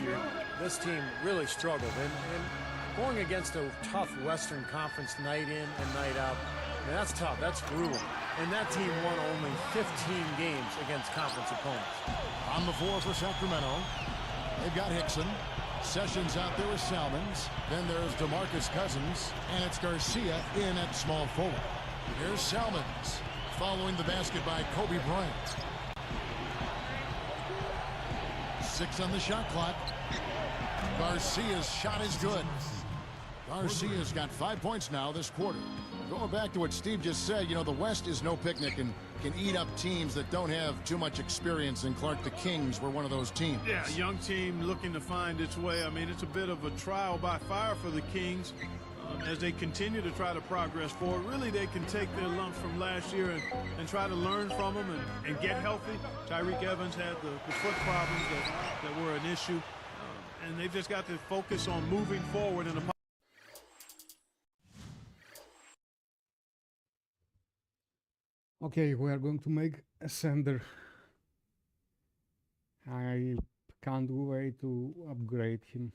year, this team really struggled. And going against a tough Western Conference night in and night out, I mean, that's tough. That's brutal. And that team won only 15 games against conference opponents. On the floor for Sacramento, they've got Hickson. Sessions out there with Salmons. Then there's DeMarcus Cousins. And it's Garcia in at small forward. Here's Salmons following the basket by Kobe Bryant. 6 on the shot clock. Garcia's shot is good. Garcia's got 5 points now this quarter. Going back to what Steve just said, you know, the West is no picnic and can eat up teams that don't have too much experience, and Clark, the Kings were one of those teams. Yeah, young team looking to find its way. I mean, it's a bit of a trial by fire for the Kings as they continue to try to progress forward. Really, they can take their lumps from last year and try to learn from them and get healthy. Tyreek Evans had the foot problems that were an issue, and they've just got to focus on moving forward in a Okay, we are going to make a sender. I can't wait to upgrade him.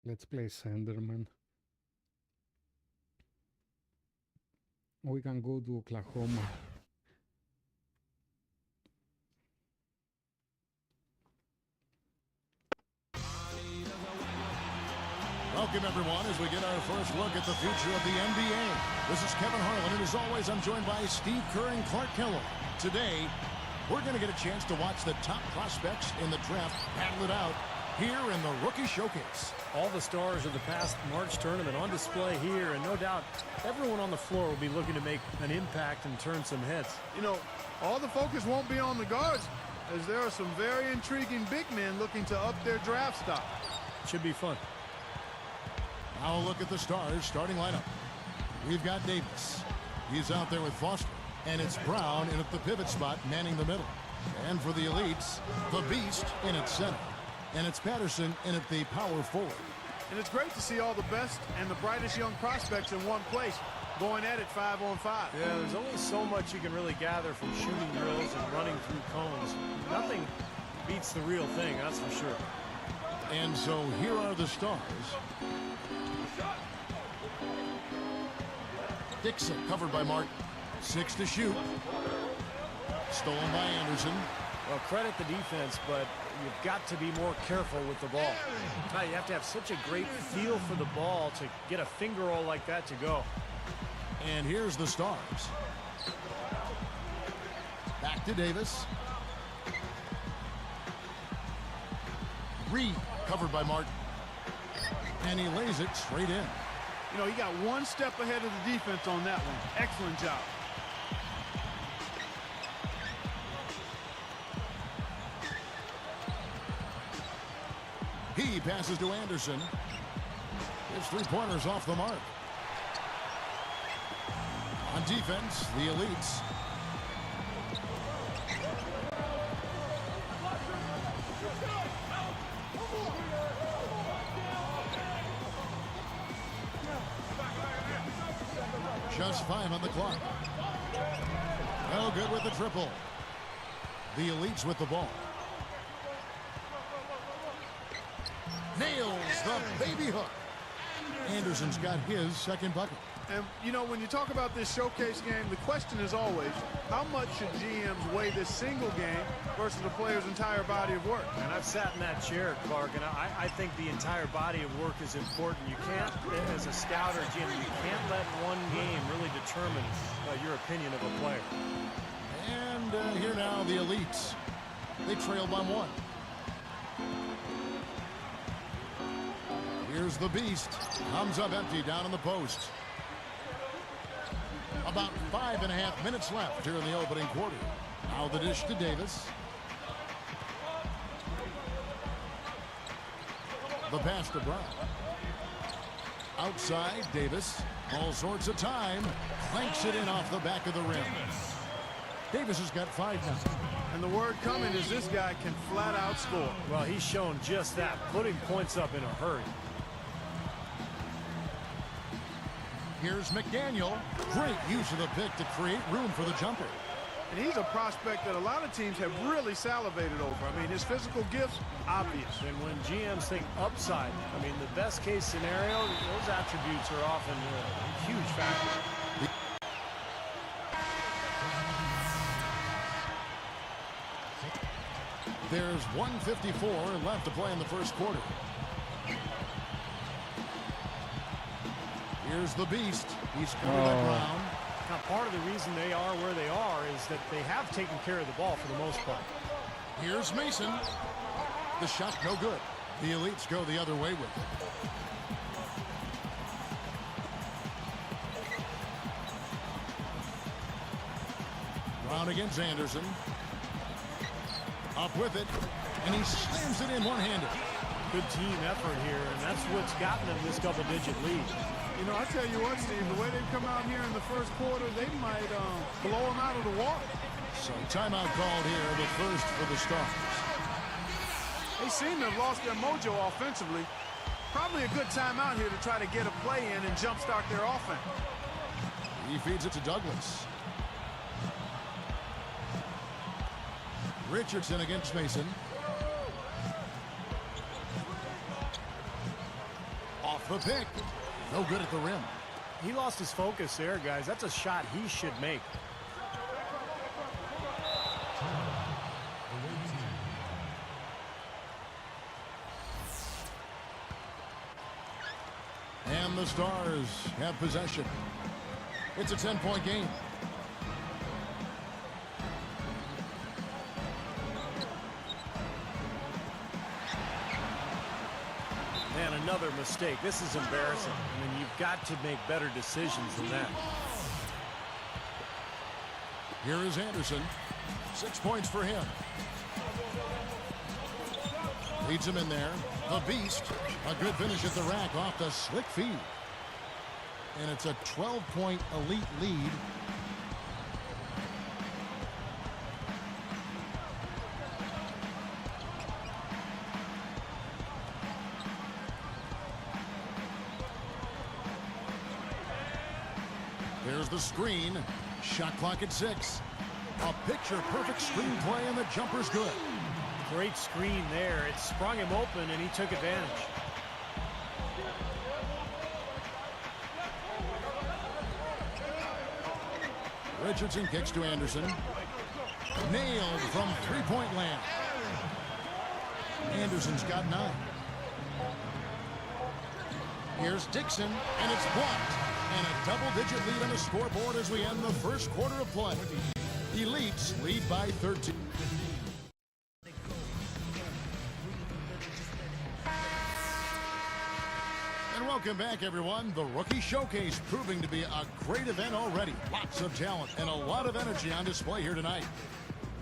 Let's play Senderman. We can go to Oklahoma. Welcome, everyone, as we get our first look at the future of the NBA. This is Kevin Harlan, and as always, I'm joined by Steve Kerr and Clark Keller. Today, we're going to get a chance to watch the top prospects in the draft battle it out here in the Rookie Showcase. All the stars of the past March tournament on display here, and no doubt everyone on the floor will be looking to make an impact and turn some heads. You know, all the focus won't be on the guards, as there are some very intriguing big men looking to up their draft stock. Should be fun. Now a look at the stars starting lineup. We've got Davis. He's out there with Foster. And it's Brown in at the pivot spot, manning the middle. And for the elites, the Beast in at center. And it's Patterson in at the power forward. And it's great to see all the best and the brightest young prospects in one place, going at it 5-on-5. Yeah, there's only so much you can really gather from shooting drills and running through cones. Nothing beats the real thing, that's for sure. And so here are the stars. Dixon covered by Martin. 6 to shoot. Stolen by Anderson. Well, credit the defense, but you've got to be more careful with the ball. You have to have such a great feel for the ball to get a finger roll like that to go. And here's the stars. Back to Davis. Reed covered by Martin. And he lays it straight in. You know, he got one step ahead of the defense on that one. Excellent job. He passes to Anderson. His three-pointers off the mark. On defense, the elites. Just 5 on the clock. No good with the triple. The elites with the ball. Nails the baby hook. Anderson's got his second bucket. And, you know, when you talk about this showcase game, the question is always, how much should GMs weigh this single game versus the player's entire body of work? And I've sat in that chair, Clark, and I think the entire body of work is important. You can't, as a scout or GM, you can't let one game really determine your opinion of a player. And here now, the elites. They trail by 1. Here's the Beast. Comes up empty down in the post. About 5.5 minutes left here in the opening quarter. Now the dish to Davis. The pass to Brown. Outside, Davis. All sorts of time. Clanks it in off the back of the rim. Davis has got 5 now. And the word coming is this guy can flat out score. Well, he's shown just that, putting points up in a hurry. Here's McDaniel. Great use of the pick to create room for the jumper. And he's a prospect that a lot of teams have really salivated over. I mean, his physical gifts, obvious. And when GMs think upside, I mean, the best case scenario, those attributes are often a huge factor. There's 1:54 left to play in the first quarter. Here's the Beast. He's covered by Brown. Now, part of the reason they are where they are is that they have taken care of the ball for the most part. Here's Mason. The shot no good. The elites go the other way with it. Brown against Anderson. Up with it. And he slams it in one-handed. Good team effort here, and that's what's gotten them this double-digit lead. You know, I tell you what, Steve, the way they've come out here in the first quarter, they might blow them out of the water. So timeout called here, the first for the Stars. They seem to have lost their mojo offensively. Probably a good timeout here to try to get a play in and jumpstart their offense. He feeds it to Douglas. Richardson against Mason. Off the pick. No good at the rim. He lost his focus there, guys. That's a shot he should make. And the Stars have possession. It's a 10-point game. Man, another mistake. This is embarrassing. I mean, you've got to make better decisions than that. Here is Anderson. 6 points for him. Leads him in there. The Beast. A good finish at the rack off the slick feed. And it's a 12-point elite lead. There's the screen. Shot clock at 6. A picture-perfect screenplay, and the jumper's good. Great screen there. It sprung him open, and he took advantage. Richardson kicks to Anderson. Nailed from three-point land. Anderson's got 9. Here's Dixon, and it's blocked. And a double-digit lead on the scoreboard as we end the first quarter of play. Elites lead by 13. And welcome back, everyone. The Rookie Showcase proving to be a great event already. Lots of talent and a lot of energy on display here tonight.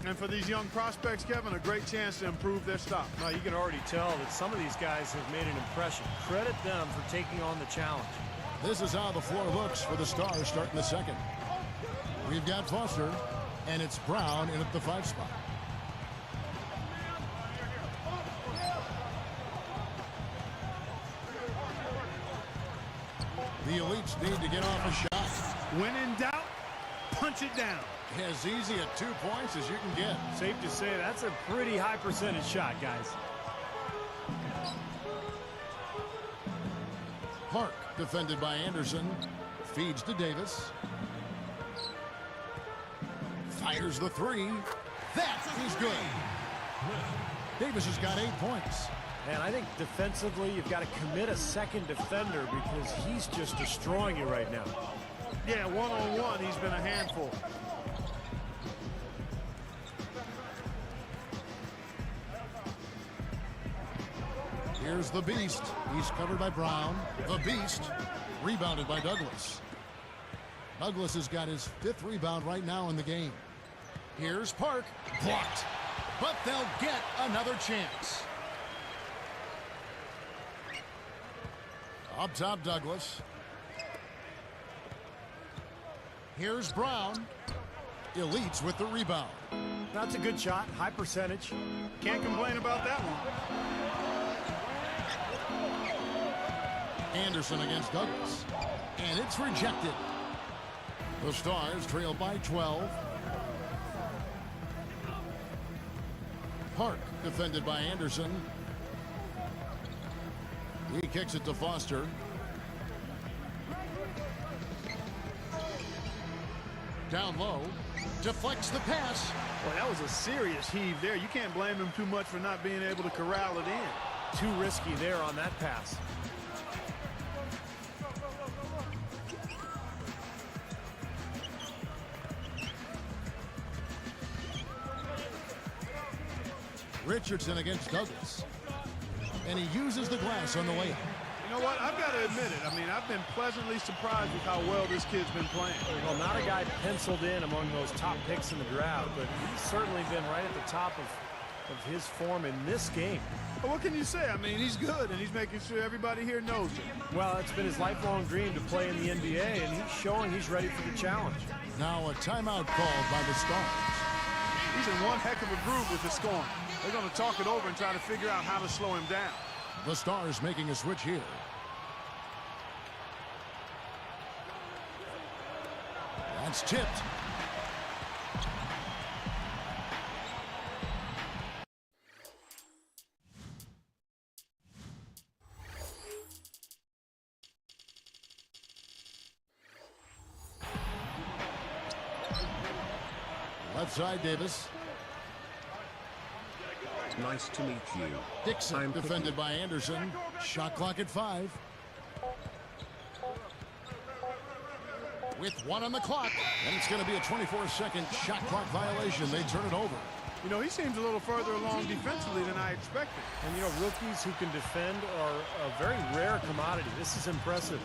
And for these young prospects, Kevin, a great chance to improve their stock. Now, you can already tell that some of these guys have made an impression. Credit them for taking on the challenge. This is how the floor looks for the Stars starting the second. We've got Foster, and it's Brown in at the 5 spot. The Elites need to get off a shot. When in doubt, punch it down. As easy at 2 points as you can get. Safe to say that's a pretty high percentage shot, guys. Park, defended by Anderson, feeds to Davis. Fires the 3. That is good. Davis has got 8 points. And I think defensively, you've got to commit a second defender because he's just destroying you right now. Yeah, one-on-one, he's been a handful. Here's the Beast. He's covered by Brown. The Beast rebounded by Douglas. Douglas has got his 5th rebound right now in the game. Here's Park. Blocked. But they'll get another chance. Up top, Douglas. Here's Brown. Elites with the rebound. That's a good shot. High percentage. Can't complain about that one. Anderson against Douglas. And it's rejected. The Stars trail by 12. Park defended by Anderson. He kicks it to Foster. Down low. Deflects the pass. Boy, that was a serious heave there. You can't blame him too much for not being able to corral it in. Too risky there on that pass. Richardson against Douglas. And he uses the glass on the layup. You know what? I've got to admit it. I mean, I've been pleasantly surprised with how well this kid's been playing. Well, not a guy penciled in among those top picks in the draft, but he's certainly been right at the top of his form in this game. Well, what can you say? I mean, he's good, and he's making sure everybody here knows it. Well, it's been his lifelong dream to play in the NBA, and he's showing he's ready for the challenge. Now a timeout called by the Stars. He's in one heck of a groove with the scoring. They're going to talk it over and try to figure out how to slow him down. The Stars making a switch here. That's tipped. left side, Davis. Nice to meet you. Dixon defended by Anderson. Shot clock at 5. With 1 on the clock, and it's going to be a 24-second shot clock violation. They turn it over. You know, he seems a little further along defensively than I expected. And, you know, rookies who can defend are a very rare commodity. This is impressive.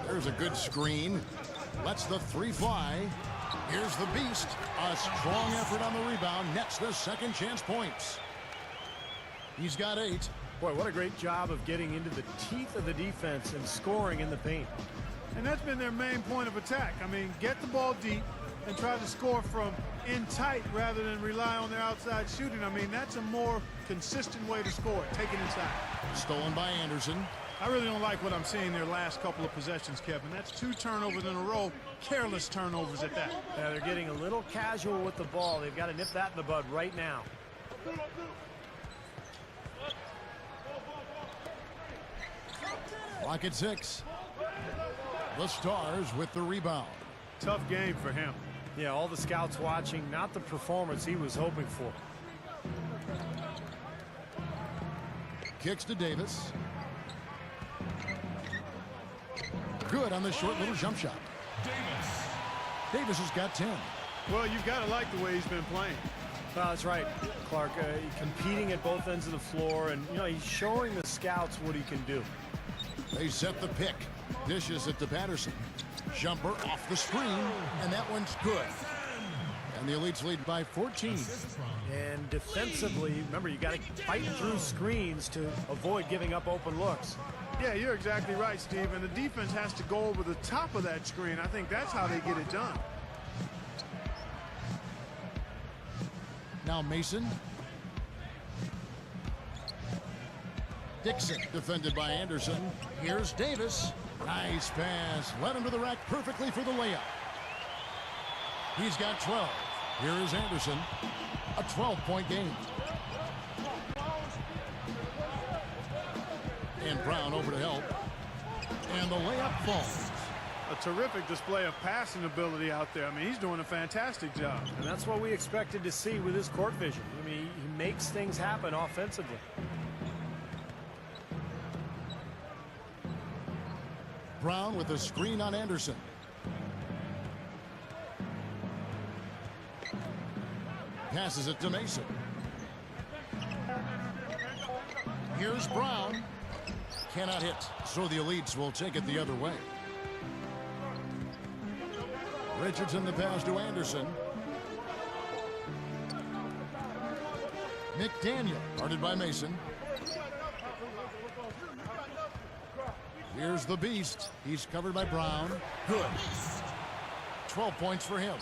There's a good screen. Lets the 3 fly. Here's the beast. A strong effort on the rebound. Nets the second chance points. He's got 8. Boy, what a great job of getting into the teeth of the defense and scoring in the paint. And that's been their main point of attack. I mean, get the ball deep and try to score from in tight rather than rely on their outside shooting. I mean, that's a more consistent way to score, take it inside. Stolen by Anderson. I really don't like what I'm seeing their last couple of possessions, Kevin. That's 2 turnovers in a row, careless turnovers at that. Yeah, they're getting a little casual with the ball. They've got to nip that in the bud right now. Clock at 6. The Stars with the rebound. Tough game for him. Yeah, all the scouts watching, not the performance he was hoping for. Kicks to Davis. Good on the short little jump shot. Davis has got 10. Well, you've got to like the way he's been playing. Well, that's right, Clark. Competing at both ends of the floor, and, you know, he's showing the scouts what he can do. They set the pick. Dishes it to Patterson. Jumper off the screen, and that one's good. And the Elites lead by 14. And defensively, remember, you got to fight through screens to avoid giving up open looks. Yeah, you're exactly right, Steve. And the defense has to go over the top of that screen. I think that's how they get it done. Now Mason. Dixon defended by Anderson. Here's Davis. Nice pass. Led him to the rack perfectly for the layup. He's got 12. Here is Anderson. A 12-point game. And Brown over to help. And the layup falls. A terrific display of passing ability out there. I mean, he's doing a fantastic job. And that's what we expected to see with his court vision. I mean, he makes things happen offensively. Brown with a screen on Anderson. Passes it to Mason. Here's Brown. Cannot hit, so the Elites will take it the other way. Richardson the pass to Anderson. McDaniel guarded by Mason. Here's the beast. He's covered by Brown. Good. 12 points for him.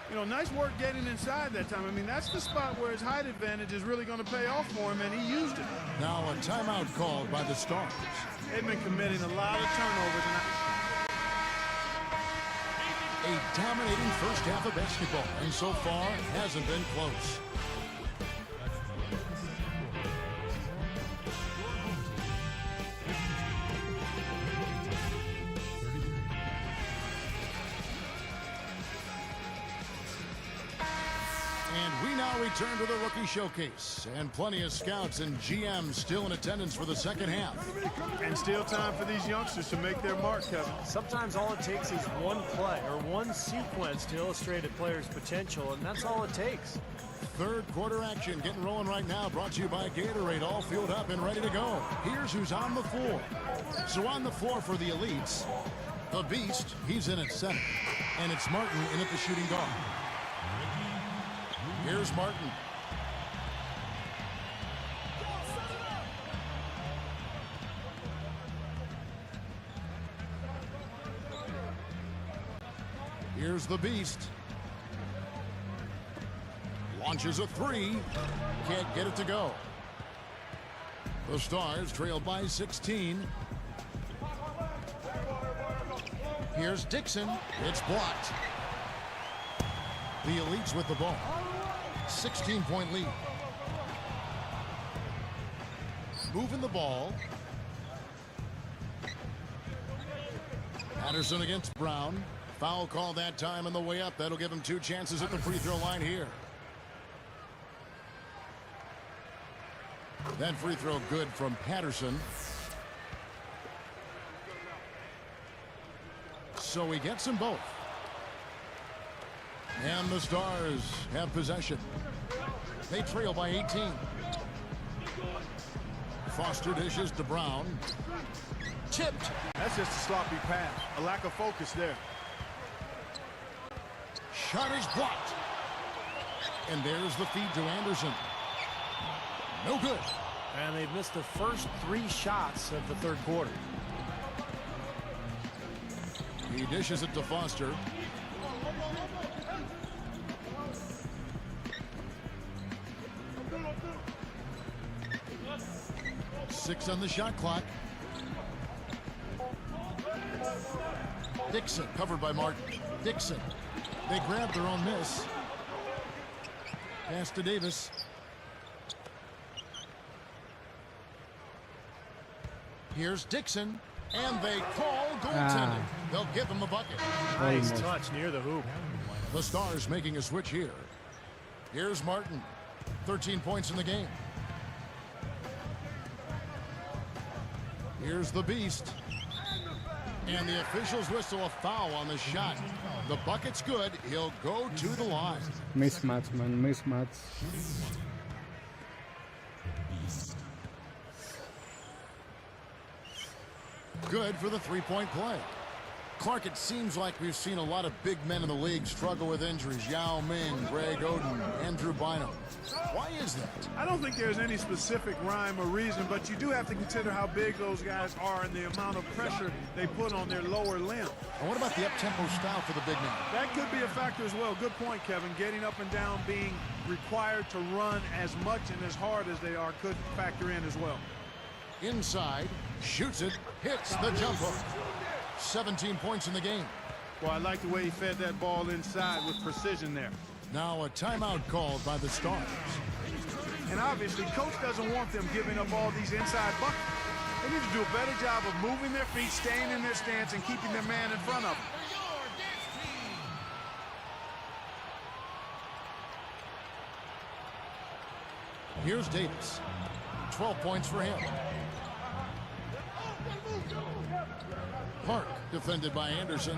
You know, nice work getting inside that time. I mean, that's the spot where his height advantage is really going to pay off for him, and he used it. Now a timeout called by the Stars. They've been committing a lot of turnovers. A dominating first half of basketball, and so far hasn't been close. And we now return to the rookie showcase, and plenty of scouts and GMs still in attendance for the second half. And still time for these youngsters to make their mark, Kevin. Sometimes all it takes is one play or one sequence to illustrate a player's potential, and that's all it takes. Third quarter action getting rolling right now, brought to you by Gatorade, all filled up and ready to go. Here's who's on the floor. So on the floor for the Elites, the Beast, he's in at center, and it's Martin in at the shooting guard. Here's Martin. Here's the Beast. Launches a three. Can't get it to go. The Stars trail by 16. Here's Dixon. It's blocked. The Elites with the ball. 16-point lead. Moving the ball. Patterson against Brown. Foul call that time on the way up. That'll give him 2 chances at the free throw line here. That free throw good from Patterson. So he gets them both. And the Stars have possession. They trail by 18. Foster dishes to Brown. Tipped. That's just a sloppy pass. A lack of focus there. Shot is blocked. And there's the feed to Anderson. No good. And they've missed the first 3 shots of the third quarter. He dishes it to Foster. Six on the shot clock. Dixon covered by Martin. Dixon. They grab their own miss. Pass to Davis. Here's Dixon. And they call goaltending. They'll give him a bucket. Nice touch near the hoop. The Stars making a switch here. Here's Martin. 13 points in the game. Here's the Beast. And the officials whistle a foul on the shot. The bucket's good. He'll go to the line. Mismatch, man, mismatch. Good for the three-point play. Clark, it seems like we've seen a lot of big men in the league struggle with injuries. Yao Ming, Greg Oden, Andrew Bynum. Why is that? I don't think there's any specific rhyme or reason, but you do have to consider how big those guys are and the amount of pressure they put on their lower limb. And what about the up-tempo style for the big man? That could be a factor as well. Good point, Kevin. Getting up and down, being required to run as much and as hard as they are could factor in as well. Inside, shoots it, hits the jump hook. 17 points in the game. Well, I like the way he fed that ball inside with precision there. Now a timeout called by the Stars. And obviously, coach doesn't want them giving up all these inside buckets. They need to do a better job of moving their feet, staying in their stance, and keeping their man in front of them. Here's Davis. 12 points for him. Park defended by Anderson.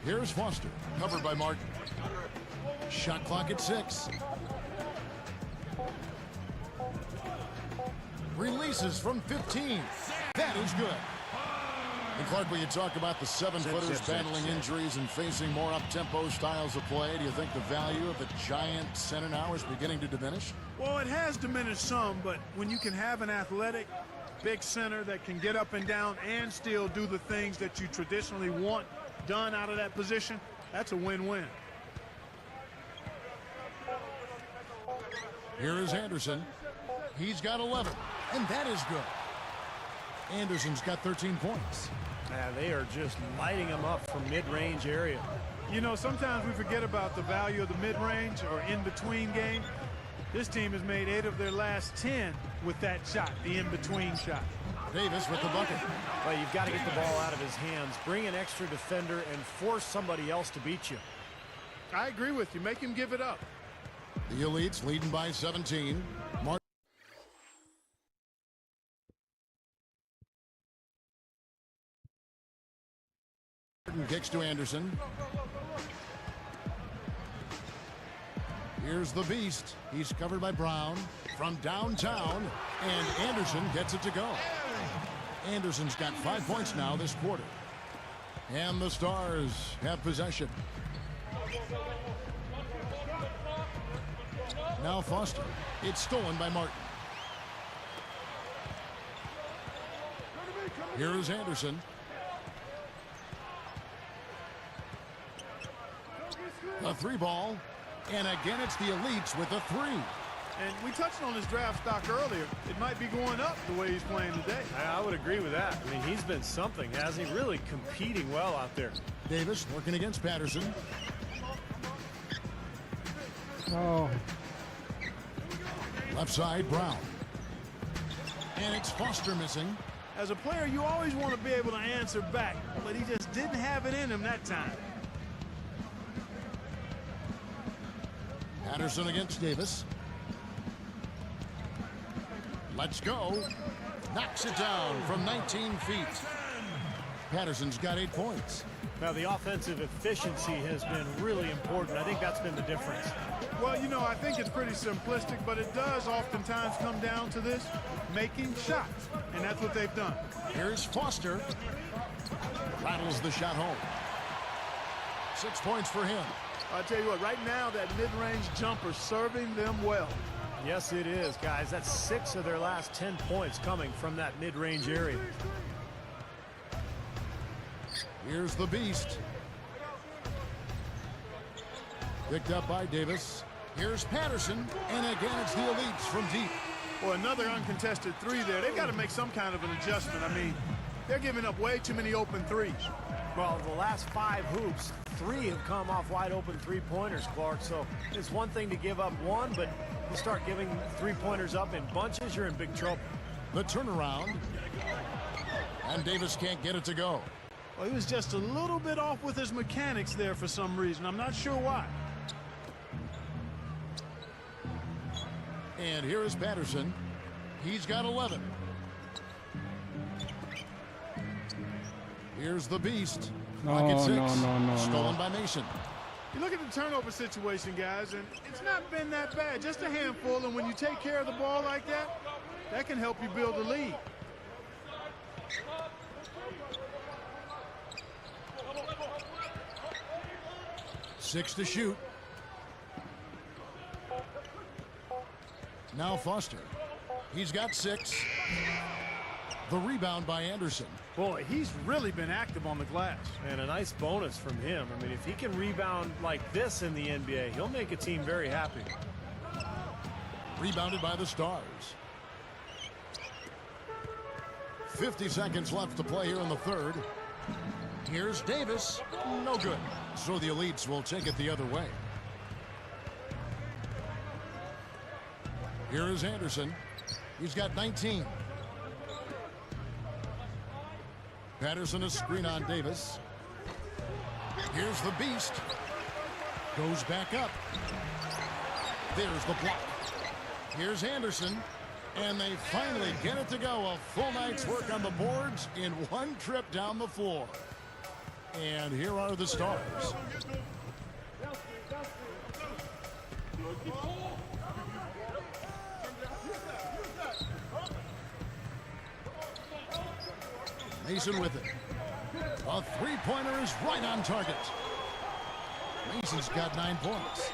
Here's Foster, covered by Martin. Shot clock at 6. Releases from 15. That is good. And Clark, when you talk about the 7-footers battling injuries and facing more up-tempo styles of play, do you think the value of the giant center now is beginning to diminish? Well, it has diminished some, but when you can have an athletic, big center that can get up and down and still do the things that you traditionally want done out of that position, that's a win-win. Here is Anderson. He's got 11, and that is good. Anderson's got 13 points. Yeah, they are just lighting them up from mid-range area. You know, sometimes we forget about the value of the mid-range or in-between game. This team has made 8 of their last 10 with that shot, the in-between shot. Davis with the bucket. But you've got to get the ball out of his hands, bring an extra defender, and force somebody else to beat you. I agree with you. Make him give it up. The Elites leading by 17. Martin kicks to Anderson. Here's the Beast. He's covered by Brown from downtown, and Anderson gets it to go. Anderson's got 5 points now this quarter. And the Stars have possession. Now Foster. It's stolen by Martin. Here is Anderson. A 3-ball. And again, it's the Elites with a 3. And we touched on his draft stock earlier. It might be going up the way he's playing today. I would agree with that. I mean, he's been something, hasn't he? Really competing well out there. Davis working against Patterson. Oh, Left side, Brown. And it's Foster missing. As a player, you always want to be able to answer back, but he just didn't have it in him that time. Patterson against Davis. Let's go. Knocks it down from 19 feet. Patterson's got 8 points. Now, the offensive efficiency has been really important. I think that's been the difference. Well, you know, I think it's pretty simplistic, but it does oftentimes come down to this, making shots, and that's what they've done. Here's Foster. Rattles the shot home. 6 points for him. I'll tell you what, right now, that mid-range jumper serving them well. Yes, it is, guys. That's 6 of their last 10 points coming from that mid-range area. Here's the beast. Picked up by Davis. Here's Patterson, and again it's the elites from deep. Well, another uncontested three there. They've got to make some kind of an adjustment. I mean, they're giving up way too many open threes. Well, the last 5 hoops, 3 have come off wide open three-pointers, Clark. So it's one thing to give up one, but you start giving three-pointers up in bunches, you're in big trouble. The turnaround. And Davis can't get it to go. Well, he was just a little bit off with his mechanics there for some reason. I'm not sure why. And here is Patterson. He's got 11. Here's the beast. Pocket 6. Stolen by Mason. You look at the turnover situation, guys, and it's not been that bad. Just a handful, and when you take care of the ball like that, that can help you build a lead. Six to shoot. Now Foster. He's got 6. The rebound by Anderson. Boy, he's really been active on the glass. And a nice bonus from him. I mean, if he can rebound like this in the NBA, he'll make a team very happy. Rebounded by the Stars. 50 seconds left to play here in the third. Here's Davis. No good. So the elites will take it the other way. Here is Anderson. He's got 19. Patterson a screen on Davis. Here's the beast. Goes back up. There's the block. Here's Anderson. And they finally get it to go. A full night's work on the boards in one trip down the floor. And here are the Stars. Mason with it. A three-pointer is right on target. Mason's got 9 points.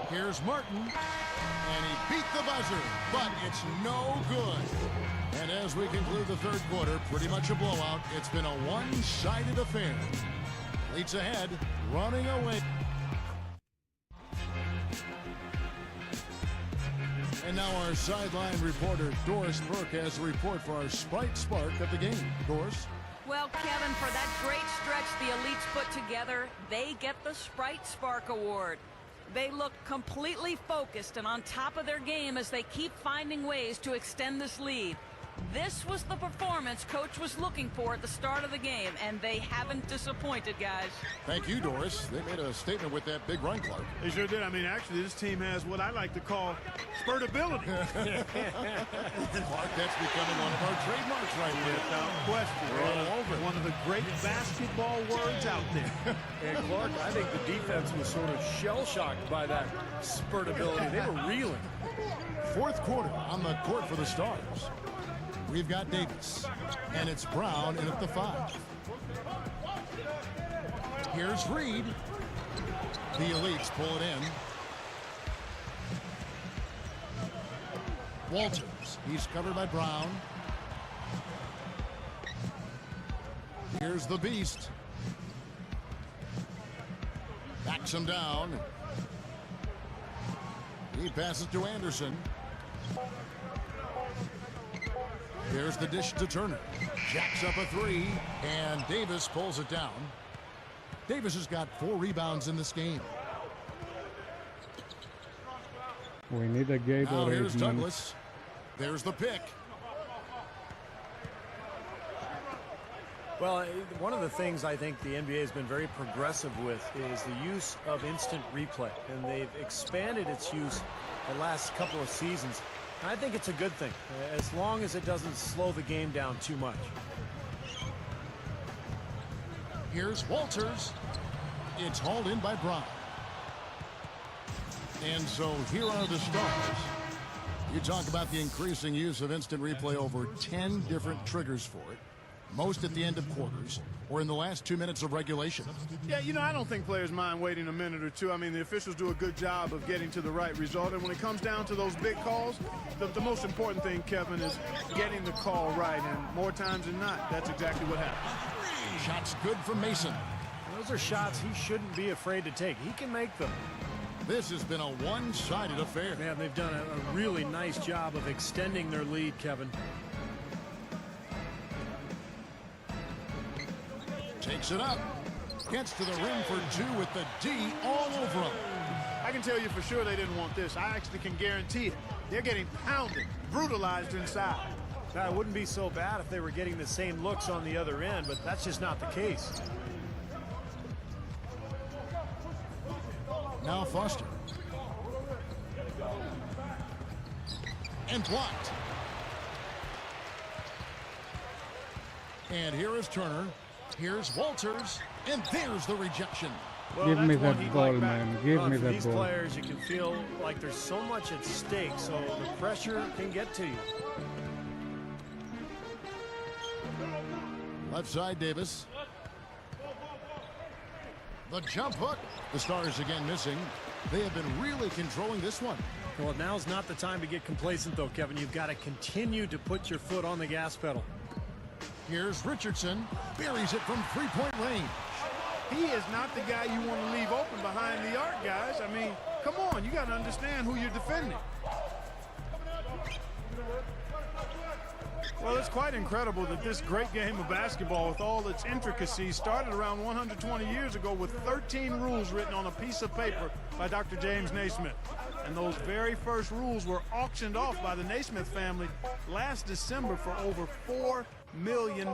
Here's Martin, and he beat the buzzer, but it's no good. And as we conclude the third quarter, pretty much a blowout. It's been a one-sided affair. Leads ahead, running away. And now our sideline reporter, Doris Burke, has a report for our Sprite Spark of the game. Doris? Well, Kevin, for that great stretch the elites put together, they get the Sprite Spark Award. They look completely focused and on top of their game as they keep finding ways to extend this lead. This was the performance Coach was looking for at the start of the game, and they haven't disappointed, guys. Thank you, Doris. They made a statement with that big run, Clark. They sure did. I mean, actually, this team has what I like to call spurtability. Clark, that's becoming one of our trademarks right there. Without question. We're all over it. One of the great basketball words out there. And Clark, I think the defense was sort of shell-shocked by that spurtability. They were reeling. Fourth quarter on the court for the Stars. We've got Davis, and it's Brown in at the 5. Here's Reed. The elites pull it in. Walters, he's covered by Brown. Here's the beast. Backs him down. He passes to Anderson. Here's the dish to Turner. Jacks up a 3, and Davis pulls it down. Davis has got 4 rebounds in this game. We need a gate Now or here's 8 men. Douglas. There's the pick. Well, one of the things I think the NBA has been very progressive with is the use of instant replay, and they've expanded its use the last couple of seasons. And I think it's a good thing, as long as it doesn't slow the game down too much. Here's Walters. It's hauled in by Brown. And so here are the stars. You talk about the increasing use of instant replay, over 10 different triggers for it. Most at the end of quarters or in the last 2 minutes of regulation. Yeah, you know, I don't think players mind waiting a minute or two. I mean, the officials do a good job of getting to the right result. And when it comes down to those big calls, the most important thing, Kevin, is getting the call right. And more times than not, that's exactly what happens. Shots good from Mason. Those are shots he shouldn't be afraid to take. He can make them. This has been a one-sided affair. Yeah, they've done a really nice job of extending their lead, Kevin. Takes it up. Gets to the rim for two with the D all over him. I can tell you for sure they didn't want this. I actually can guarantee it. They're getting pounded, brutalized inside. Now, it wouldn't be so bad if they were getting the same looks on the other end, but that's just not the case. Now Foster. And blocked. And here is Turner. Here's Walters. And there's the rejection. Well, Give me that's one that he'd ball, like back. man. Give me For that these ball. players, you can feel like there's so much at stake, so the pressure can get to you. Left side, Davis. The jump hook. The Stars again missing. They have been really controlling this one. Well, now's not the time to get complacent, though, Kevin. You've got to continue to put your foot on the gas pedal. Here's Richardson. Buries it from three-point range. He is not the guy you want to leave open behind the arc, guys. I mean, come on, you got to understand who you're defending. Well, it's quite incredible that this great game of basketball, with all its intricacies, started around 120 years ago with 13 rules written on a piece of paper by Dr. James Naismith. And those very first rules were auctioned off by the Naismith family last December for over $4 million.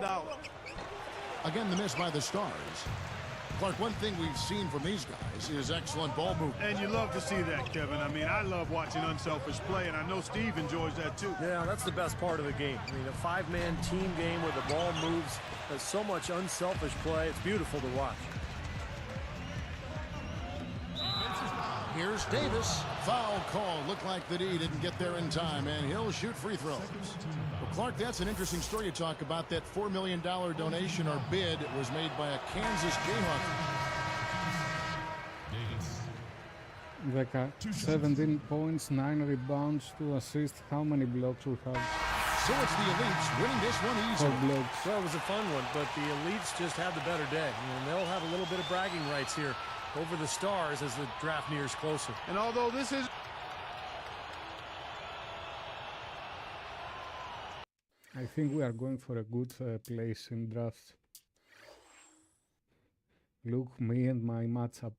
Again, the miss by the Stars. Clark, one thing we've seen from these guys is excellent ball movement. And you love to see that, Kevin. I mean, I love watching unselfish play, and I know Steve enjoys that too. Yeah, that's the best part of the game. I mean, a five-man team game where the ball moves. There's so much unselfish play. It's beautiful to watch. Here's Davis. Foul call. Looked like the D didn't get there in time, and he'll shoot free throws. Well, Clark, that's an interesting story you talk about. That $4 million donation or bid was made by a Kansas Jayhawk. Becca, 17 points, 9 rebounds, 2 assists. How many blocks we have? So it's the Elites winning this one 4 easily. blocks. Well, it was a fun one, but the Elites just had the better day. And they'll have a little bit of bragging rights here over the Stars as the draft nears closer. And although this is... I think we are going for a good place in draft. Look, me and my matchup.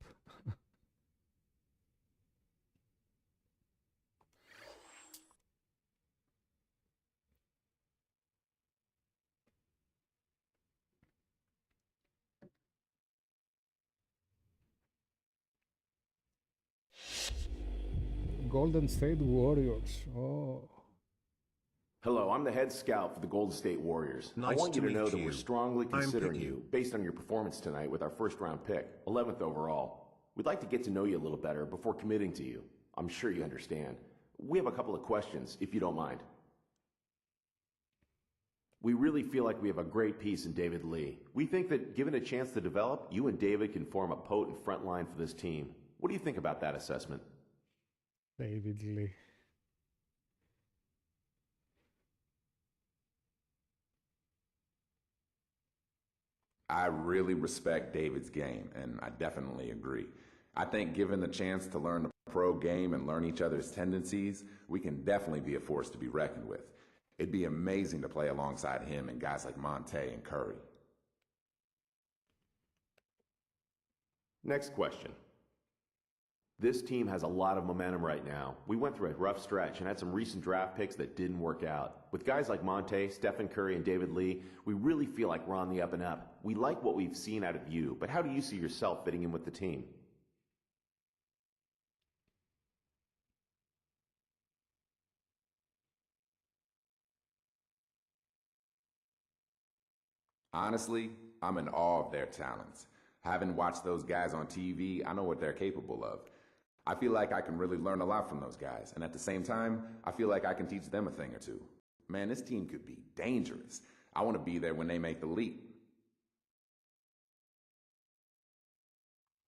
Golden State Warriors. Oh. Hello, I'm the head scout for the Golden State Warriors. I Nice want you to to know meet that you. we're strongly I'm considering Picky. you based on your performance tonight with our first-round pick, 11th overall. We'd like to get to know you a little better before committing to you. I'm sure you understand. We have a couple of questions, if you don't mind. We really feel like we have a great piece in David Lee. We think that given a chance to develop, you and David can form a potent front line for this team. What do you think about that assessment? David Lee. I really respect David's game, and I definitely agree. I think given the chance to learn the pro game and learn each other's tendencies, we can definitely be a force to be reckoned with. It'd be amazing to play alongside him and guys like Monte and Curry. Next question. This team has a lot of momentum right now. We went through a rough stretch and had some recent draft picks that didn't work out. With guys like Monte, Stephen Curry, and David Lee, we really feel like we're on the up and up. We like what we've seen out of you, but how do you see yourself fitting in with the team? Honestly, I'm in awe of their talents. Having watched those guys on TV, I know what they're capable of. I feel like I can really learn a lot from those guys, and at the same time, I feel like I can teach them a thing or two. Man, this team could be dangerous. I want to be there when they make the leap.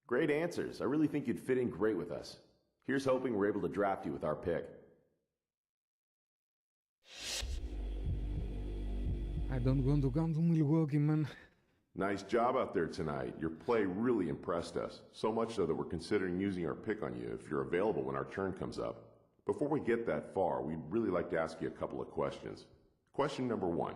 Great answers. I really think you'd fit in great with us. Here's hoping we're able to draft you with our pick. I don't want to come to Milwaukee, man. Nice job out there tonight. Your play really impressed us, so much so that we're considering using our pick on you if you're available when our turn comes up. Before we get that far, we'd really like to ask you a couple of questions. Question number 1.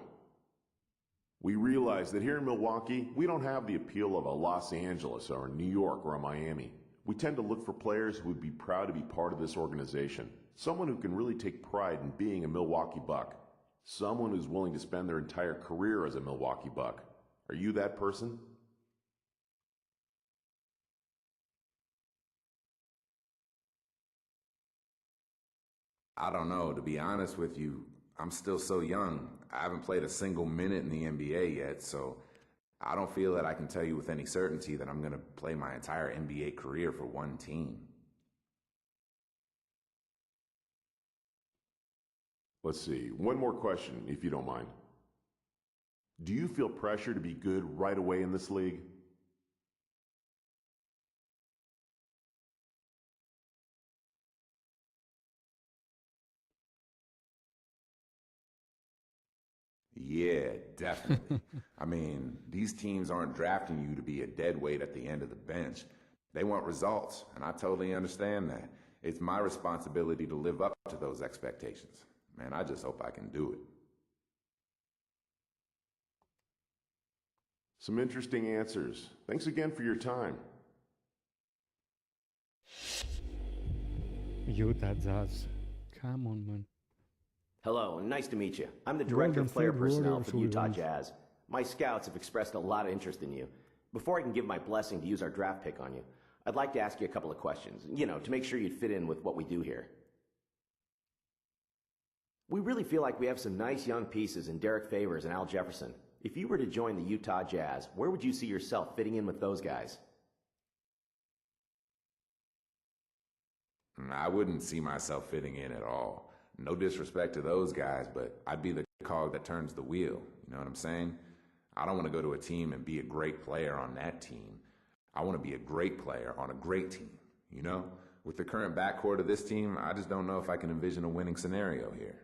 We realize that here in Milwaukee, we don't have the appeal of a Los Angeles or a New York or a Miami. We tend to look for players who would be proud to be part of this organization, someone who can really take pride in being a Milwaukee Buck, someone who's willing to spend their entire career as a Milwaukee Buck. Are you that person? I don't know, to be honest with you, I'm still so young. I haven't played a single minute in the NBA yet, so I don't feel that I can tell you with any certainty that I'm going to play my entire NBA career for one team. Let's see, one more question, if you don't mind. Do you feel pressure to be good right away in this league? Yeah, definitely. I mean, these teams aren't drafting you to be a dead weight at the end of the bench. They want results, and I totally understand that. It's my responsibility to live up to those expectations. Man, I just hope I can do it. Some interesting answers. Thanks again for your time. Utah Jazz. Come on, man. Hello, and nice to meet you. I'm the Director of Player Personnel for the Utah Jazz. My scouts have expressed a lot of interest in you. Before I can give my blessing to use our draft pick on you, I'd like to ask you a couple of questions, to make sure you'd fit in with what we do here. We really feel like we have some nice young pieces in Derek Favors and Al Jefferson. If you were to join the Utah Jazz, where would you see yourself fitting in with those guys? I wouldn't see myself fitting in at all. No disrespect to those guys, but I'd be the cog that turns the wheel. You know what I'm saying? I don't want to go to a team and be a great player on that team. I want to be a great player on a great team, With the current backcourt of this team, I just don't know if I can envision a winning scenario here.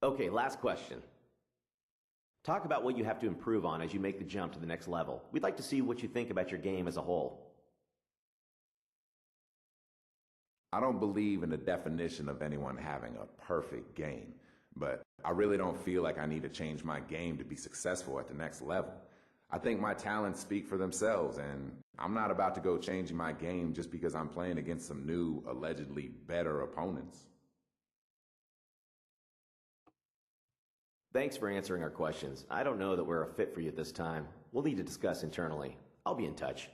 Okay, last question. Talk about what you have to improve on as you make the jump to the next level. We'd like to see what you think about your game as a whole. I don't believe in the definition of anyone having a perfect game, but I really don't feel like I need to change my game to be successful at the next level. I think my talents speak for themselves, and I'm not about to go changing my game just because I'm playing against some new, allegedly better opponents. Thanks for answering our questions. I don't know that we're a fit for you at this time. We'll need to discuss internally. I'll be in touch.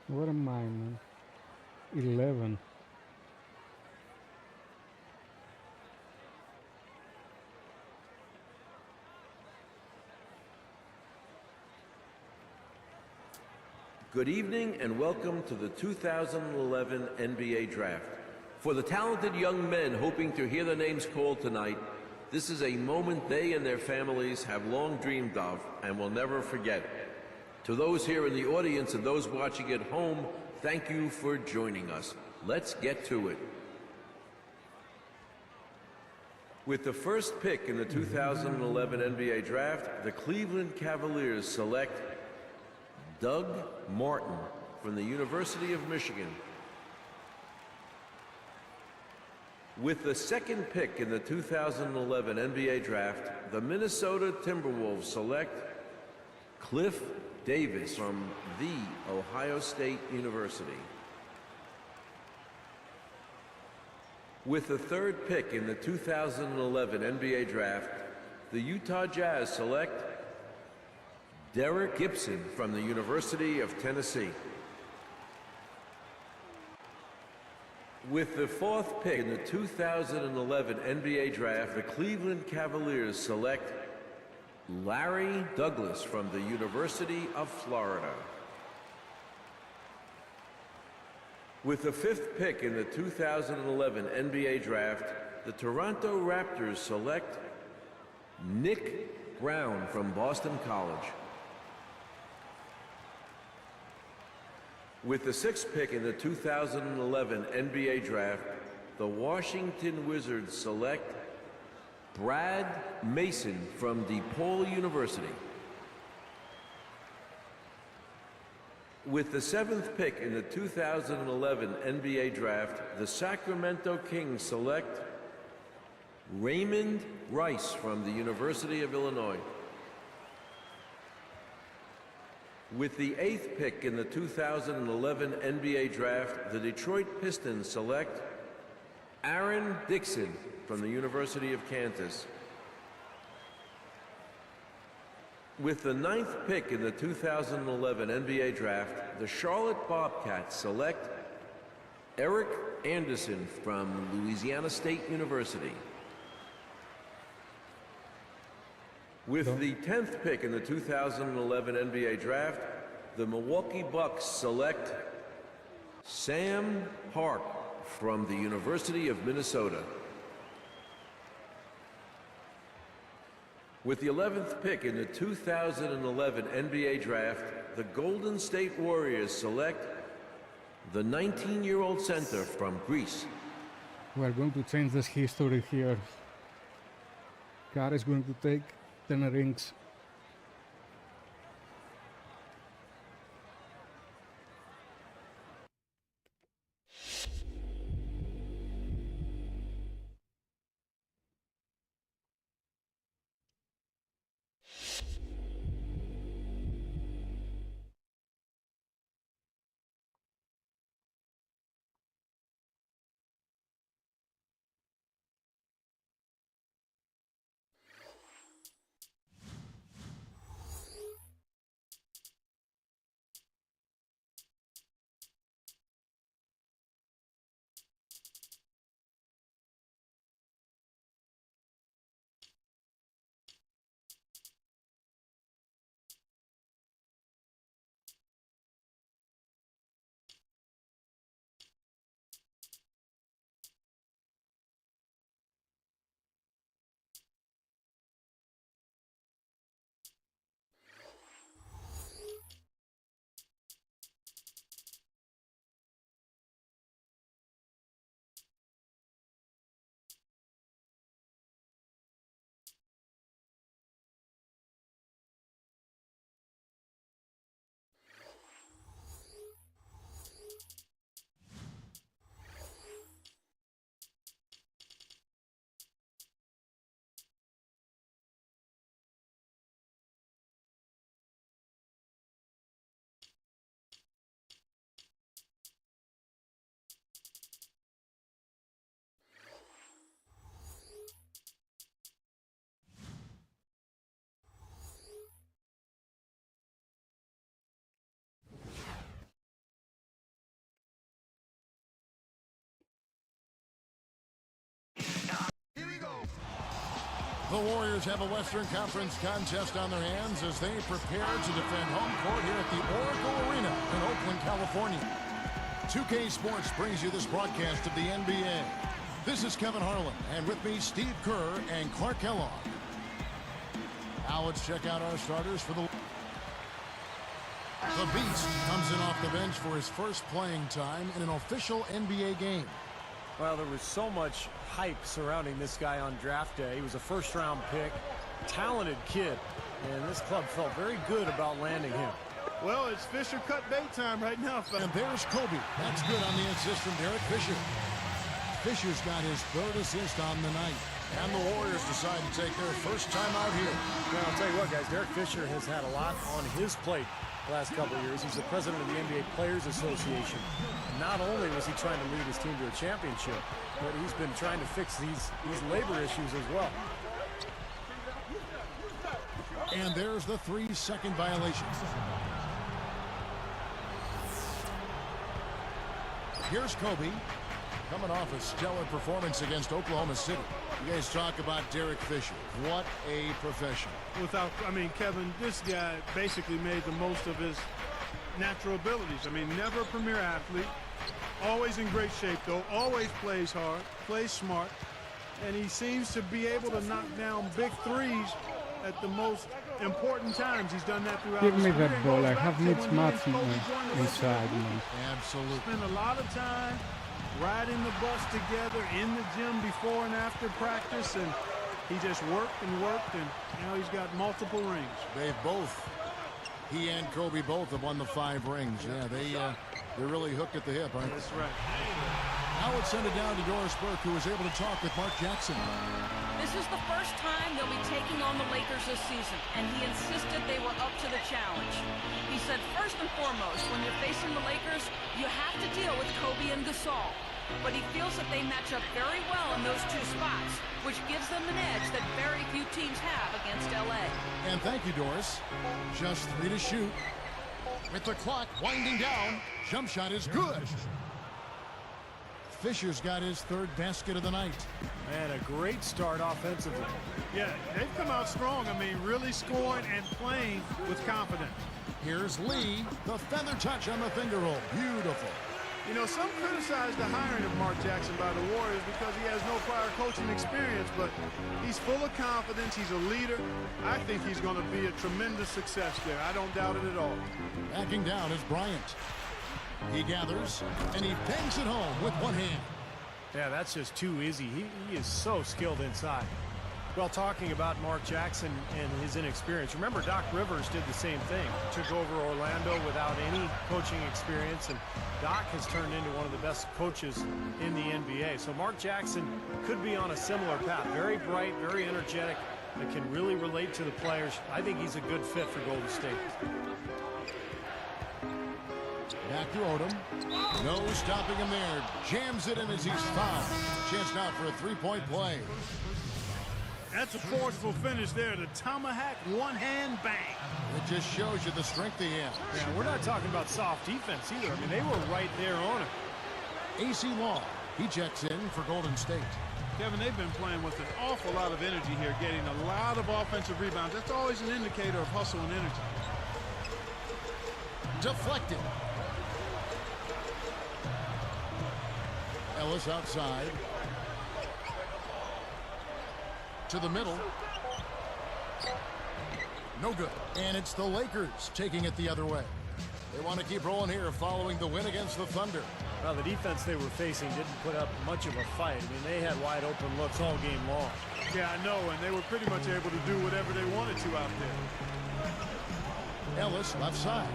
What am I, man? 11. Good evening and welcome to the 2011 NBA Draft. For the talented young men hoping to hear their names called tonight, this is a moment they and their families have long dreamed of and will never forget. To those here in the audience and those watching at home, thank you for joining us. Let's get to it. With the first pick in the 2011 NBA Draft, the Cleveland Cavaliers select Doug Martin from the University of Michigan. With the second pick in the 2011 NBA Draft, the Minnesota Timberwolves select Cliff Davis from The Ohio State University. With the third pick in the 2011 NBA Draft, the Utah Jazz select Derek Gibson from the University of Tennessee. With the fourth pick in the 2011 NBA Draft, the Cleveland Cavaliers select Larry Douglas from the University of Florida. With the fifth pick in the 2011 NBA Draft, the Toronto Raptors select Nick Brown from Boston College. With the sixth pick in the 2011 NBA Draft, the Washington Wizards select Brad Mason from DePaul University. With the seventh pick in the 2011 NBA Draft, the Sacramento Kings select Raymond Rice from the University of Illinois. With the eighth pick in the 2011 NBA Draft, the Detroit Pistons select Aaron Dixon from the University of Kansas. With the ninth pick in the 2011 NBA Draft, the Charlotte Bobcats select Eric Anderson from Louisiana State University. With the 10th pick in the 2011 NBA Draft, the Milwaukee Bucks select Sam Park from the University of Minnesota. With the 11th pick in the 2011 NBA Draft, the Golden State Warriors select the 19-year-old center from Greece. We are going to change this history here. Car is going to take 10 rings. The Warriors have a Western Conference contest on their hands as they prepare to defend home court here at the Oracle Arena in Oakland, California. 2K Sports brings you this broadcast of the NBA. This is Kevin Harlan, and with me, Steve Kerr and Clark Kellogg. Now let's check out our starters for the Beast comes in off the bench for his first playing time in an official NBA game. Well, there was so much hype surrounding this guy on draft day. He was a first-round pick, talented kid, and this club felt very good about landing him. Well, it's Fisher cut bait time right now. And there's Kobe. That's good on the assist from Derek Fisher. Fisher's got his third assist on the night. And the Warriors decide to take their first time out here. Well, I'll tell you what, guys, Derek Fisher has had a lot on his plate the last couple of years. He's the president of the NBA Players Association. Not only was he trying to lead his team to a championship, but he's been trying to fix these labor issues as well. And there's the 3-second violation. Here's Kobe, coming off a stellar performance against Oklahoma City. You guys talk about Derek Fisher. What a professional. Kevin, this guy basically made the most of his natural abilities. Never a premier athlete. Always in great shape, though. Always plays hard, plays smart. And he seems to be able to knock down big threes at the most important times. He's done that throughout Give his me career. that ball. I have When mixed he and match Kobe joined the inside, man. Absolutely. Spent a lot of time riding the bus together in the gym before and after practice, and he just worked, and now he's got multiple rings. He and Kobe both have won the 5 rings. Yeah, they're really hooked at the hip, aren't they? That's right. Now let's send it down to Doris Burke, who was able to talk with Mark Jackson. This is the first time they'll be taking on the Lakers this season, and he insisted they were up to the challenge. He said, first and foremost, when you're facing the Lakers, you have to deal with Kobe and Gasol. But he feels that they match up very well in those 2 spots, which gives them an edge that very few teams have against LA. And thank you, Doris. Just 3 to shoot. With the clock winding down, jump shot is good. Fisher's got his 3rd basket of the night. Man, a great start offensively. Yeah, they've come out strong. Really scoring and playing with confidence. Here's Lee, the feather touch on the finger roll. Beautiful. Some criticize the hiring of Mark Jackson by the Warriors because he has no prior coaching experience, but he's full of confidence. He's a leader. I think he's going to be a tremendous success there. I don't doubt it at all. Backing down is Bryant. He gathers, and he bangs it home with one hand. Yeah, that's just too easy. He is so skilled inside. Well, talking about Mark Jackson and his inexperience, remember Doc Rivers did the same thing. Took over Orlando without any coaching experience, and Doc has turned into one of the best coaches in the NBA. So Mark Jackson could be on a similar path. Very bright, very energetic, and can really relate to the players. I think he's a good fit for Golden State. Back to Odom. No stopping him there. Jams it in as he's fouled. Chance now for a 3-point play. That's a forceful finish there. The tomahawk, one-hand bang. It just shows you the strength he has. Yeah, we're not talking about soft defense either. They were right there on him. AC Law, he checks in for Golden State. Kevin, they've been playing with an awful lot of energy here, getting a lot of offensive rebounds. That's always an indicator of hustle and energy. Deflected. Ellis outside. To the middle. No good. And it's the Lakers taking it the other way. They want to keep rolling here following the win against the Thunder. Well, the defense they were facing didn't put up much of a fight. They had wide open looks all game long. Yeah, I know, and they were pretty much able to do whatever they wanted to out there. Ellis left side.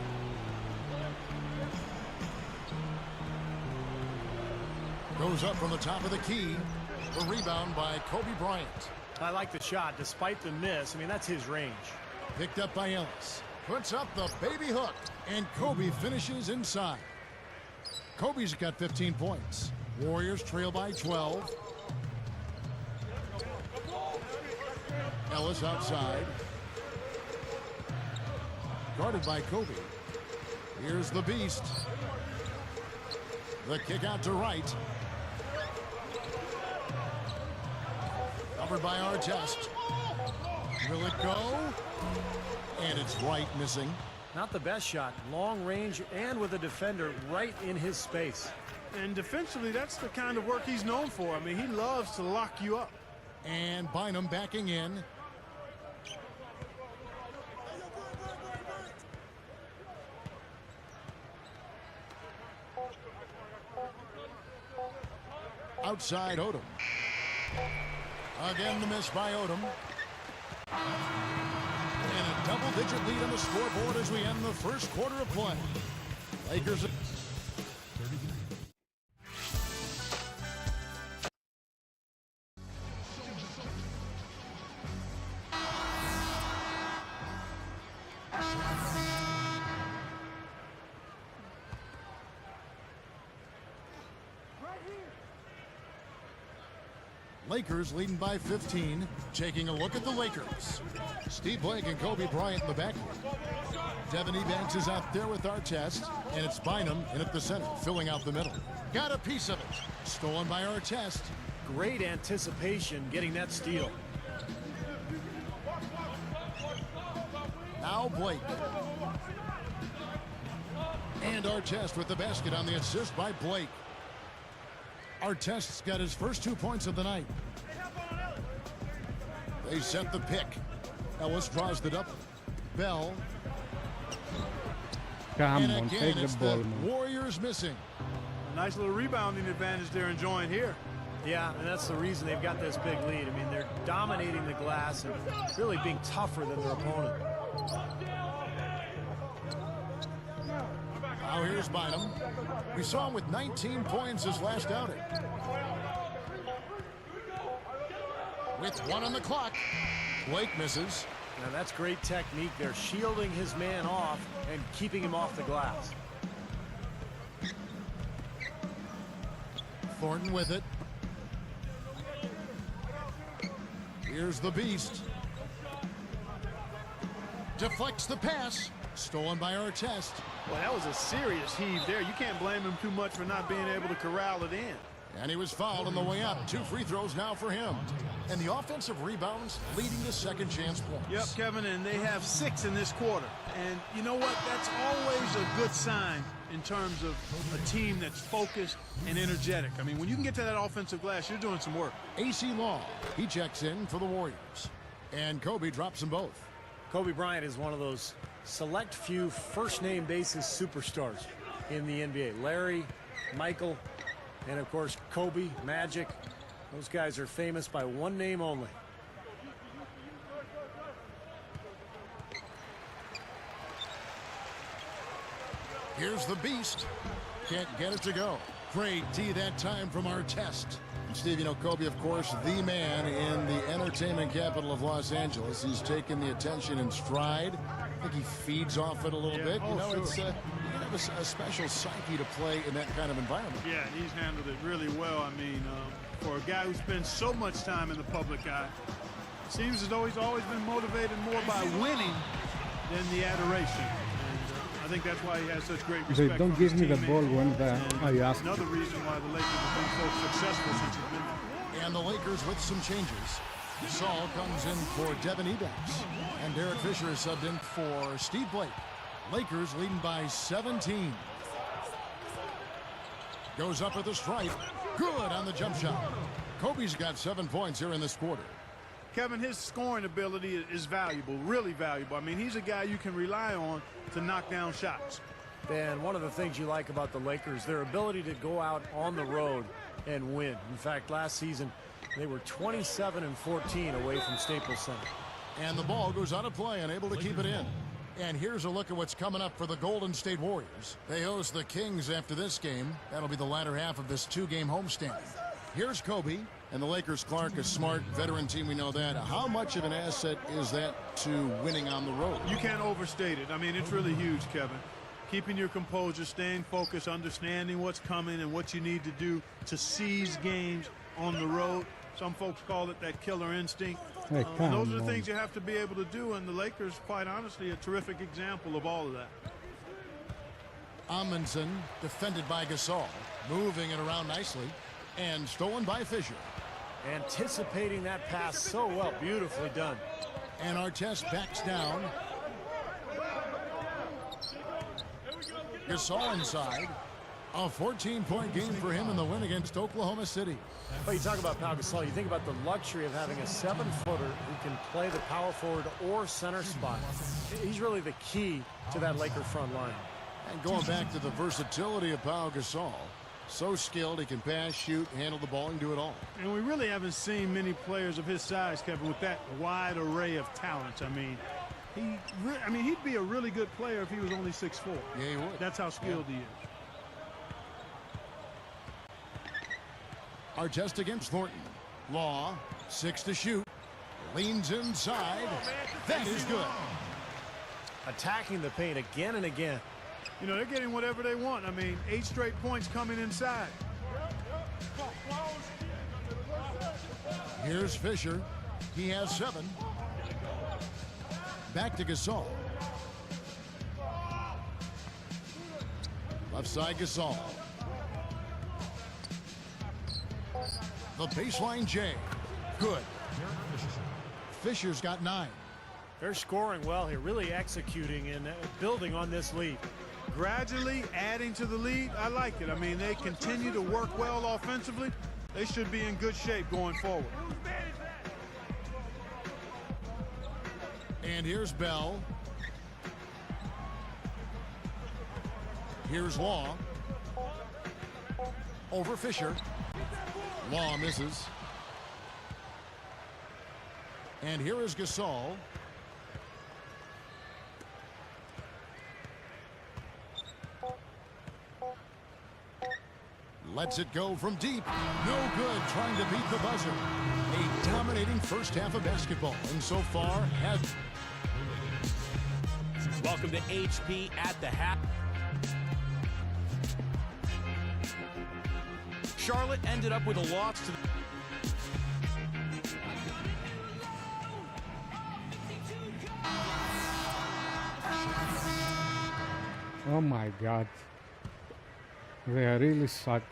Goes up from the top of the key. The rebound by Kobe Bryant. I like the shot despite the miss. That's his range. Picked up by Ellis. Puts up the baby hook. And Kobe finishes inside. Kobe's got 15 points. Warriors trail by 12. Ellis outside. Guarded by Kobe. Here's the beast. The kick out to right. Covered by Artest. Will it go? And it's right missing. Not the best shot. Long range and with a defender right in his space. And defensively, that's the kind of work he's known for. He loves to lock you up. And Bynum backing in. outside Odom. Again, the miss by Odom. And a double-digit lead on the scoreboard as we end the first quarter of play. Lakers. Lakers leading by 15. Taking a look at the Lakers. Steve Blake and Kobe Bryant in the backcourt. Devin Ebanks is out there with Artest, and it's Bynum in at the center, filling out the middle. Got a piece of it. Stolen by Artest. Great anticipation getting that steal. Now Blake. And Artest with the basket on the assist by Blake. Artest's got his first 2 points of the night. They set the pick. Ellis draws the double. Bell. Come And on, again, take the it's ball, the man. Warriors missing. A nice little rebounding advantage they're enjoying here. Yeah, and that's the reason they've got this big lead. I mean, they're dominating the glass and really being tougher than their opponent. Now here's Bynum. We saw him with 19 points his last outing. With 1 on the clock, Blake misses. Now that's great technique. They're shielding his man off and keeping him off the glass. Thornton with it. Here's the Beast. Deflects the pass. Stolen by Artest. Well, that was a serious heave there. You can't blame him too much for not being able to corral it in. And he was fouled on the way up. 2 free throws now for him. And the offensive rebounds leading to second chance points. Yep, Kevin, and they have 6 in this quarter. And you know what? That's always a good sign in terms of a team that's focused and energetic. I mean, when you can get to that offensive glass, you're doing some work. AC Law, he checks in for the Warriors. And Kobe drops them both. Kobe Bryant is one of those select few first-name basis superstars in the NBA. Larry, Michael, and of course Kobe, Magic. Those guys are famous by one name only. Here's the Beast. Can't get it to go. Great D that time from Artest. And Steve, you know, Kobe, of course, the man in the entertainment capital of Los Angeles. He's taken the attention in stride. I think he feeds off it a little bit. You know, sure. it's you have a special psyche to play in that kind of environment. Yeah, he's handled it really well. I mean, for a guy who spends so much time in the public eye, it seems as though he's always been motivated more by winning than the adoration. And I think that's why he has such great respect. They don't from his give me the ball teammates. when I ask. Another reason why the Lakers have been so successful since he's been there. And the Lakers with some changes. Saul comes in for Devin Ebanks. And Derek Fisher is subbed in for Steve Blake. Lakers leading by 17. Goes up with a strike. Good on the jump shot. Kobe's got 7 points here in this quarter. Kevin, his scoring ability is valuable, really valuable. I mean, he's a guy you can rely on to knock down shots. And one of the things you like about the Lakers, their ability to go out on the road and win. In fact, last season, they were 27-14 away from Staples Center. And the ball goes out of play, unable to keep it in. And here's a look at what's coming up for the Golden State Warriors. They host the Kings after this game. That'll be the latter half of this 2-game homestand. Here's Kobe. And the Lakers, Clark, a smart veteran team, we know that. How much of an asset is that to winning on the road? You can't overstate it. I mean, it's really huge, Kevin. Keeping your composure, staying focused, understanding what's coming and what you need to do to seize games on the road. Some folks call it that killer instinct. Hey, And those are the things you have to be able to do, and the Lakers, quite honestly, a terrific example of all of that. Amundsen, defended by Gasol, moving it around nicely, and stolen by Fisher. Anticipating that pass so well. Beautifully done. And Artest backs down. Gasol inside. A 14-point game for him in the win against Oklahoma City. Well, you talk about Pau Gasol, you think about the luxury of having a 7-footer who can play the power forward or center spot. He's really the key to that Laker front line. And going back to the versatility of Pau Gasol, So skilled, he can pass, shoot, handle the ball, and do it all. And we really haven't seen many players of his size, Kevin, with that wide array of talents. I mean, he'd be a really good player if he was only 6'4". Yeah, he would. That's how skilled he is. Our test against Thornton. Law, 6 to shoot. Leans inside. That is good. Attacking the paint again and again. You know, they're getting whatever they want. I mean, 8 straight points coming inside. Here's Fisher. He has 7. Back to Gasol. Left side Gasol. The baseline J. Good. Fisher's got 9. They're scoring well here, really executing and building on this lead. Gradually adding to the lead, I like it. I mean, they continue to work well offensively. They should be in good shape going forward. And here's Bell. Here's Law. Over Fisher. Law misses. And here is Gasol. Lets it go from deep. No good, trying to beat the buzzer. A dominating first half of basketball, and so far has... Welcome to HP at the half. Charlotte ended up with a loss to the... Oh my God. They really suck.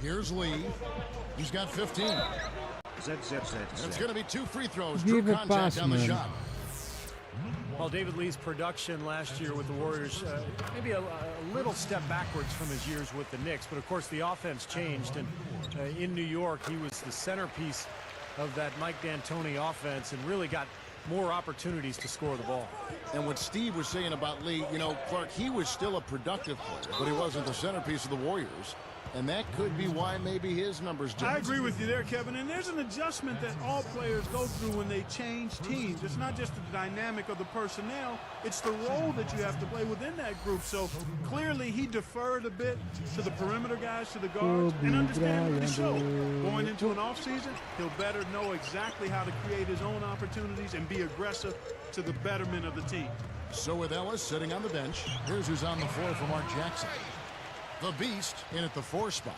Here's Lee. He's got 15. And it's going to be 2 free throws. Give True a contact pass, on the man. shot. Well, David Lee's production last year with the Warriors, maybe a little step backwards from his years with the Knicks. But, of course, the offense changed. And in New York, he was the centerpiece of that Mike D'Antoni offense and really got more opportunities to score the ball. And what Steve was saying about Lee, you know, Clark, he was still a productive player, but he wasn't the centerpiece of the Warriors. And that could be why maybe his numbers didn't. I agree with you there, Kevin. And there's an adjustment that all players go through when they change teams. It's not just the dynamic of the personnel. It's the role that you have to play within that group. So clearly he deferred a bit to the perimeter guys, to the guards, and understandably so. Going into an offseason, he'll better know exactly how to create his own opportunities and be aggressive to the betterment of the team. So with Ellis sitting on the bench, here's who's on the floor for Mark Jackson. The Beast in at the 4 spot.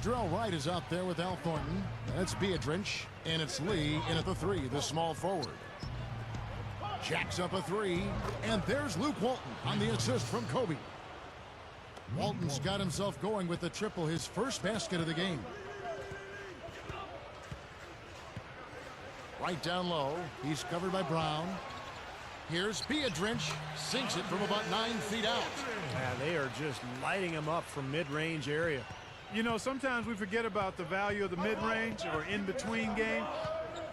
Darrell Wright is out there with Al Thornton. That's Beatrice. And it's Lee in at the 3, the small forward. Jacks up a 3. And there's Luke Walton on the assist from Kobe. Walton's got himself going with the triple, his first basket of the game. Right down low. He's covered by Brown. Here's Beatrice, sinks it from about 9 feet out. Yeah, they are just lighting him up from mid-range area. You know, sometimes we forget about the value of the mid-range or in-between game.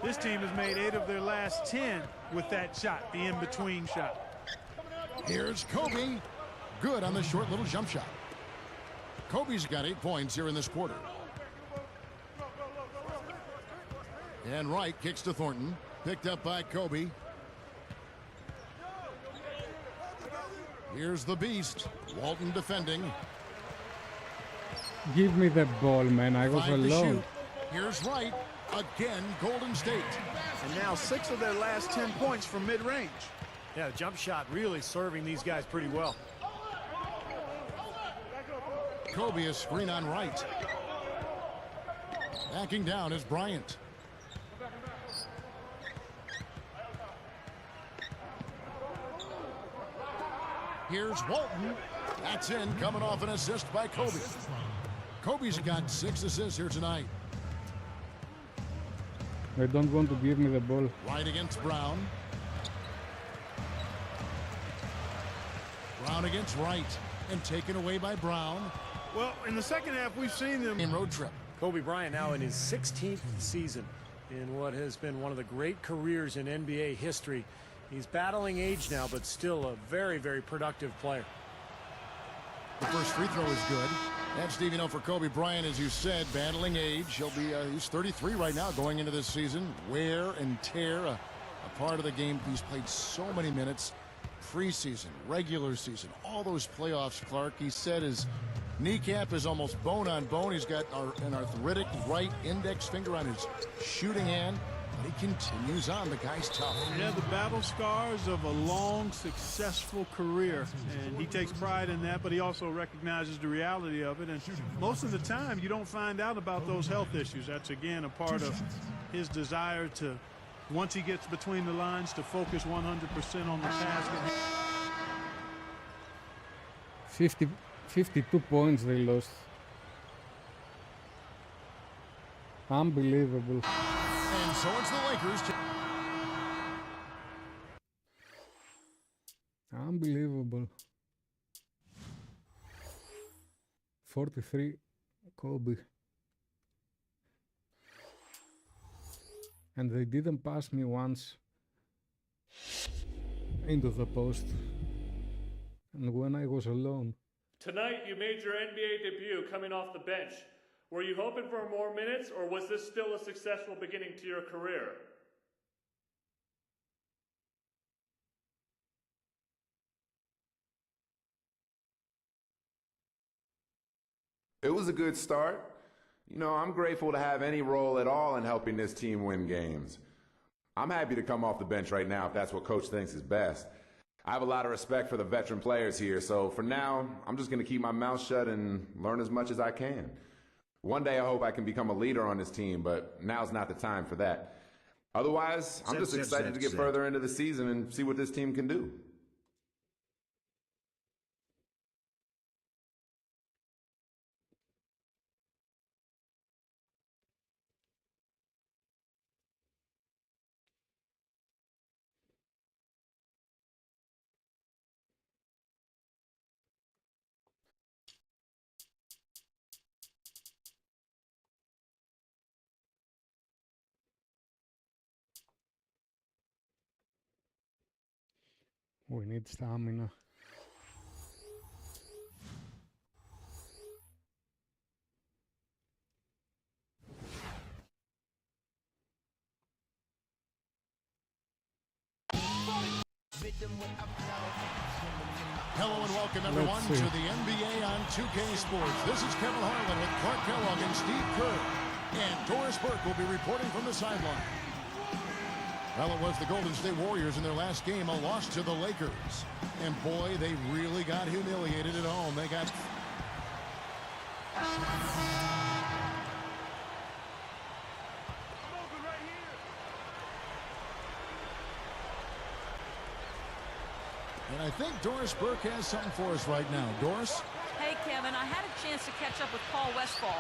This team has made 8 of their last 10 with that shot, the in-between shot. Here's Kobe. Good on the short little jump shot. Kobe's got 8 points here in this quarter. And Wright kicks to Thornton. Picked up by Kobe. Here's the Beast. Walton defending. Give me the ball, man. I was 5 to alone. shoot. Here's Wright. Again, Golden State. And now 6 of their last 10 points from mid-range. Yeah, the jump shot really serving these guys pretty well. Kobe is screen on Wright. Backing down is Bryant. Here's Walton. That's in, coming off an assist by Kobe. Kobe's got 6 assists here tonight. They don't want to give me the ball. Right against Brown. Brown against Wright. And taken away by Brown. Well, in the second half, we've seen them. In road trip. Kobe Bryant now in his 16th season. in what has been one of the great careers in NBA history. He's battling age now, but still a very, very productive player. The first free throw is good. And Steve, for Kobe Bryant, as you said, battling age. He's 33 right now going into this season. Wear and tear, a part of the game. He's played so many minutes. Preseason, regular season, all those playoffs, Clark. He said his kneecap is almost bone on bone. He's got an arthritic right index finger on his shooting hand. But he continues on. The guy's tough. Yeah, the battle scars of a long, successful career. And he takes pride in that, but he also recognizes the reality of it. And most of the time, you don't find out about those health issues. That's, again, a part of his desire to, once he gets between the lines, to focus 100% on the task. 52 points they lost. Unbelievable. And so it's the Lakers. Unbelievable. 43 Kobe. And they didn't pass me once into the post. And when I was alone. Tonight you made your NBA debut coming off the bench. Were you hoping for more minutes, or was this still a successful beginning to your career? It was a good start. I'm grateful to have any role at all in helping this team win games. I'm happy to come off the bench right now if that's what Coach thinks is best. I have a lot of respect for the veteran players here, so for now, I'm just going to keep my mouth shut and learn as much as I can. One day I hope I can become a leader on this team, but now's not the time for that. Otherwise, I'm just excited to get further into the season and see what this team can do. We need stamina. Hello and welcome everyone to the NBA on 2K Sports. This is Kevin Harlan with Clark Kellogg and Steve Kerr. And Doris Burke will be reporting from the sideline. Well, it was the Golden State Warriors in their last game, a loss to the Lakers. And boy, they really got humiliated at home. They got... And I think Doris Burke has something for us right now. Doris? Hey, Kevin, I had a chance to catch up with Paul Westphal.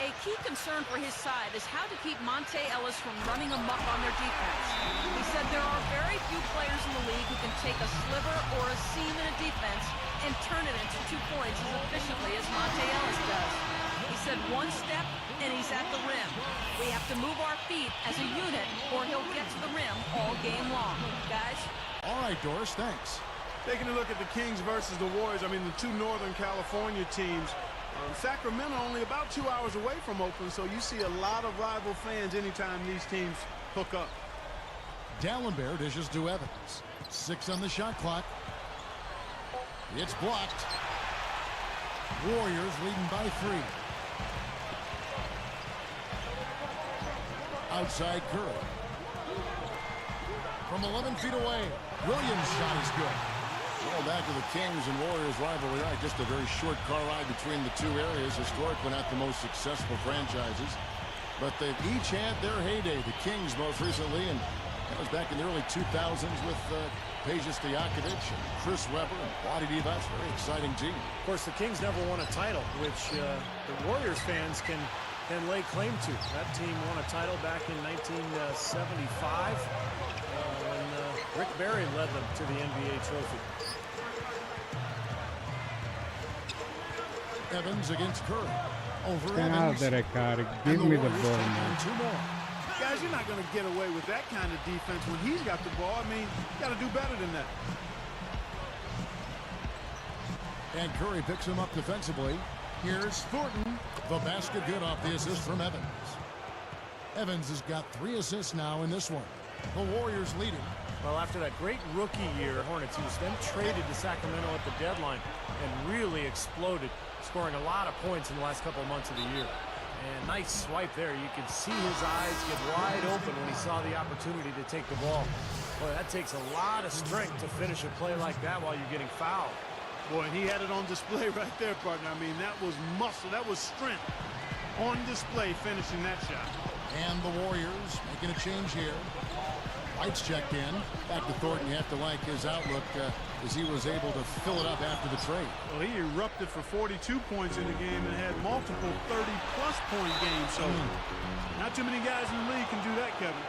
A key concern for his side is how to keep Monte Ellis from running amok on their defense. He said there are very few players in the league who can take a sliver or a seam in a defense and turn it into 2 points as efficiently as Monte Ellis does. He said one step and he's at the rim. We have to move our feet as a unit or he'll get to the rim all game long. Guys? All right, Doris, thanks. Taking a look at the Kings versus the Warriors, the two Northern California teams. Sacramento only about 2 hours away from Oakland, so you see a lot of rival fans anytime these teams hook up. Dallenberg dishes to Evans. 6 on the shot clock. It's blocked. Warriors leading by 3. Outside Curry. From 11 feet away, Williams' shot is good. Well, back to the Kings and Warriors rivalry. Just a very short car ride between the two areas. Historically not the most successful franchises, but they've each had their heyday. The Kings most recently, and that was back in the early 2000s with Peja Stojakovic and Chris Webber and Vlade Divac. Very exciting team. Of course, the Kings never won a title, which the Warriors fans can lay claim to. That team won a title back in 1975 when Rick Barry led them to the NBA trophy. Evans against Curry. Over Get out Evans. there, Curry. Give me the ball, man. 2 more. Guys, you're not going to get away with that kind of defense when he's got the ball. I mean, you got to do better than that. And Curry picks him up defensively. Here's Thornton. The basket good off the assist from Evans. Evans has got 3 assists now in this one. The Warriors leading. Well, after that great rookie year, Hornets, he was then traded to Sacramento at the deadline and really exploded, scoring a lot of points in the last couple of months of the year. And nice swipe there. You could see his eyes get wide open when he saw the opportunity to take the ball. Boy, that takes a lot of strength to finish a play like that while you're getting fouled. Boy, and he had it on display right there, partner. I mean, that was muscle. That was strength on display finishing that shot. And the Warriors making a change here. White's checked in. Back to Thornton. You have to like his outlook as he was able to fill it up after the trade. Well, he erupted for 42 points in the game and had multiple 30-plus point games. So not too many guys in the league can do that, Kevin.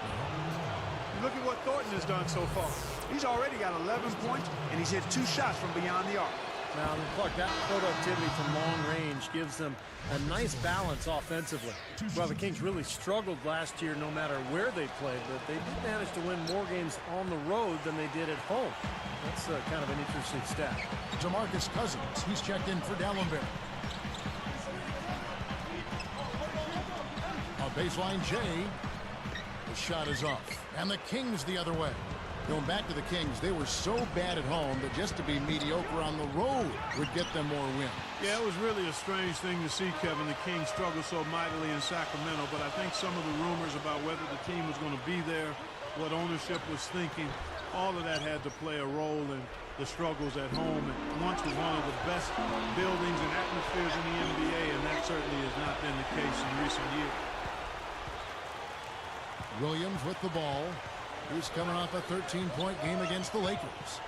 Look at what Thornton has done so far. He's already got 11 points, and he's hit 2 shots from beyond the arc. Now, Clark, that productivity from long range gives them a nice balance offensively. Well, the Kings really struggled last year no matter where they played, but they did manage to win more games on the road than they did at home. That's kind of an interesting stat. DeMarcus Cousins, he's checked in for Dallenberg. A baseline J. The shot is off. And the Kings the other way. Going back to the Kings, they were so bad at home that just to be mediocre on the road would get them more wins. Yeah, it was really a strange thing to see, Kevin. The Kings struggled so mightily in Sacramento, but I think some of the rumors about whether the team was going to be there, what ownership was thinking, all of that had to play a role in the struggles at home. It once was one of the best buildings and atmospheres in the NBA, and that certainly has not been the case in recent years. Williams with the ball. He's coming off a 13-point game against the Lakers.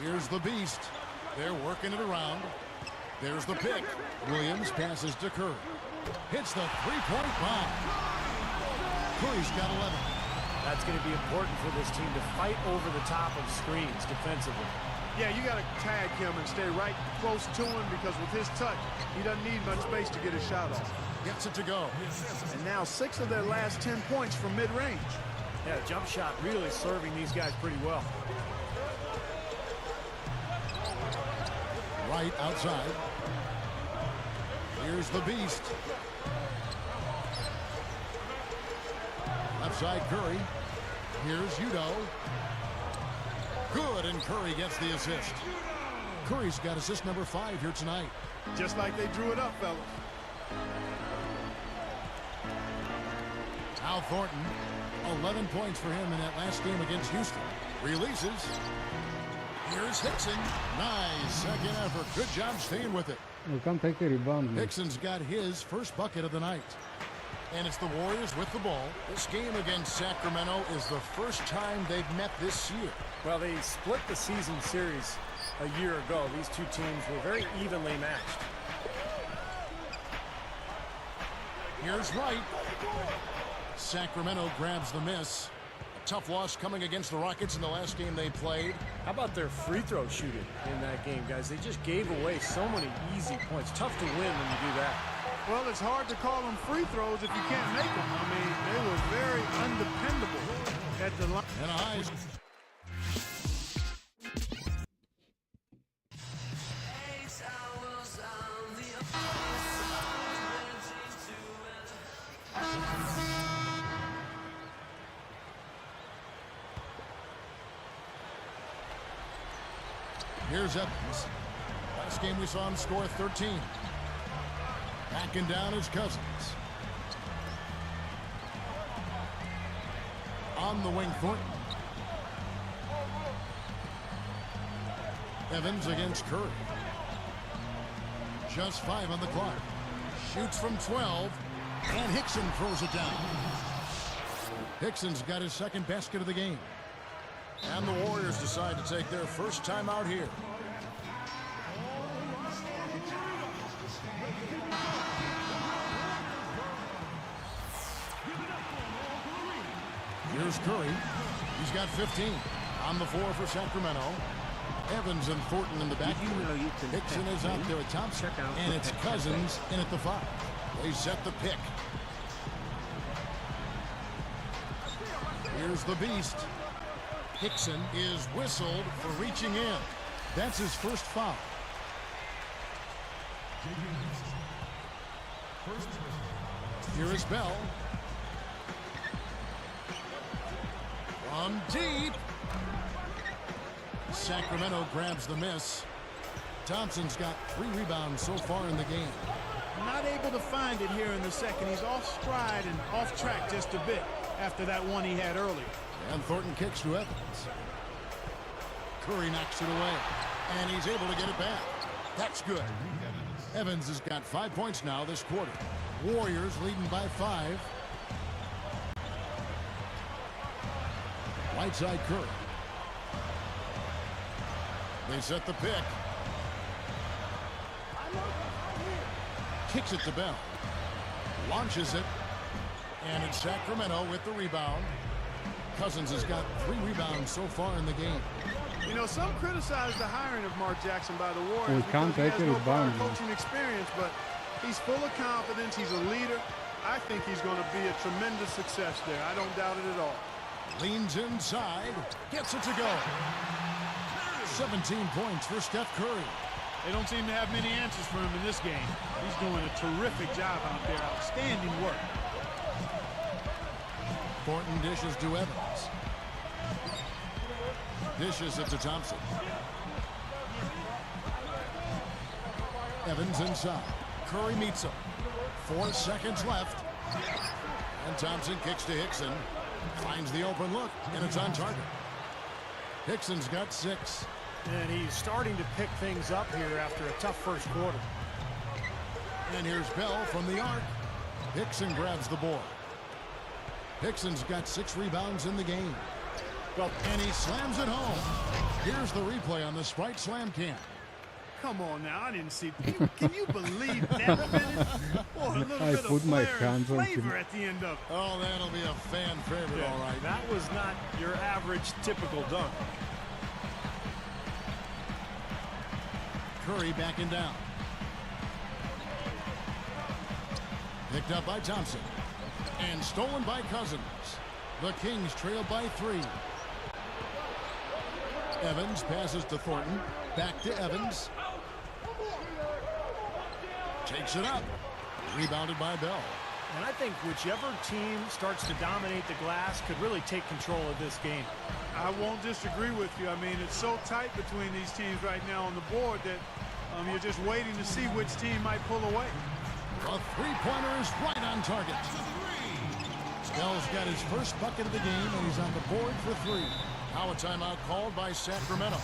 Here's the beast. They're working it around. There's the pick. Williams passes to Curry. Hits the three-point bomb. Curry's got 11. That's going to be important for this team to fight over the top of screens defensively. Yeah, you got to tag him and stay right close to him because with his touch, he doesn't need much space to get his shot off. Gets it to go. And now 6 of their last 10 points from mid-range. Yeah, jump shot really serving these guys pretty well. Right outside. Here's the beast. Left side Curry. Here's Udo. Good, and Curry gets the assist. Curry's got assist number 5 here tonight. Just like they drew it up, fellas. Al Thornton, 11 points for him in that last game against Houston. Releases. Here's Hickson. Nice second effort. Good job staying with it. You can't take a rebound. Hickson's got his first bucket of the night. And it's the Warriors with the ball. This game against Sacramento is the first time they've met this year. Well, they split the season series a year ago. These two teams were very evenly matched. Here's Wright. Sacramento grabs the miss. A tough loss coming against the Rockets in the last game they played. How about their free throw shooting in that game, guys? They just gave away so many easy points. Tough to win when you do that. Well, it's hard to call them free throws if you can't make them. I mean, they were very undependable at the line. And a high. Here's Evans. Last game we saw him score 13. Backing down his Cousins. On the wing, Thornton. Evans against Curry. Just 5 on the clock. Shoots from 12. And Hickson throws it down. Hickson's got his second basket of the game. And the Warriors decide to take their first time out here. Here's Curry. He's got 15 on the floor for Sacramento. Evans and Thornton in the back. Hickson is out there at top. And it's Cousins in at the 5. They set the pick. Here's the beast. Hickson is whistled for reaching in. That's his first foul. Here is Bell. From deep. Sacramento grabs the miss. Thompson's got 3 rebounds so far in the game. Not able to find it here in the second. He's off stride and off track just a bit after that one he had earlier. And Thornton kicks to Evans. Curry knocks it away. And he's able to get it back. That's good. Evans has got 5 points now this quarter. Warriors leading by 5. Right side Curry. They set the pick. Kicks it to Bell. Launches it. And it's Sacramento with the rebound. Cousins has got 3 rebounds so far in the game. You know, some criticize the hiring of Mark Jackson by the Warriors can't because take he it has no prior rebound. coaching experience, but he's full of confidence. He's a leader. I think he's going to be a tremendous success there. I don't doubt it at all. Leans inside. Gets it to go. 17 points for Steph Curry. They don't seem to have many answers for him in this game. He's doing a terrific job out there. Outstanding work. Thornton dishes to Evans. Dishes it to Thompson. Evans inside. Curry meets him. 4 seconds left. And Thompson kicks to Hickson. Finds the open look, and it's on target. Hickson's got 6. And he's starting to pick things up here after a tough first quarter. And here's Bell from the arc. Hickson grabs the board. Hickson's got 6 rebounds in the game. Well, and he slams it home. Here's the replay on the Sprite Slam Cam. Come on now, I didn't see. Can you believe that finish? Boy, a little I bit put of my flair and hands on him. flavor at the end of it. Oh, that'll be a fan favorite, all right. That was not your average typical dunk. Curry backing down. Picked up by Thompson. And stolen by Cousins. The Kings trail by 3. Evans passes to Thornton. Back to Evans. Takes it up. Rebounded by Bell. And I think whichever team starts to dominate the glass could really take control of this game. I won't disagree with you. I mean, it's so tight between these teams right now on the board that you're just waiting to see which team might pull away. A 3-pointer is right on target. Bell's got his first bucket of the game, and he's on the board for 3. Now a timeout called by Sacramento.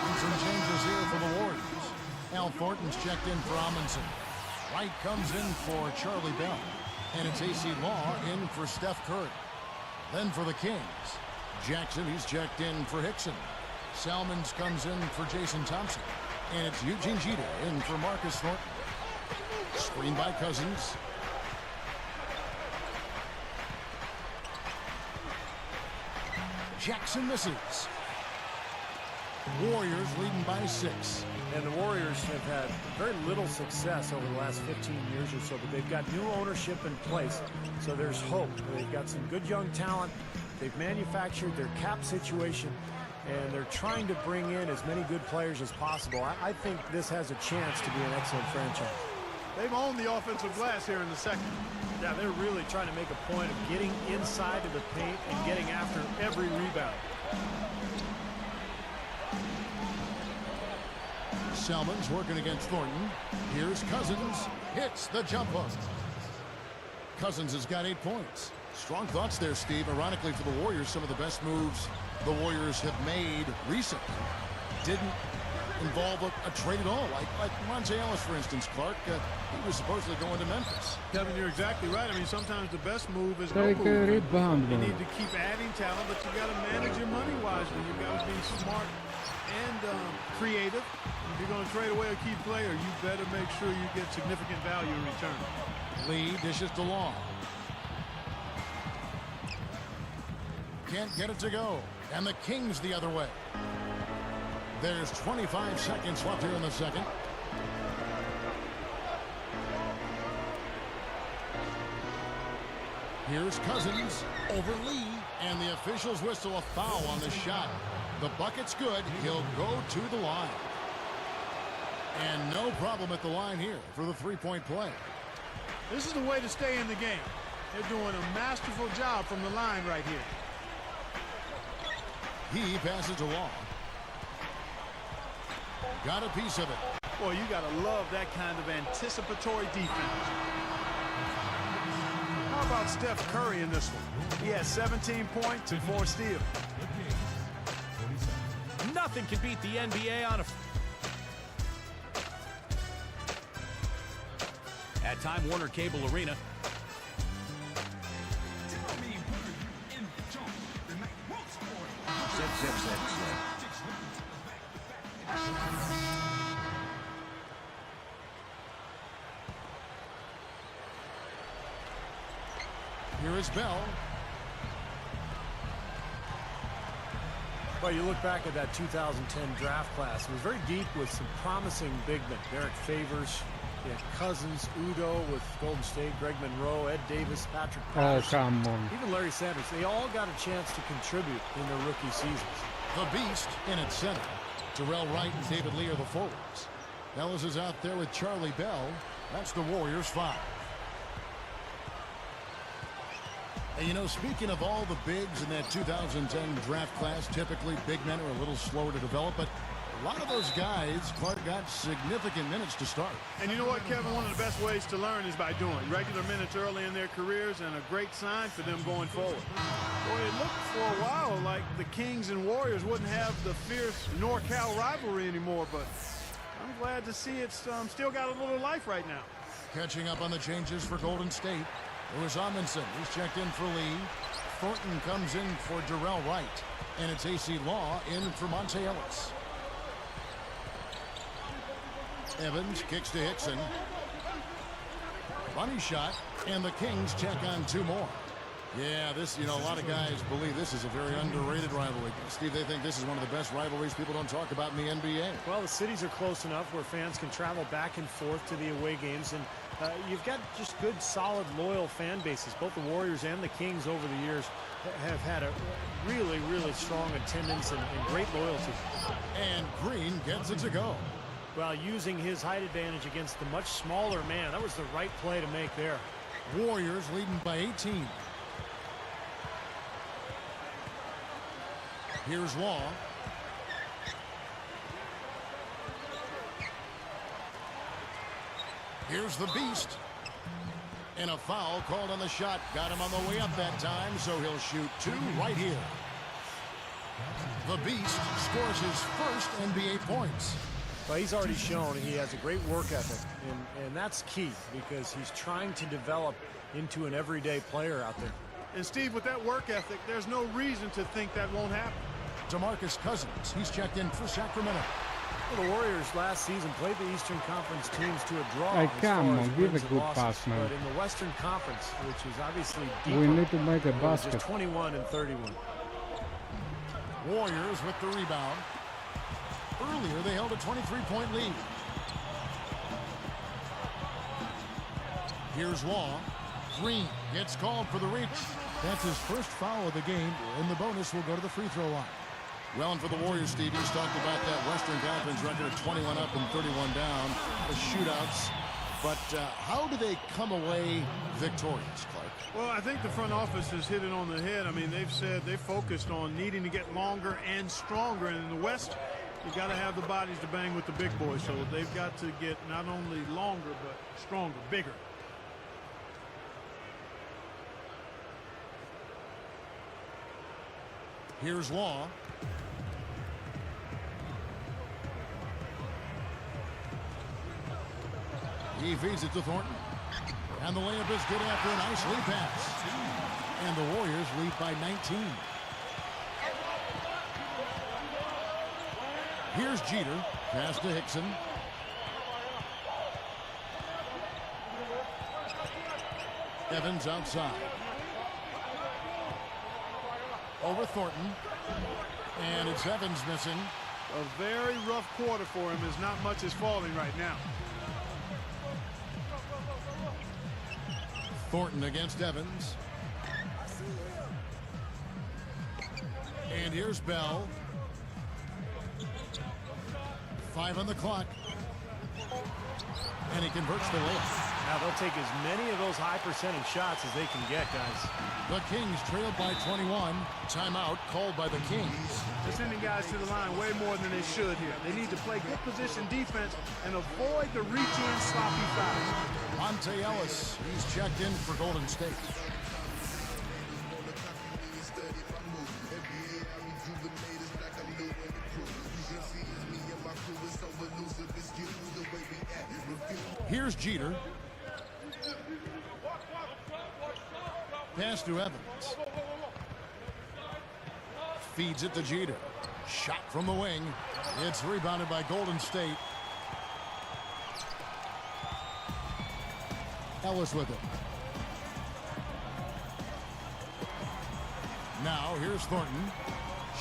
And some changes here for the Warriors. Al Thornton's checked in for Amundsen. Wright comes in for Charlie Bell. And it's AC Law in for Steph Curry. Then for the Kings, Jackson, he's checked in for Hickson. Salmons comes in for Jason Thompson. And it's Eugene Jeter in for Marcus Thornton. Screen by Cousins. Jackson misses. Warriors leading by 6. And the Warriors have had very little success over the last 15 years or so, but they've got new ownership in place, so there's hope. They've got some good young talent. They've manufactured their cap situation, and they're trying to bring in as many good players as possible. I think this has a chance to be an excellent franchise. They've owned the offensive glass here in the second. Yeah, they're really trying to make a point of getting inside of the paint and getting after every rebound. Salmons working against Thornton. Here's Cousins. Hits the jump hook. Cousins has got 8 points. Strong thoughts there, Steve. Ironically for the Warriors, some of the best moves the Warriors have made recently didn't involve a trade at all. Like Monte Ellis, for instance, Clark. He was supposedly going to Memphis. Kevin, you're exactly right. I mean, sometimes the best move is Take no a move. rebound, You man. need to keep adding talent, but you got to manage your money wisely. You got to be smart and creative. If you're going to trade away a key player, you better make sure you get significant value in return. Lee dishes to Long. Can't get it to go. And the Kings the other way. There's 25 seconds left here in the second. Here's Cousins over Lee, and the officials whistle a foul on the shot. The bucket's good. He'll go to the line. And no problem at the line here for the three-point play. This is the way to stay in the game. They're doing a masterful job from the line right here. He passes to Law. Got a piece of it. Boy, you got to love that kind of anticipatory defense. How about Steph Curry in this one? He has 17 points and 4 steals. Nothing can beat the NBA on a... At Time Warner Cable Arena. Zip. Here is Bell. Well, you look back at that 2010 draft class. It was very deep with some promising big men. Derek Favors, you had Cousins, Udo with Golden State, Greg Monroe, Ed Davis, Patrick Patterson. Oh, come on. Even Larry Sanders. They all got a chance to contribute in their rookie seasons. The Beast in its center. Terrell Wright and David Lee are the forwards. Ellis is out there with Charlie Bell. That's the Warriors' 5. And you know, speaking of all the bigs in that 2010 draft class, typically big men are a little slower to develop, but a lot of those guys, Clark, got significant minutes to start. And you know what, Kevin? One of the best ways to learn is by doing regular minutes early in their careers, and a great sign for them going forward. Boy, it looked for a while like the Kings and Warriors wouldn't have the fierce NorCal rivalry anymore, but I'm glad to see it's still got a little life right now. Catching up on the changes for Golden State. It was Amundsen. He's checked in for Lee. Thornton comes in for Darrell Wright. And it's A.C. Law in for Monte Ellis. Evans kicks to Hickson. Bunny shot. And the Kings check on 2 more. Yeah, this, you know, a lot of guys believe this is a very underrated rivalry. Steve, they think this is one of the best rivalries people don't talk about in the NBA. Well, the cities are close enough where fans can travel back and forth to the away games, and you've got just good, solid, loyal fan bases. Both the Warriors and the Kings over the years have had a really, really strong attendance and great loyalty. And Green gets it to go. Well, using his height advantage against the much smaller man, that was the right play to make there. Warriors leading by 18. Here's Law. Here's the Beast. And a foul called on the shot. Got him on the way up that time, so he'll shoot 2 right here. The Beast scores his first NBA points. Well, he's already shown he has a great work ethic, and that's key because he's trying to develop into an everyday player out there. And Steve, with that work ethic, there's no reason to think that won't happen. DeMarcus Cousins, he's checked in for Sacramento. Well, the Warriors last season played the Eastern Conference teams to a draw. Hey, come on, give a good pass, man. But in the Western Conference, which is obviously deeper, we need to make a basket. Just 21 and 31. Warriors with the rebound. Earlier, they held a 23-point lead. Here's Law. Green gets called for the reach. That's his first foul of the game, and the bonus will go to the free throw line. Well, and for the Warriors, Steve, he's talked about that Western Conference record of 21 up and 31 down, the shootouts. But how do they come away victorious, Clark? Well, I think the front office has hit it on the head. I mean, they've said they've focused on needing to get longer and stronger. And in the West, you got to have the bodies to bang with the big boys. So they've got to get not only longer, but stronger, bigger. Here's Law. He feeds it to Thornton. And the layup is good after a nice lead pass. And the Warriors lead by 19. Here's Jeter. Pass to Hickson. Evans outside. Over Thornton. And it's Evans missing. A very rough quarter for him as not much is falling right now. Thornton against Evans. And here's Bell. 5 on the clock. And he converts the layup. Now they'll take as many of those high percentage shots as they can get, guys. The Kings trailed by 21. Timeout called by the Kings. They're sending guys to the line way more than they should here. They need to play good position defense and avoid the reach-in sloppy fouls. Monte Ellis, he's checked in for Golden State. Here's Jeter. Pass to Evans. Feeds it to Jeter. Shot from the wing. It's rebounded by Golden State. Ellis with it. Now here's Thornton.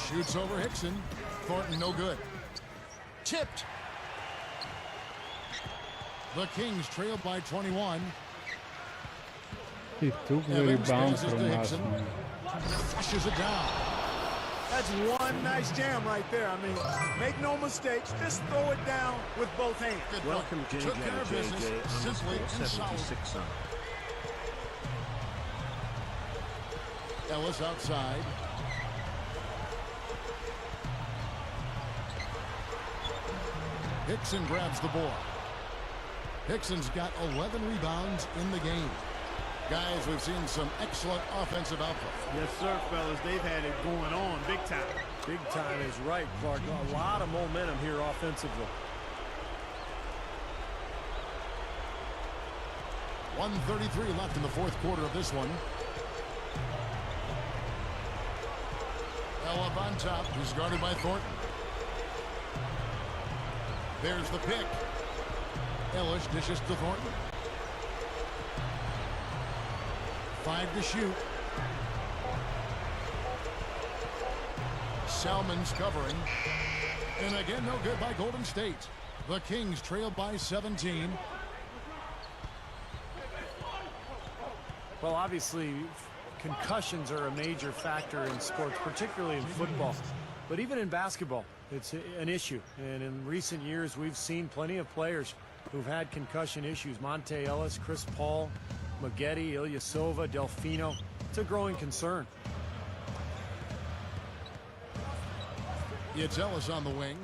Shoots over Hickson. Thornton no good. Tipped. The Kings trail by 21. He took the rebound from us. Flushes it down. That's one nice jam right there. I mean, make no mistakes. Just throw it down with both hands. Welcome, JJ. Took care of business simply and solid. Ellis outside. Hickson grabs the board. Hickson's got 11 rebounds in the game. Guys, we've seen some excellent offensive output. Yes, sir, fellas. They've had it going on big time. Big time is right, Clark. A lot of momentum here offensively. 1:33 left in the fourth quarter of this one. Ella on top. He's guarded by Thornton. There's the pick. Ellis dishes to Thornton. 5 to shoot. Salmon's covering. And again, no good by Golden State. The Kings trail by 17. Well, obviously, concussions are a major factor in sports, particularly in football. But even in basketball, it's an issue. And in recent years, we've seen plenty of players who've had concussion issues. Monte Ellis, Chris Paul, Maggette, Ilyasova, Delfino. It's a growing concern. It's Ellis on the wing.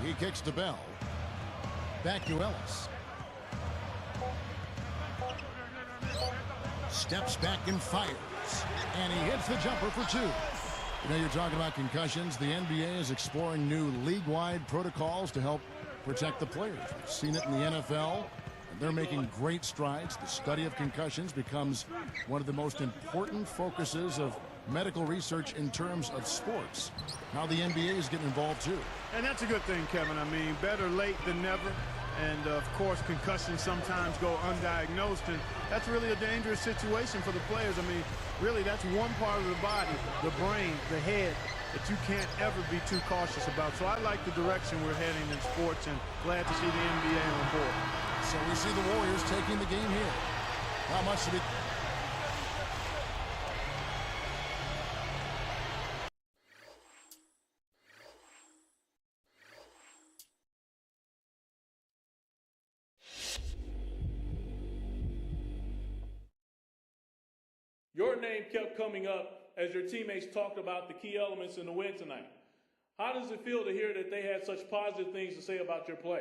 He kicks to Bell. Back to Ellis. Steps back and fires. And he hits the jumper for 2. You know, you're talking about concussions. The NBA is exploring new league-wide protocols to help protect the players. We've seen it in the NFL, and they're making great strides. The study of concussions becomes one of the most important focuses of medical research in terms of sports. Now the NBA is getting involved too. And that's a good thing, Kevin. I mean, better late than never. And, of course, concussions sometimes go undiagnosed, and that's really a dangerous situation for the players. I mean, really, that's one part of the body, the brain, the head, that you can't ever be too cautious about. So I like the direction we're heading in sports, and glad to see the NBA on board. So we see the Warriors taking the game here. How much to be... Your name kept coming up as your teammates talked about the key elements in the win tonight. How does it feel to hear that they had such positive things to say about your play?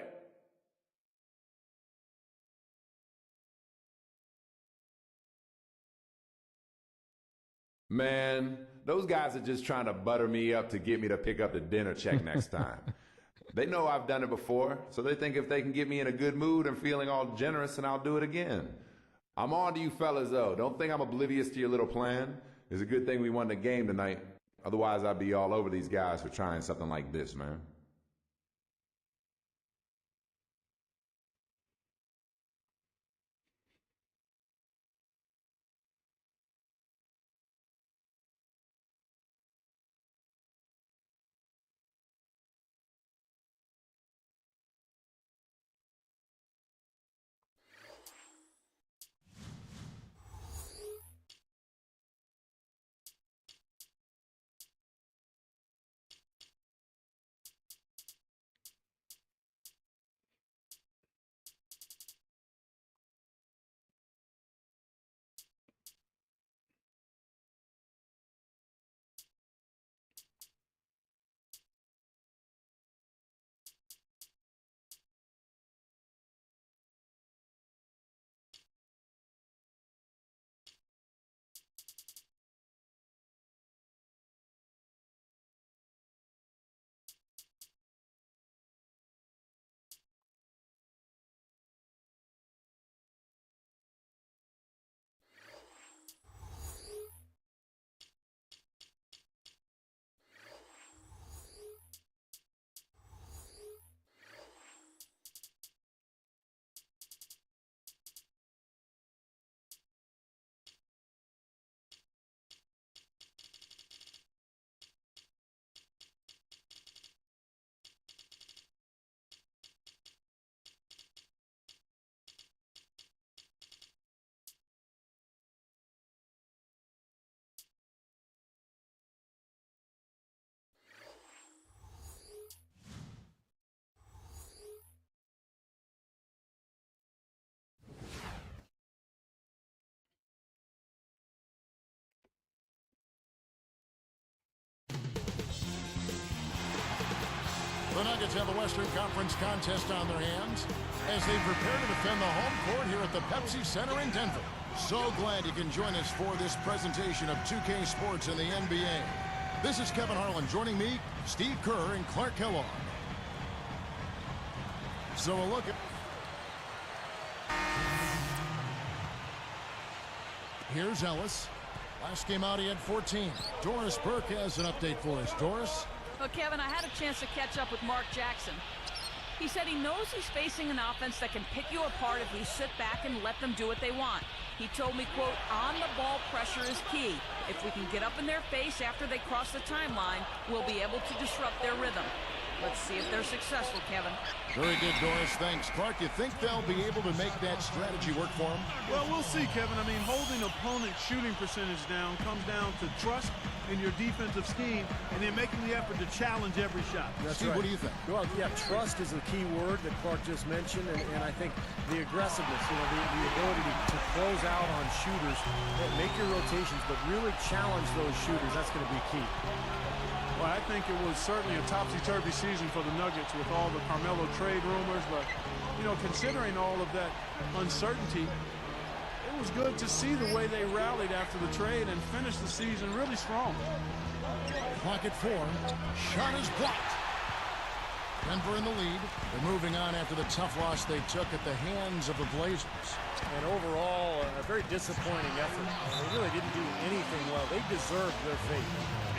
Man, those guys are just trying to butter me up to get me to pick up the dinner check next time. They know I've done it before, so they think if they can get me in a good mood and feeling all generous, then I'll do it again. I'm on to you fellas, though. Don't think I'm oblivious to your little plan. It's a good thing we won the game tonight. Otherwise, I'd be all over these guys for trying something like this, man. The Nuggets have the Western Conference contest on their hands as they prepare to defend the home court here at the Pepsi Center in Denver. So glad you can join us for this presentation of 2K Sports in the NBA. This is Kevin Harlan. Joining me, Steve Kerr and Clark Kellogg. So a look at... Here's Ellis. Last game out, he had 14. Doris Burke has an update for us. Doris? Well, Kevin, I had a chance to catch up with Mark Jackson. He said he knows he's facing an offense that can pick you apart if you sit back and let them do what they want. He told me, quote, on-the-ball pressure is key. If we can get up in their face after they cross the timeline, we'll be able to disrupt their rhythm. Let's see if they're successful, Kevin. Very good, Doris. Thanks. Clark, you think they'll be able to make that strategy work for them? Well, we'll see, Kevin. I mean, holding opponent's shooting percentage down comes down to trust in your defensive scheme and then making the effort to challenge every shot. That's Steve, right. what do you think? Well, yeah, trust is a key word that Clark just mentioned, and I think the aggressiveness, the ability to close out on shooters, make your rotations, but really challenge those shooters, that's going to be key. Well, I think it was certainly a topsy-turvy season for the Nuggets with all the Carmelo trade rumors, but, considering all of that uncertainty, it was good to see the way they rallied after the trade and finished the season really strong. Clock at 4. Shot is blocked. Denver in the lead. They're moving on after the tough loss they took at the hands of the Blazers. And overall, a very disappointing effort. They really didn't do anything well. They deserved their fate.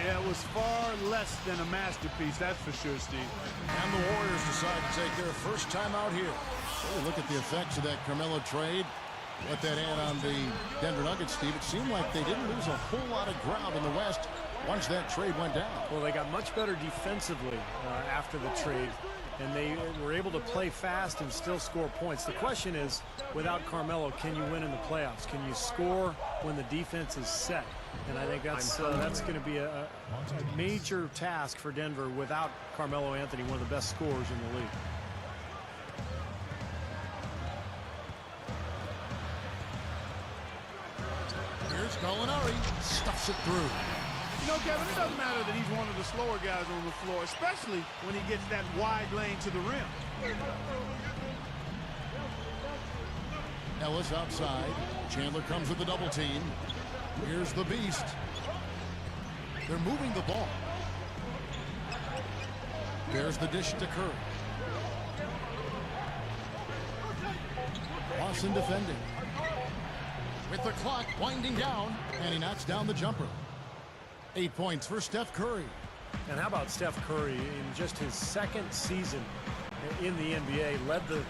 Yeah, it was far less than a masterpiece, that's for sure, Steve. And the Warriors decide to take their first time out here. So look at the effects of that Carmelo trade. What that had on the Denver Nuggets, Steve. It seemed like they didn't lose a whole lot of ground in the West once that trade went down. Well, they got much better defensively after the trade, and they were able to play fast and still score points. The question is, without Carmelo, can you win in the playoffs? Can you score when the defense is set? And I think that's going to be a major task for Denver without Carmelo Anthony, one of the best scorers in the league. Here's Gallinari. Stuffs it through. Kevin, it doesn't matter that he's one of the slower guys on the floor, especially when he gets that wide lane to the rim. Ellis outside. Chandler comes with the double team. Here's the beast. They're moving the ball. There's the dish to Curry. Lawson defending. With the clock winding down, and he knocks down the jumper. 8 points for Steph Curry. And how about Steph Curry in just his second season in the NBA, led the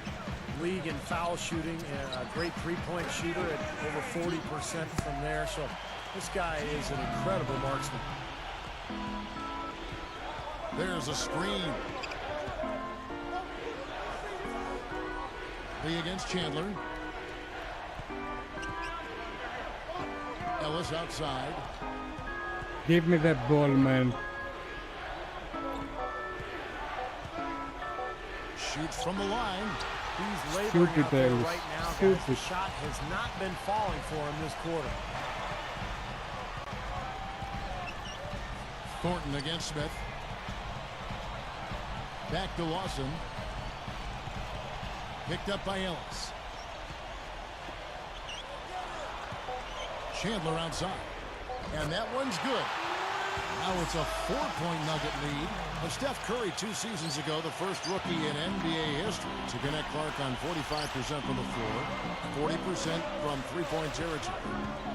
league in foul shooting, and a great three-point shooter at over 40% from there. So this guy is an incredible marksman. There's a screen. Lee against Chandler. Ellis outside. Give me that ball, man. Shoots from the line. He's laboring out there right now. Shoot The shot has not been falling for him this quarter. Thornton against Smith. Back to Lawson. Picked up by Ellis. Chandler outside. And that one's good. Now it's a 4-point Nugget lead. Steph Curry 2 seasons ago, the first rookie in NBA history to connect Clark on 45% from the floor, 40% from three-point territory,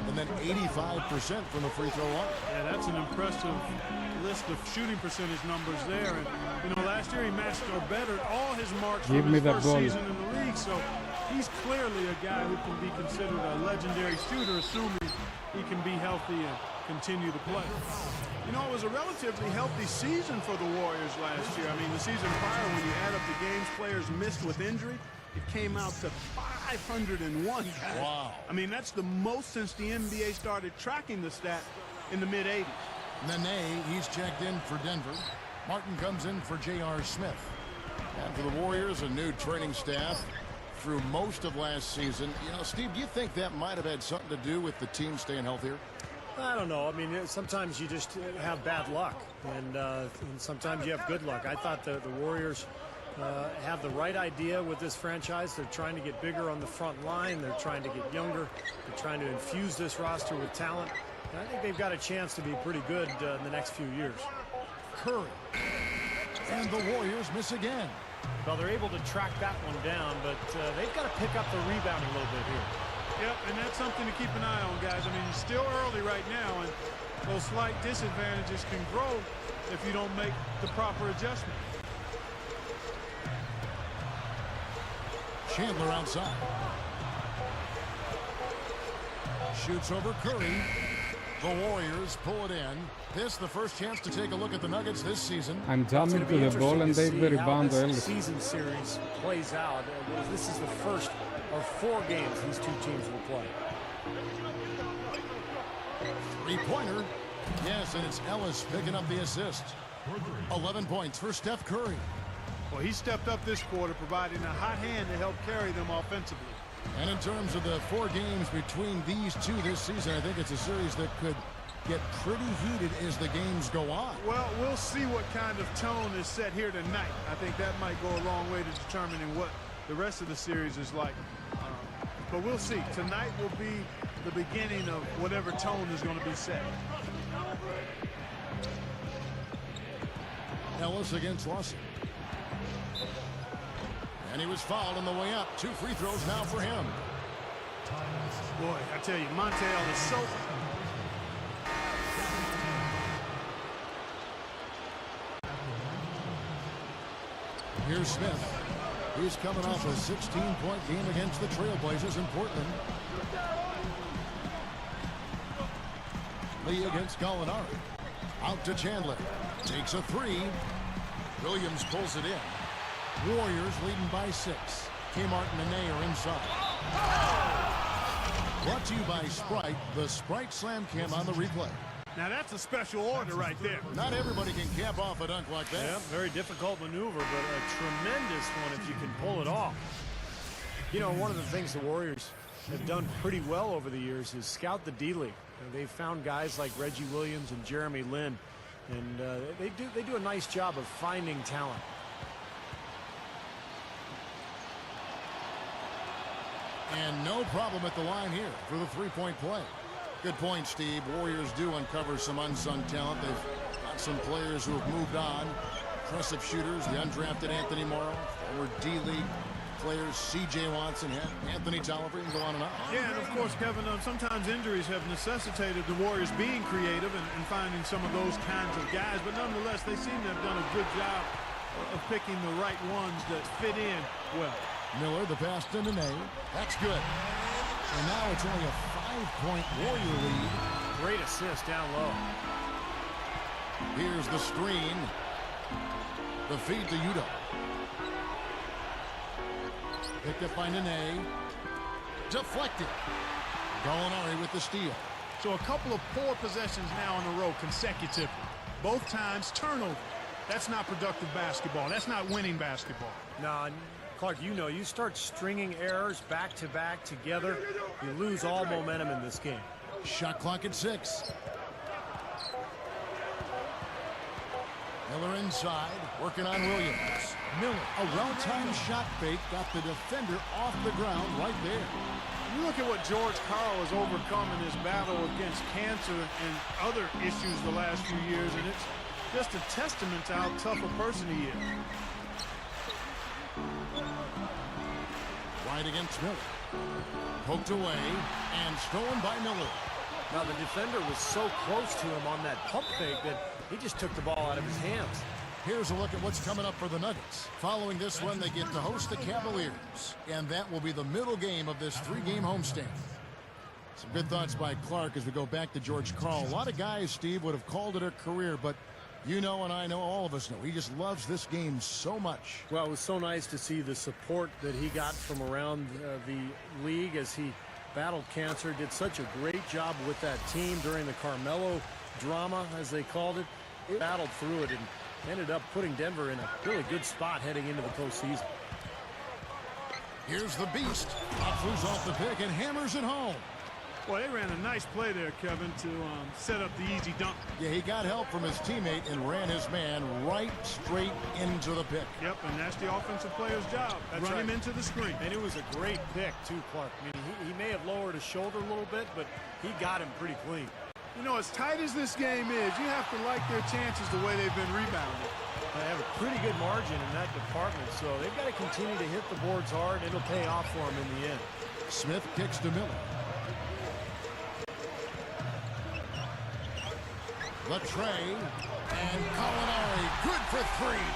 and then 85% from the free throw line. Yeah, that's an impressive list of shooting percentage numbers there. And, last year he matched or bettered all his marks from his first season in the league. So he's clearly a guy who can be considered a legendary shooter, assuming he can be healthy and continue to play. It was a relatively healthy season for the Warriors last year. I mean, the season prior, when you add up the games players missed with injury, it came out to 501 guys. Wow. I mean, that's the most since the NBA started tracking the stat in the mid-'80s. Nene, he's checked in for Denver. Martin comes in for J.R. Smith. And for the Warriors, a new training staff through most of last season. Steve, do you think that might have had something to do with the team staying healthier? I don't know. I mean, sometimes you just have bad luck, and sometimes you have good luck. I thought the Warriors have the right idea with this franchise. They're trying to get bigger on the front line. They're trying to get younger. They're trying to infuse this roster with talent. And I think they've got a chance to be pretty good in the next few years. Curry. And the Warriors miss again. Well, they're able to track that one down, but they've got to pick up the rebounding a little bit here. Yep, and that's something to keep an eye on, guys. I mean, it's still early right now, and those slight disadvantages can grow if you don't make the proper adjustment. Chandler outside. Shoots over Curry. The Warriors pull it in. This the first chance to take a look at the Nuggets this season. I'm jumping to the ball and take the rebound early. Season series plays out. This is the first of 4 games these two teams will play. Three-pointer. Yes, and it's Ellis picking up the assist. 11 points for Steph Curry. Well, he stepped up this quarter, providing a hot hand to help carry them offensively. And in terms of the 4 games between these two this season, I think it's a series that could get pretty heated as the games go on. Well, we'll see what kind of tone is set here tonight. I think that might go a long way to determining what the rest of the series is like. But we'll see. Tonight will be the beginning of whatever tone is going to be set. Ellis against Lawson. And he was fouled on the way up. 2 free throws now for him. Boy, I tell you, Montel is so... Here's Smith. He's coming off a 16-point game against the Trailblazers in Portland. Lee against Gallinari. Out to Chandler. Takes a 3. Williams pulls it in. Warriors leading by 6. Kmart and Nene are inside. Brought to you by Sprite. The Sprite Slam Cam on the replay. Now that's a special order right there. Not everybody can cap off a dunk like that. Yeah, very difficult maneuver, but a tremendous one if you can pull it off. You know, one of the things the Warriors have done pretty well over the years is scout the D-League. They've found guys like Reggie Williams and Jeremy Lin, and they do a nice job of finding talent. And no problem at the line here for the three-point play. Good point, Steve. Warriors do uncover some unsung talent. They've got some players who have moved on. Impressive shooters, the undrafted Anthony Morrow, former D-League players, C.J. Watson, Anthony Tolliver, and go on and on. Yeah, and of course, Kevin, sometimes injuries have necessitated the Warriors being creative and finding some of those kinds of guys. But nonetheless, they seem to have done a good job of picking the right ones that fit in well. Miller, the pass to Nene. That's good. And now it's only a 5-point Warrior lead. Great assist down low. Here's the screen. The feed to Udo. Picked up by Nene. Deflected. Gallinari with the steal. So a couple of poor possessions now in a row consecutively. Both times turnover. That's not productive basketball. That's not winning basketball. Nah, Clark, you know, you start stringing errors back-to-back together, you lose all momentum in this game. Shot clock at 6. Miller inside, working on Williams. Miller, a well-timed shot fake, got the defender off the ground right there. You look at what George Karl has overcome in his battle against cancer and other issues the last few years, and it's just a testament to how tough a person he is. Right against Miller. Poked away and stolen by Miller. Now the defender was so close to him on that pump fake that he just took the ball out of his hands. Here's a look at what's coming up for the Nuggets. Following this one, they get to host the Cavaliers. And that will be the middle game of this 3-game homestand. Some good thoughts by Clark as we go back to George Karl. A lot of guys, Steve, would have called it a career, but you know and I know, all of us know, he just loves this game so much. Well, it was so nice to see the support that he got from around the league as he battled cancer. Did such a great job with that team during the Carmelo drama, as they called it. He battled through it and ended up putting Denver in a really good spot heading into the postseason. Here's the beast. Flews off the pick and hammers it home. Well, they ran a nice play there, Kevin, to set up the easy dunk. Yeah, he got help from his teammate and ran his man right straight into the pick. Yep, and that's the offensive player's job. Run him into the screen. And it was a great pick, too, Clark. I mean, he may have lowered his shoulder a little bit, but he got him pretty clean. You know, as tight as this game is, you have to like their chances the way they've been rebounding. They have a pretty good margin in that department, so they've got to continue to hit the boards hard. It'll pay off for them in the end. Smith kicks to Miller. Latrey and Gallinari, good for three.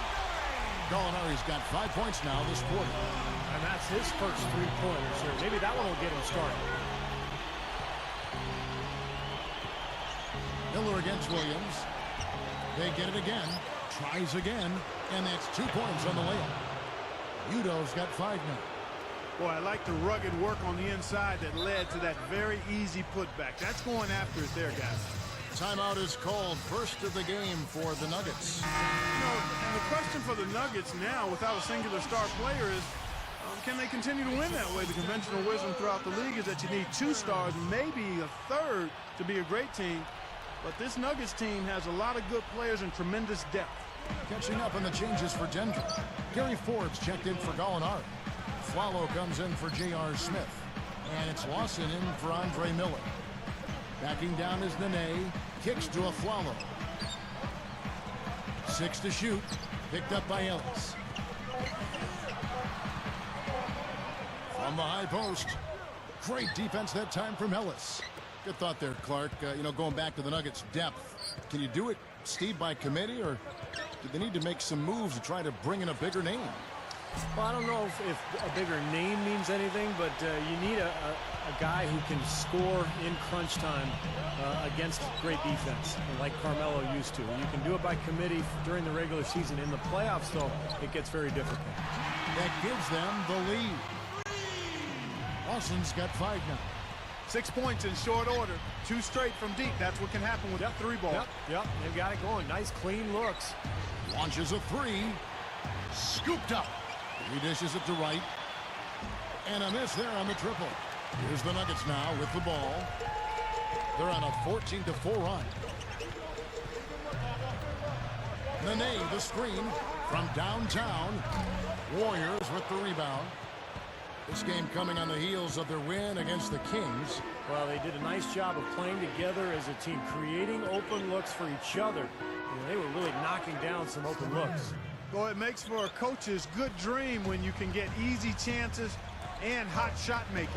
Gallinari's got 5 points now this quarter. And that's his first three-pointers here. Maybe that one will get him started. Miller against Williams. They get it again. Tries again. And that's 2 points on the layup. Udo's got 5 now. Boy, I like the rugged work on the inside that led to that very easy putback. That's going after it there, guys. Timeout is called. First of the game for the Nuggets. You know, the question for the Nuggets now, without a singular star player, is can they continue to win that way? The conventional wisdom throughout the league is that you need 2 stars, maybe a third, to be a great team. But this Nuggets team has a lot of good players and tremendous depth. Catching up on the changes for Denver. Gary Forbes checked in for Gallinari. Flalo comes in for J.R. Smith. And it's Lawson in for Andre Miller. Backing down is Nene. Kicks to Flalo. 6 to shoot. Picked up by Ellis. From the high post. Great defense that time from Ellis. Good thought there, Clark. You know, going back to the Nuggets' depth. Can you do it, Steve, by committee, or do they need to make some moves to try to bring in a bigger name? Well, I don't know if a bigger name means anything, but you need a guy who can score in crunch time against great defense, like Carmelo used to. You can do it by committee during the regular season. In the playoffs, though, it gets very difficult. That gives them the lead. Lawson's got 5 now. 6 points in short order. 2 straight from deep. That's what can happen with the 3-ball. Yep, they've got it going. Nice, clean looks. Launches a 3. Scooped up. He dishes it to right. And a miss there on the triple. Here's the Nuggets now with the ball. They're on a 14-4 run. Nene, the screen from downtown. Warriors with the rebound. This game coming on the heels of their win against the Kings. Well, they did a nice job of playing together as a team, creating open looks for each other. And they were really knocking down some open looks. Well, it makes for a coach's good dream when you can get easy chances and hot shot makers.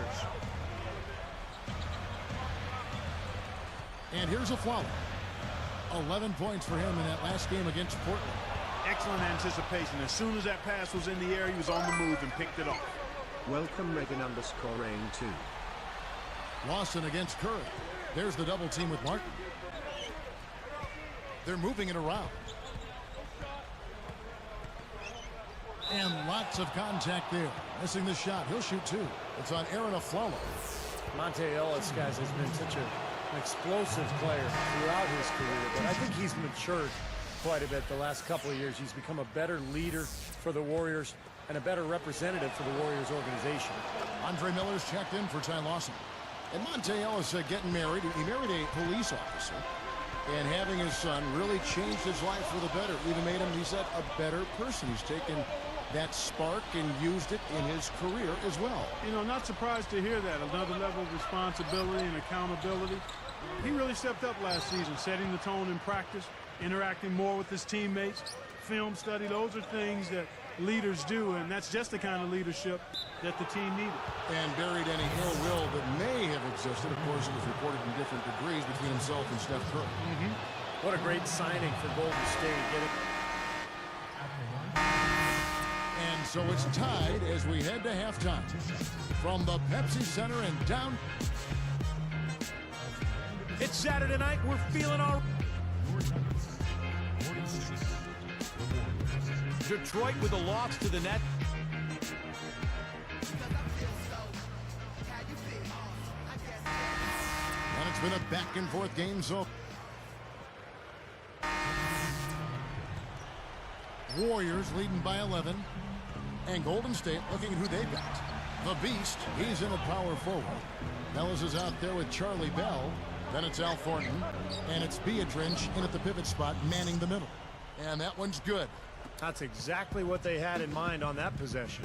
And here's a Flalo. 11 points for him in that last game against Portland. Excellent anticipation. As soon as that pass was in the air, he was on the move and picked it off. Welcome Regan_Rain 2. Lawson against Curry. There's the double team with Martin. They're moving it around. And lots of contact there. Missing the shot. He'll shoot 2. It's on Aaron Aflalo. Monte Ellis, guys, has been such an explosive player throughout his career, but I think he's matured quite a bit the last couple of years. He's become a better leader for the Warriors and a better representative for the Warriors organization. Andre Miller's checked in for Ty Lawson. And Monte Ellis getting married. He married a police officer. And having his son really changed his life for the better. Even made him, he said, a better person. He's taken that spark and used it in his career as well. You know, not surprised to hear that. Another level of responsibility and accountability. He really stepped up last season, setting the tone in practice, interacting more with his teammates, film study. Those are things that leaders do, and that's just the kind of leadership that the team needed. And buried any ill will that may have existed. Of course, it was reported in different degrees between himself and Steph Curry. What a great signing for Golden State. And so it's tied as we head to halftime. From the Pepsi Center and down. It's Saturday night. We're feeling our... Detroit with a loss to the net. And it's been a back and forth game, so Warriors leading by 11. And Golden State looking at who they've got. The Beast, he's in at power forward. Ellis is out there with Charlie Bell. Then it's Al Thornton. And it's Beadrinch in at the pivot spot, manning the middle. And that one's good. That's exactly what they had in mind on that possession.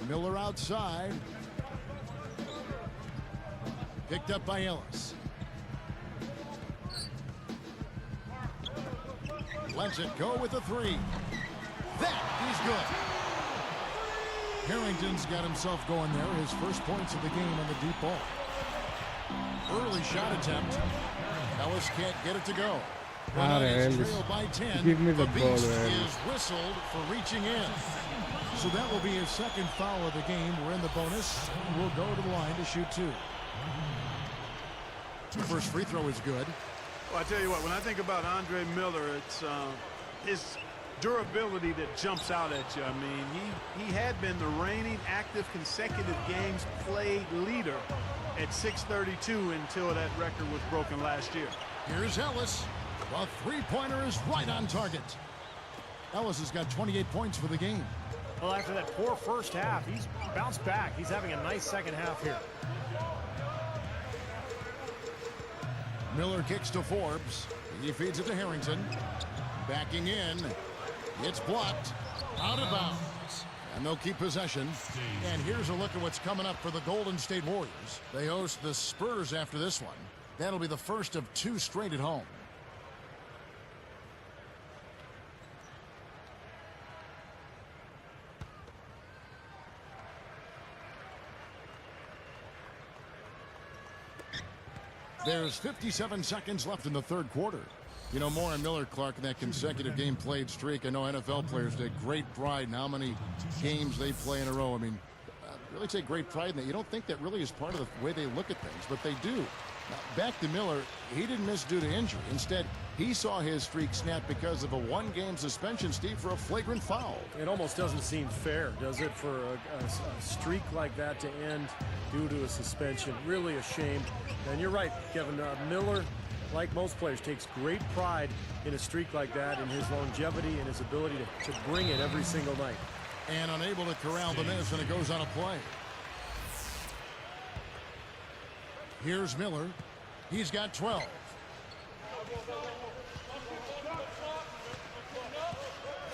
Miller outside. Picked up by Ellis. Lets it go with the three. That is good. Harrington's got himself going there. His first points of the game on the deep ball. Early shot attempt. Ellis can't get it to go. Ellis. Trailed by 10. Give me the ball, Beast Ellis. is whistled for reaching in. So that will be his second foul of the game. We're in the bonus. We'll go to the line to shoot two. First free throw is good. Well, I tell you what, when I think about Andre Miller, it's his durability that jumps out at you. I mean, he had been the reigning active consecutive games played leader at 632 until that record was broken last year. Here's Ellis. The three-pointer is right on target. Ellis has got 28 points for the game. Well, after that poor first half, he's bounced back. He's having a nice second half here. Miller kicks to Forbes. He feeds it to Harrington. Backing in. It's blocked. Out of bounds. And they'll keep possession. And here's a look at what's coming up for the Golden State Warriors. They host the Spurs after this one. That'll be the first of two straight at home. There's 57 seconds left in the third quarter. You know, more on Miller, Clark, in that consecutive game played streak. I know NFL players take great pride in how many games they play in a row. I mean, really take great pride in that. You don't think that really is part of the way they look at things, but they do. Now, back to Miller, he didn't miss due to injury. Instead, he saw his streak snap because of a one-game suspension, Steve, for a flagrant foul. It almost doesn't seem fair, does it, for a streak like that to end due to a suspension? Really a shame. And you're right, Kevin. Miller, like most players, takes great pride in a streak like that, in his longevity and his ability to bring it every single night. And unable to corral the miss, and it goes on a play. Here's Miller. He's got 12.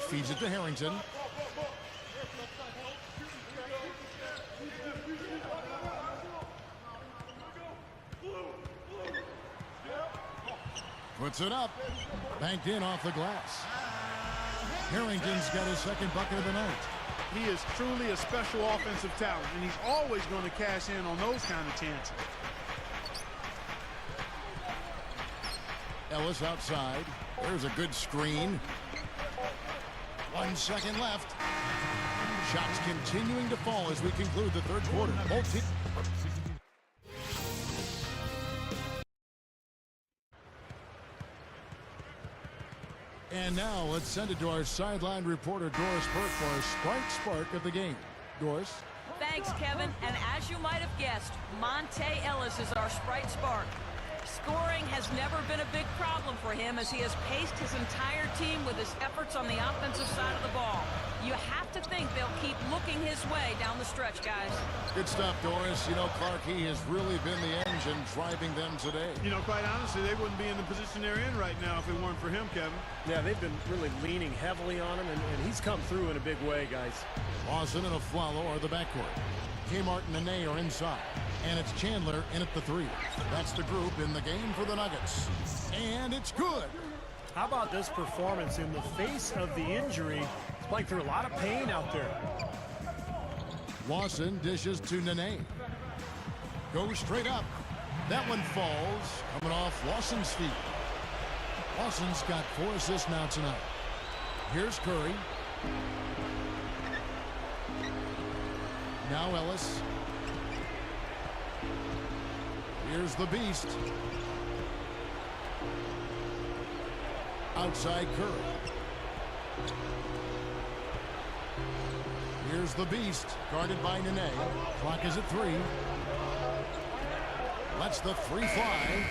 Feeds it to Harrington. Puts it up. Banked in off the glass. Harrington's got his second bucket of the night. He is truly a special offensive talent, and he's always going to cash in on those kind of chances. Ellis outside. There's a good screen. 1 second left. Shots continuing to fall as we conclude the third quarter. Both teams. And now let's send it to our sideline reporter Doris Burke for a Sprite Spark of the game. Doris. Thanks, Kevin. And as you might have guessed, Monte Ellis is our Sprite Spark. Scoring has never been a big problem for him as he has paced his entire team with his efforts on the offensive side of the ball. You have to think they'll keep looking his way down the stretch, guys. Good stuff, Doris. You know, Clark, he has really been the engine driving them today. You know, quite honestly, they wouldn't be in the position they're in right now if it weren't for him, Kevin. Yeah, they've been really leaning heavily on him, and he's come through in a big way, guys. Lawson and Aflalo are the backcourt. Kmart and Nene are inside. And it's Chandler in at the three. That's the group in the game for the Nuggets. And it's good. How about this performance in the face of the injury? He's playing through a lot of pain out there. Lawson dishes to Nene. Goes straight up. That one falls. Coming off Lawson's feet. Lawson's got 4 assists now tonight. Here's Curry. Now Ellis. Here's the Beast. Outside Curry. Here's the Beast, guarded by Nene. Clock is at 3. Lets the 3 fly.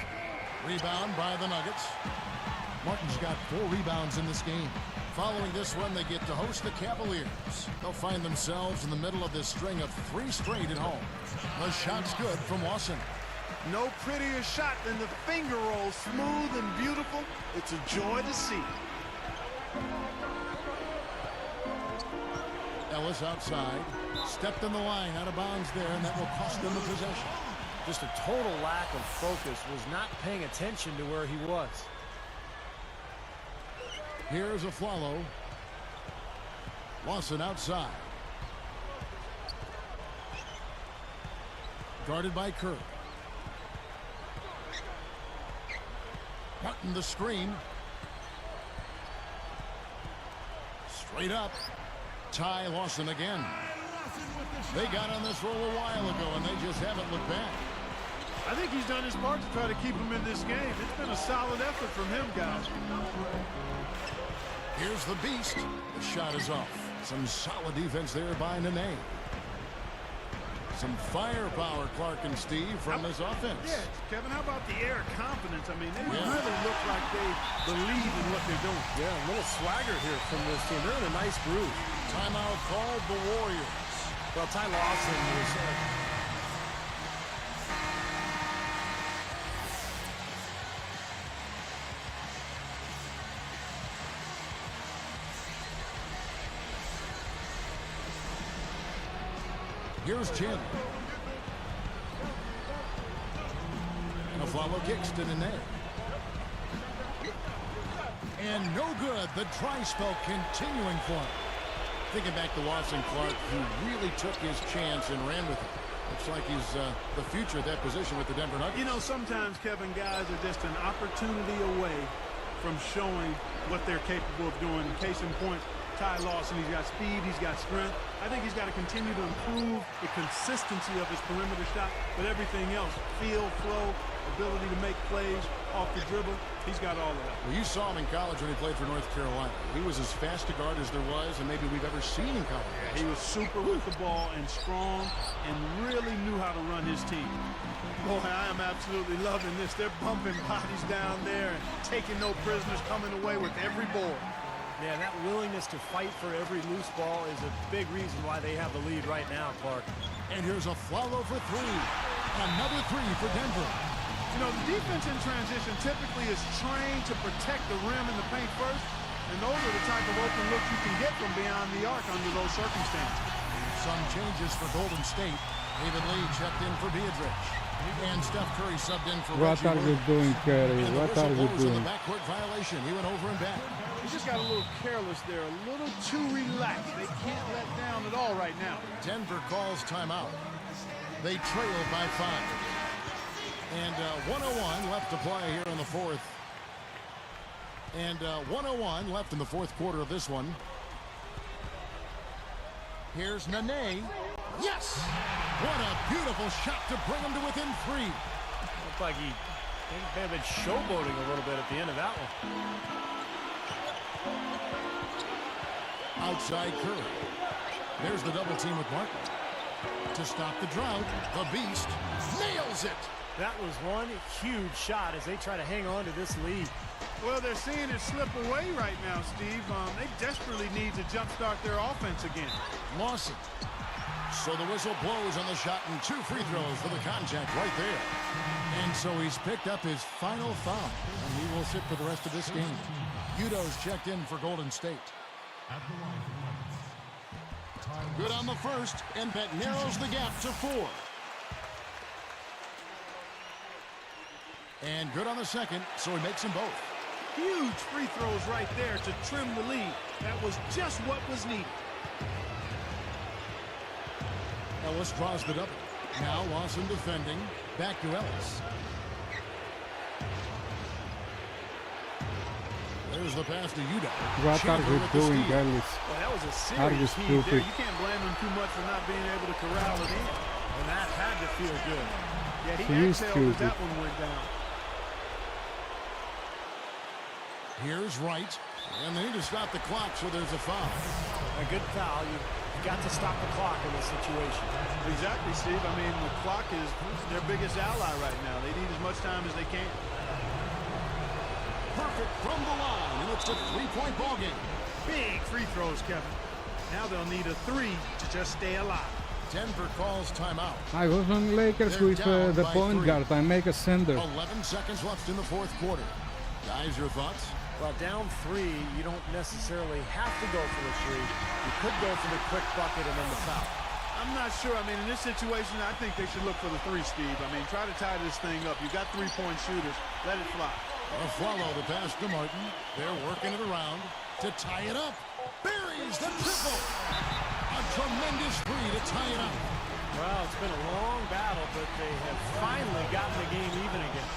Rebound by the Nuggets. Martin's got 4 rebounds in this game. Following this one, they get to host the Cavaliers. They'll find themselves in the middle of this string of 3 straight at home. The shot's good from Lawson. No prettier shot than the finger roll, smooth and beautiful. It's a joy to see. Ellis outside, stepped in the line, out of bounds there, and that will cost them the possession. Just a total lack of focus, was not paying attention to where he was. Here's a follow. Lawson outside. Guarded by Kirk. Martin the screen. Straight up. Ty Lawson again. They got on this roll a while ago, and they just haven't looked back. I think he's done his part to try to keep him in this game. It's been a solid effort from him, guys. Here's the beast. The shot is off. Some solid defense there by Nene. Some firepower, Clark and Steve, from this offense. Yeah, Kevin, how about the air confidence? I mean, they really look like they believe in what they're doing. Yeah, a little swagger here from this team. They're in a nice groove. Timeout called the Warriors. Well, Ty Lawson was... Here's Chin. And a follow kicks to Nene. And no good. The dry spell continuing for him. Thinking back to Lawson Clark, who really took his chance and ran with it. Looks like he's the future at that position with the Denver Nuggets. You know, sometimes, Kevin, guys are just an opportunity away from showing what they're capable of doing. Case in point, Ty Lawson, he's got speed, he's got strength. I think he's got to continue to improve the consistency of his perimeter shot, but everything else, feel, flow, ability to make plays off the dribble, he's got all of that. Well, you saw him in college when he played for North Carolina. He was as fast a guard as there was, and maybe we've ever seen in college. Yeah, he was super with the ball and strong and really knew how to run his team. Boy, I am absolutely loving this. They're bumping bodies down there and taking no prisoners, coming away with every board. Yeah, that willingness to fight for every loose ball is a big reason why they have the lead right now, Clark. And here's a follow for 3. Another 3 for Denver. You know, the defense in transition typically is trained to protect the rim and the paint first, and those are the type of open looks you can get from beyond the arc under those circumstances. Some changes for Golden State. David Lee checked in for Diedrich. And Steph Curry subbed in for What are you doing, Curry? What are you doing? The backcourt violation. He went over and back. He just got a little careless there, a little too relaxed. They can't let down at all right now. Denver calls timeout. They trail by 5. And 101 left to play here in the fourth. And 101 left in the fourth quarter of this one. Here's Nene. Yes! What a beautiful shot to bring him to within 3. Looked like he may have been showboating a little bit at the end of that one. Outside Curry. There's the double team with Martin. To stop the drought, the Beast nails it. That was one huge shot as they try to hang on to this lead. Well, they're seeing it slip away right now, Steve. They desperately need to jumpstart their offense again. Lawson. So the whistle blows on the shot and 2 free throws for the contact right there. And so he's picked up his final foul, and he will sit for the rest of this game. Udo's checked in for Golden State. Good on the first, and that narrows the gap to 4. And good on the second, so he makes them both. Huge free throws right there to trim the lead. That was just what was needed. Ellis draws the double. Now Lawson defending. Back to Ellis. There's the pass to Udo. What are you doing, Ellis? Well, that was a Are you serious heave there. stupid? You can't blame him too much for not being able to corral it in. And that had to feel good. Yeah, he He's exhaled as stupid. that one went down. Here's Wright. And they need to stop the clock, so there's a foul. A good foul. You got to stop the clock in this situation. Exactly, Steve. I mean, the clock is their biggest ally right now. They need as much time as they can. Perfect basket from the line, and it's a three-point ball game. Big free throws, Kevin. Now they'll need a 3 to just stay alive. Denver calls timeout. I was on Lakers They're with down the by point 3. guard. I make a sender. 11 seconds left in the fourth quarter. Guys, your thoughts? Well, down 3, you don't necessarily have to go for the 3. You could go for the quick bucket and then the foul. I'm not sure. I mean, in this situation, I think they should look for the 3, Steve. I mean, try to tie this thing up. You got 3-point shooters. Let it fly. Follow the pass to Martin. They're working it around to tie it up. Buries the triple. A tremendous 3 to tie it up. Well, it's been a long battle, but they have finally gotten the game even again.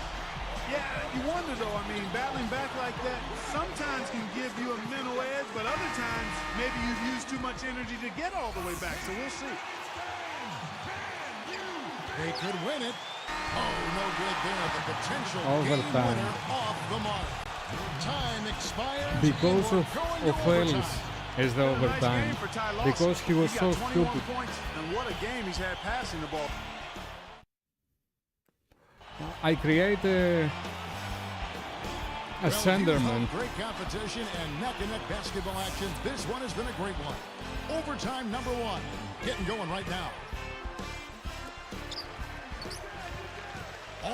Yeah, you wonder, though. I mean, battling back like that sometimes can give you a mental edge, but other times maybe you've used too much energy to get all the way back, so we'll see. They could win it. Oh, no good there. The potential Overtime. game winner off the mark. Time expires. Because and of we're going to Ellis overtime. is the Nice overtime. game for Ty Lawson. Because he was so got 21 stupid. points, and what a game he's had passing the ball. I create a Well, Senderman. great competition and neck-and-neck basketball action. This one has been a great one. Overtime number 1. Getting going right now.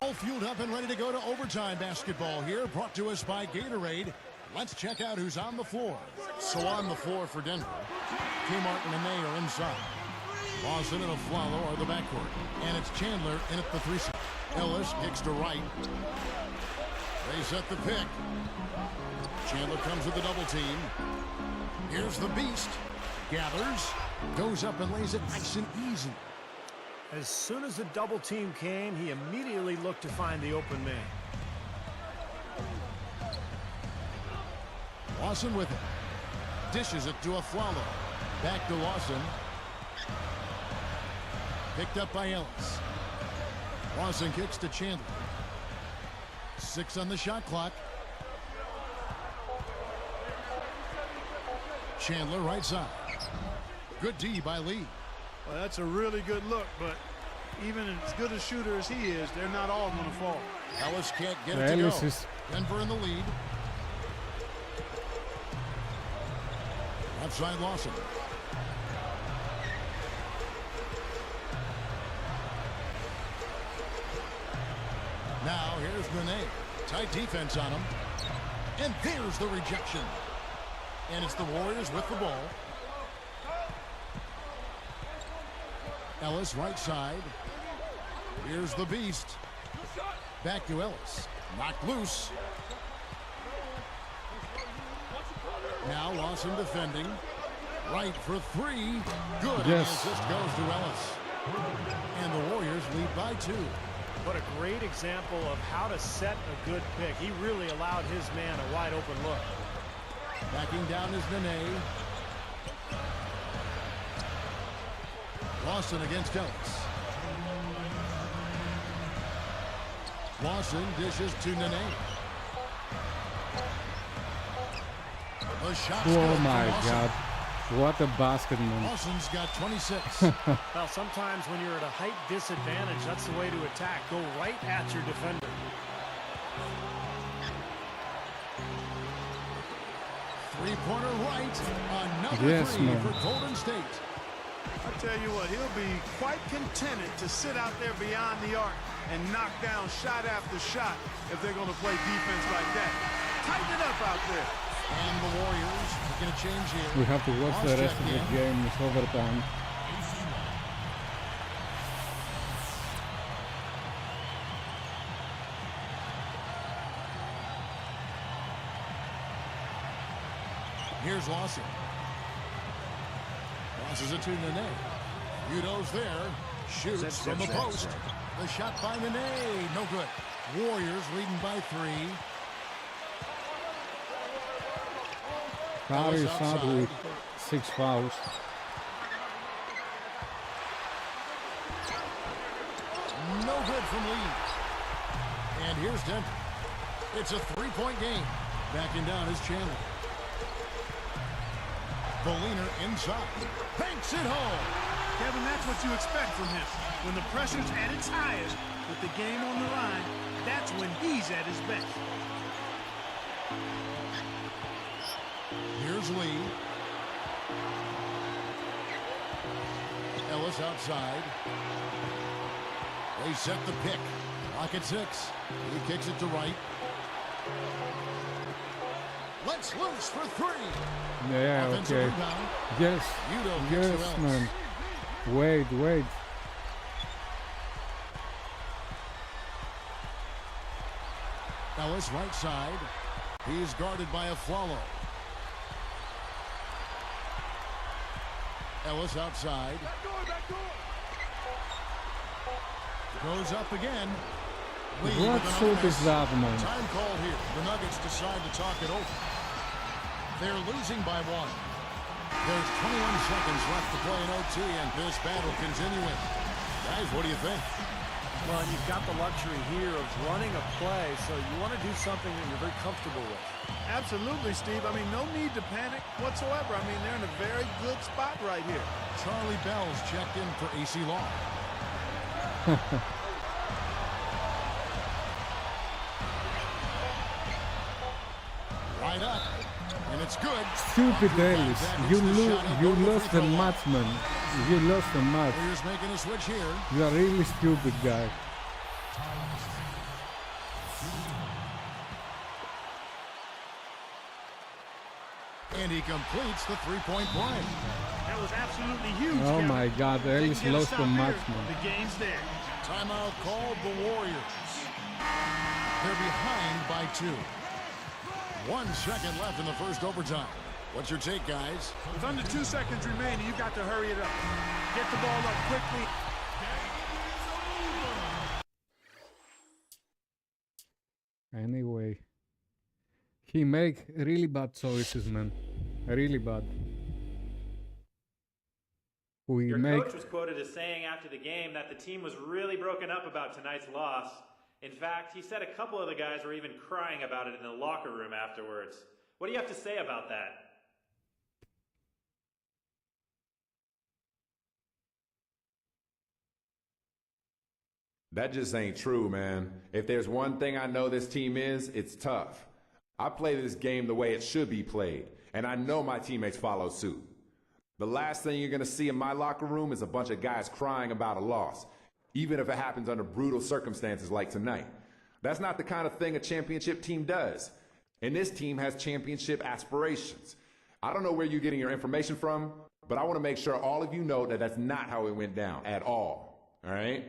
All fueled up and ready to go to overtime basketball here, brought to us by Gatorade. Let's check out who's on the floor. So on the floor for Denver, Martin and they are inside. Lawson and Aflalo are the backcourt. And it's Chandler in at the 3 side. Ellis kicks to right. They set the pick. Chandler comes with the double team. Here's the beast. Gathers. Goes up and lays it nice and easy. As soon as the double team came, he immediately looked to find the open man. Lawson with it. Dishes it to Aflalo. Back to Lawson. Picked up by Ellis. Lawson kicks to Chandler. 6 on the shot clock. Chandler right side. Good D by Lee. Well, that's a really good look, but even as good a shooter as he is, they're not all going to fall. Ellis can't get it to Ellis go. is Denver in the lead. Outside Lawson. Now here's Nene. Tight defense on him. And there's the rejection. And it's the Warriors with the ball. Ellis right side. Here's the beast. Back to Ellis. Knocked loose. Now Lawson defending. Right for 3. Good. Yes. And the assist goes to Ellis. And the Warriors lead by 2. What a great example of how to set a good pick. He really allowed his man a wide open look. Backing down is Nene. Lawson against Ellis. Lawson dishes to Nene. The shot's good oh for my Lawson. god. What a basket, man. Lawson's got 26. Well, sometimes when you're at a height disadvantage, that's the way to attack. Go right at your defender. Three-pointer right. Another Yes, 3 man. for Golden State. I tell you what, he'll be quite contented to sit out there beyond the arc and knock down shot after shot if they're going to play defense like that. Tighten it up out there. And the Warriors are going to change here. We have to watch the Cross rest check of the in. game. It's overtime. Here's Lawson. Losses it to Nene. Udo's there. Shoots from the post. The shot by Nene. No good. Warriors leading by 3. Curry is out outside. with 6 fouls. No good from Lee. And here's Denver. It's a 3-point game. Backing down is Chandler. Boliner inside. Banks it home. Kevin, that's what you expect from him. When the pressure's at its highest, with the game on the line, that's when he's at his best. Here's Lee. Ellis outside. They set the pick. Clock at 6. He kicks it to right. Let's loose for 3. Yeah, Offensive okay. rebound. Yes, Udo kicks to yes, Ellis. man. Wait. Ellis right side. He's guarded by Aflalo. Ellis outside. Goes up again. Lee What with an shoot is offense. that, man? Time call here. The Nuggets decide to talk it over. They're losing by 1. There's 21 seconds left to play in OT, and this battle continuing. Guys, what do you think? Well, you've got the luxury here of running a play, so you want to do something that you're very comfortable with. Absolutely, Steve. I mean, no need to panic whatsoever. I mean, they're in a very good spot right here. Charlie Bell's checked in for AC Law. Right up, and it's good. Stupid Ellis. You lost the match, man. You lost the match. Warriors making a switch here. You are really stupid, guy. And he completes the three-point play. That was absolutely huge. Oh Kevin. my God, They Ellis can get a lost stop the here. match, man. The game's there. Timeout called the Warriors. They're behind by 2. 1 second left in the first overtime. What's your take, guys? With under 2 seconds remaining, you've got to hurry it up. Get the ball up quickly. Anyway, he make really bad choices, man. Really bad. Your coach was quoted as saying after the game that the team was really broken up about tonight's loss. In fact, he said a couple of the guys were even crying about it in the locker room afterwards. What do you have to say about that? That just ain't true, man. If there's one thing I know this team is, it's tough. I play this game the way it should be played, and I know my teammates follow suit. The last thing you're going to see in my locker room is a bunch of guys crying about a loss, even if it happens under brutal circumstances like tonight. That's not the kind of thing a championship team does. And this team has championship aspirations. I don't know where you're getting your information from, but I want to make sure all of you know that that's not how it went down at all. All right?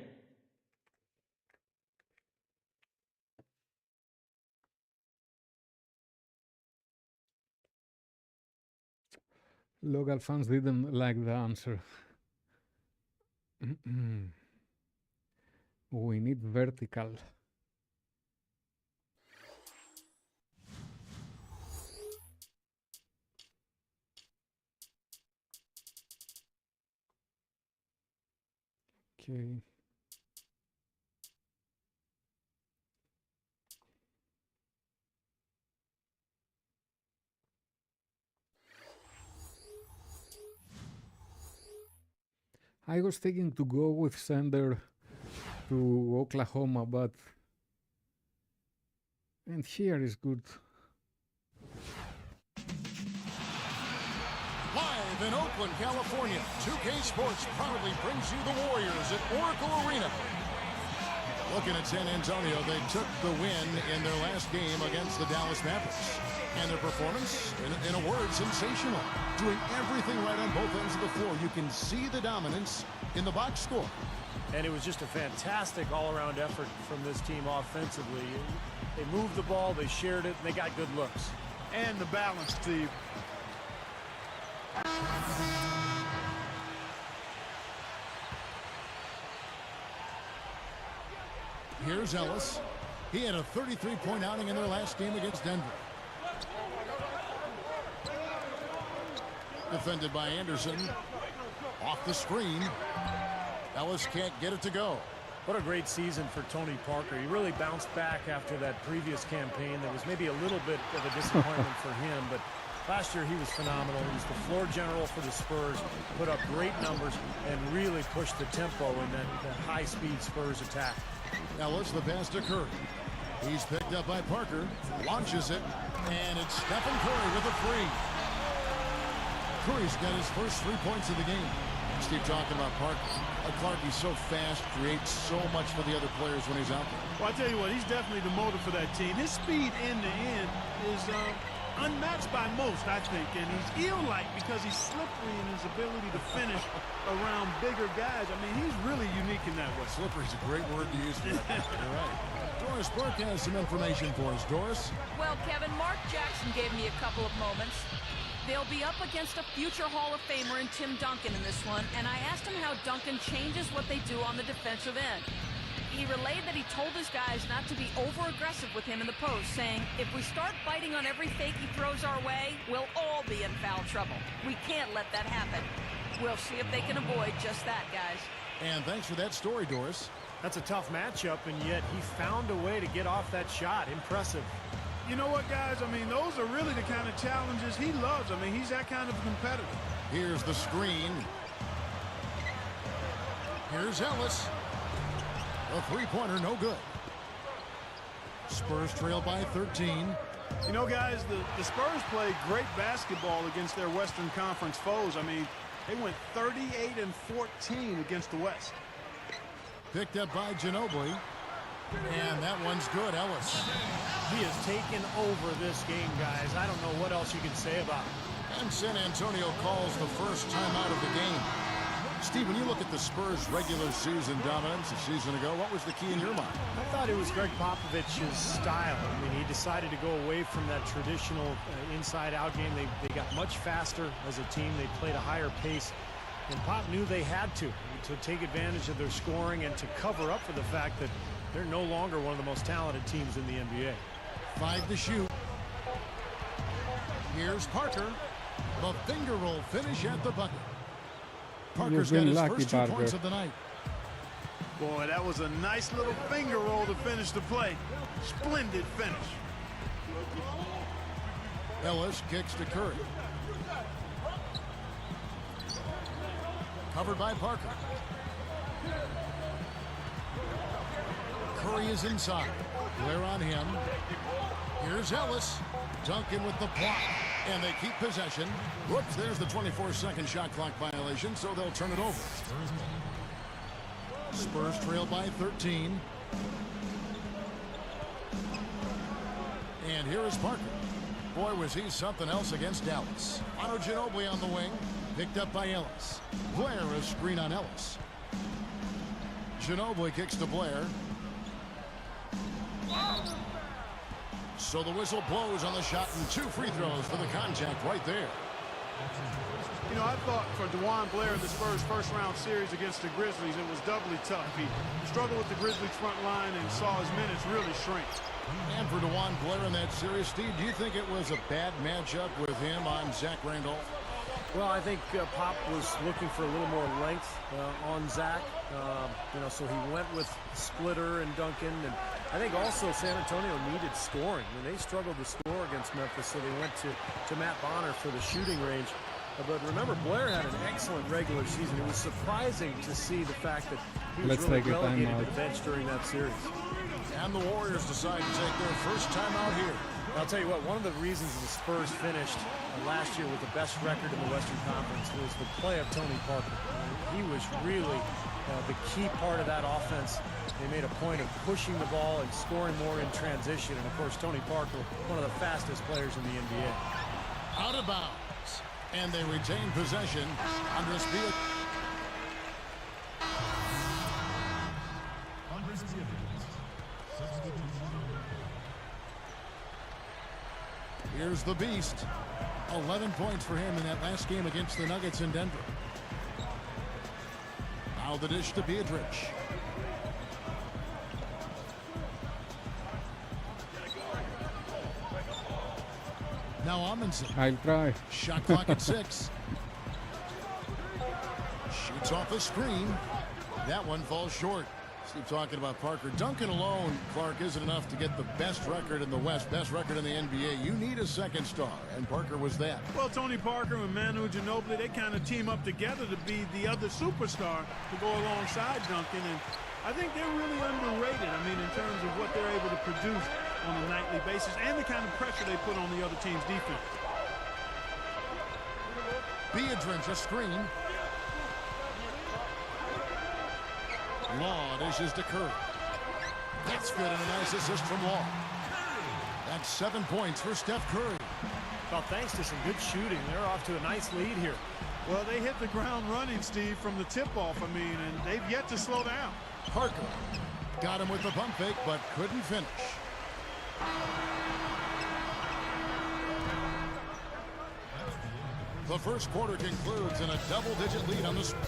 Local fans didn't like the answer. We need vertical. Okay. I was thinking to go with Sender to Oklahoma, but and here is good. Live in Oakland, California, 2K Sports proudly brings you the Warriors at Oracle Arena. Looking at San Antonio, they took the win in their last game against the Dallas Mavericks. And their performance, in a word, sensational. Doing everything right on both ends of the floor. You can see the dominance in the box score. And it was just a fantastic all-around effort from this team offensively. They moved the ball, they shared it, and they got good looks. And the balance, Steve. Here's Ellis. He had a 33-point outing in their last game against Denver. Defended by Anderson. Off the screen. Ellis can't get it to go. What a great season for Tony Parker. He really bounced back after that previous campaign. There was maybe a little bit of a disappointment for him, but last year he was phenomenal. He was the floor general for the Spurs, put up great numbers, and really pushed the tempo in that high-speed Spurs attack. Ellis, the pass to Curry. He's picked up by Parker, launches it, and it's Stephen Curry with a three. Curry's got his first 3 points of the game. Steve talking about Parker. Clark, he's so fast, creates so much for the other players when he's out there. Well, I tell you what, he's definitely the motor for that team. His speed end to end is unmatched by most, I think, and he's eel-like because he's slippery in his ability to finish around bigger guys. I mean, he's really unique in that way. Slippery's a great word to use for that. You're right. Doris Burke has some information for us. Doris? Well, Kevin, Mark Jackson gave me a couple of moments. They'll be up against a future Hall of Famer in Tim Duncan in this one, and I asked him how Duncan changes what they do on the defensive end. He relayed that he told his guys not to be over-aggressive with him in the post, saying, if we start biting on every fake he throws our way, we'll all be in foul trouble. We can't let that happen. We'll see if they can avoid just that, guys. And thanks for that story, Doris. That's a tough matchup, and yet he found a way to get off that shot. Impressive. You know what, guys? I mean, those are really the kind of challenges he loves. I mean, he's that kind of competitor. Here's the screen. Here's Ellis. A three-pointer, no good. Spurs trail by 13. You know, guys, the Spurs played great basketball against their Western Conference foes. I mean, they went 38-14 against the West. Picked up by Ginobili. And that one's good, Ellis. He has taken over this game, guys. I don't know what else you can say about it. And San Antonio calls the first timeout of the game. Steve, when you look at the Spurs' regular season dominance a season ago, what was the key in your mind? I thought it was Greg Popovich's style. I mean, he decided to go away from that traditional inside-out game. They got much faster as a team. They played a higher pace. And Pop knew they had to take advantage of their scoring and to cover up for the fact that they're no longer one of the most talented teams in the NBA. 5 to shoot. Here's Parker. The finger roll finish at the bucket. Parker's got his first 2 points of the night. Boy, that was a nice little finger roll to finish the play. Splendid finish. Ellis kicks to Curry. Covered by Parker. Curry is inside. Blair on him. Here's Ellis. Duncan with the block. And they keep possession. Whoops, there's the 24-second shot clock violation, so they'll turn it over. Spurs trail by 13. And here is Parker. Boy, was he something else against Dallas. Manu Ginobili on the wing. Picked up by Ellis. Blair, a screen on Ellis. Ginobili kicks to Blair. So the whistle blows on the shot and 2 free throws for the contact right there. You know, I thought for DeJuan Blair in the Spurs' first-round series against the Grizzlies, it was doubly tough. He struggled with the Grizzlies' front line and saw his minutes really shrink. And for DeJuan Blair in that series, Steve, do you think it was a bad matchup with him on Zach Randolph? Well, I think Pop was looking for a little more length on Zach. So he went with Splitter and Duncan. And I think also San Antonio needed scoring. I mean, they struggled to score against Memphis, so they went to Matt Bonner for the shooting range. But remember, Blair had an excellent regular season. It was surprising to see the fact that he was really relegated to the bench during that series. And the Warriors decide to take their first time out here. I'll tell you what, one of the reasons the Spurs finished last year with the best record in the Western Conference was the play of Tony Parker. He was really the key part of that offense. They made a point of pushing the ball and scoring more in transition. And, of course, Tony Parker, one of the fastest players in the NBA. Out of bounds. And they retain possession. Andres Biel. Here's the Beast. 11 points for him in that last game against the Nuggets in Denver. Now the dish to Beatrice. Now Amundsen. I'll try. Shot clock at 6. Shoots off the screen. That one falls short. Steve talking about Parker. Duncan alone, Clark, isn't enough to get the best record in the West, best record in the NBA. You need a second star, and Parker was that. Well, Tony Parker and Manu Ginobili, they kind of team up together to be the other superstar to go alongside Duncan. And I think they're really underrated. I mean, in terms of what they're able to produce on a nightly basis and the kind of pressure they put on the other team's defense. Beadridge, a screen. Law dishes to Curry. That's good, and a nice assist from Law. That's 7 points for Steph Curry. Well, thanks to some good shooting, they're off to a nice lead here. Well, they hit the ground running, Steve, from the tip-off, I mean, and they've yet to slow down. Parker got him with the pump fake, but couldn't finish. The first quarter concludes in a double-digit lead on the score.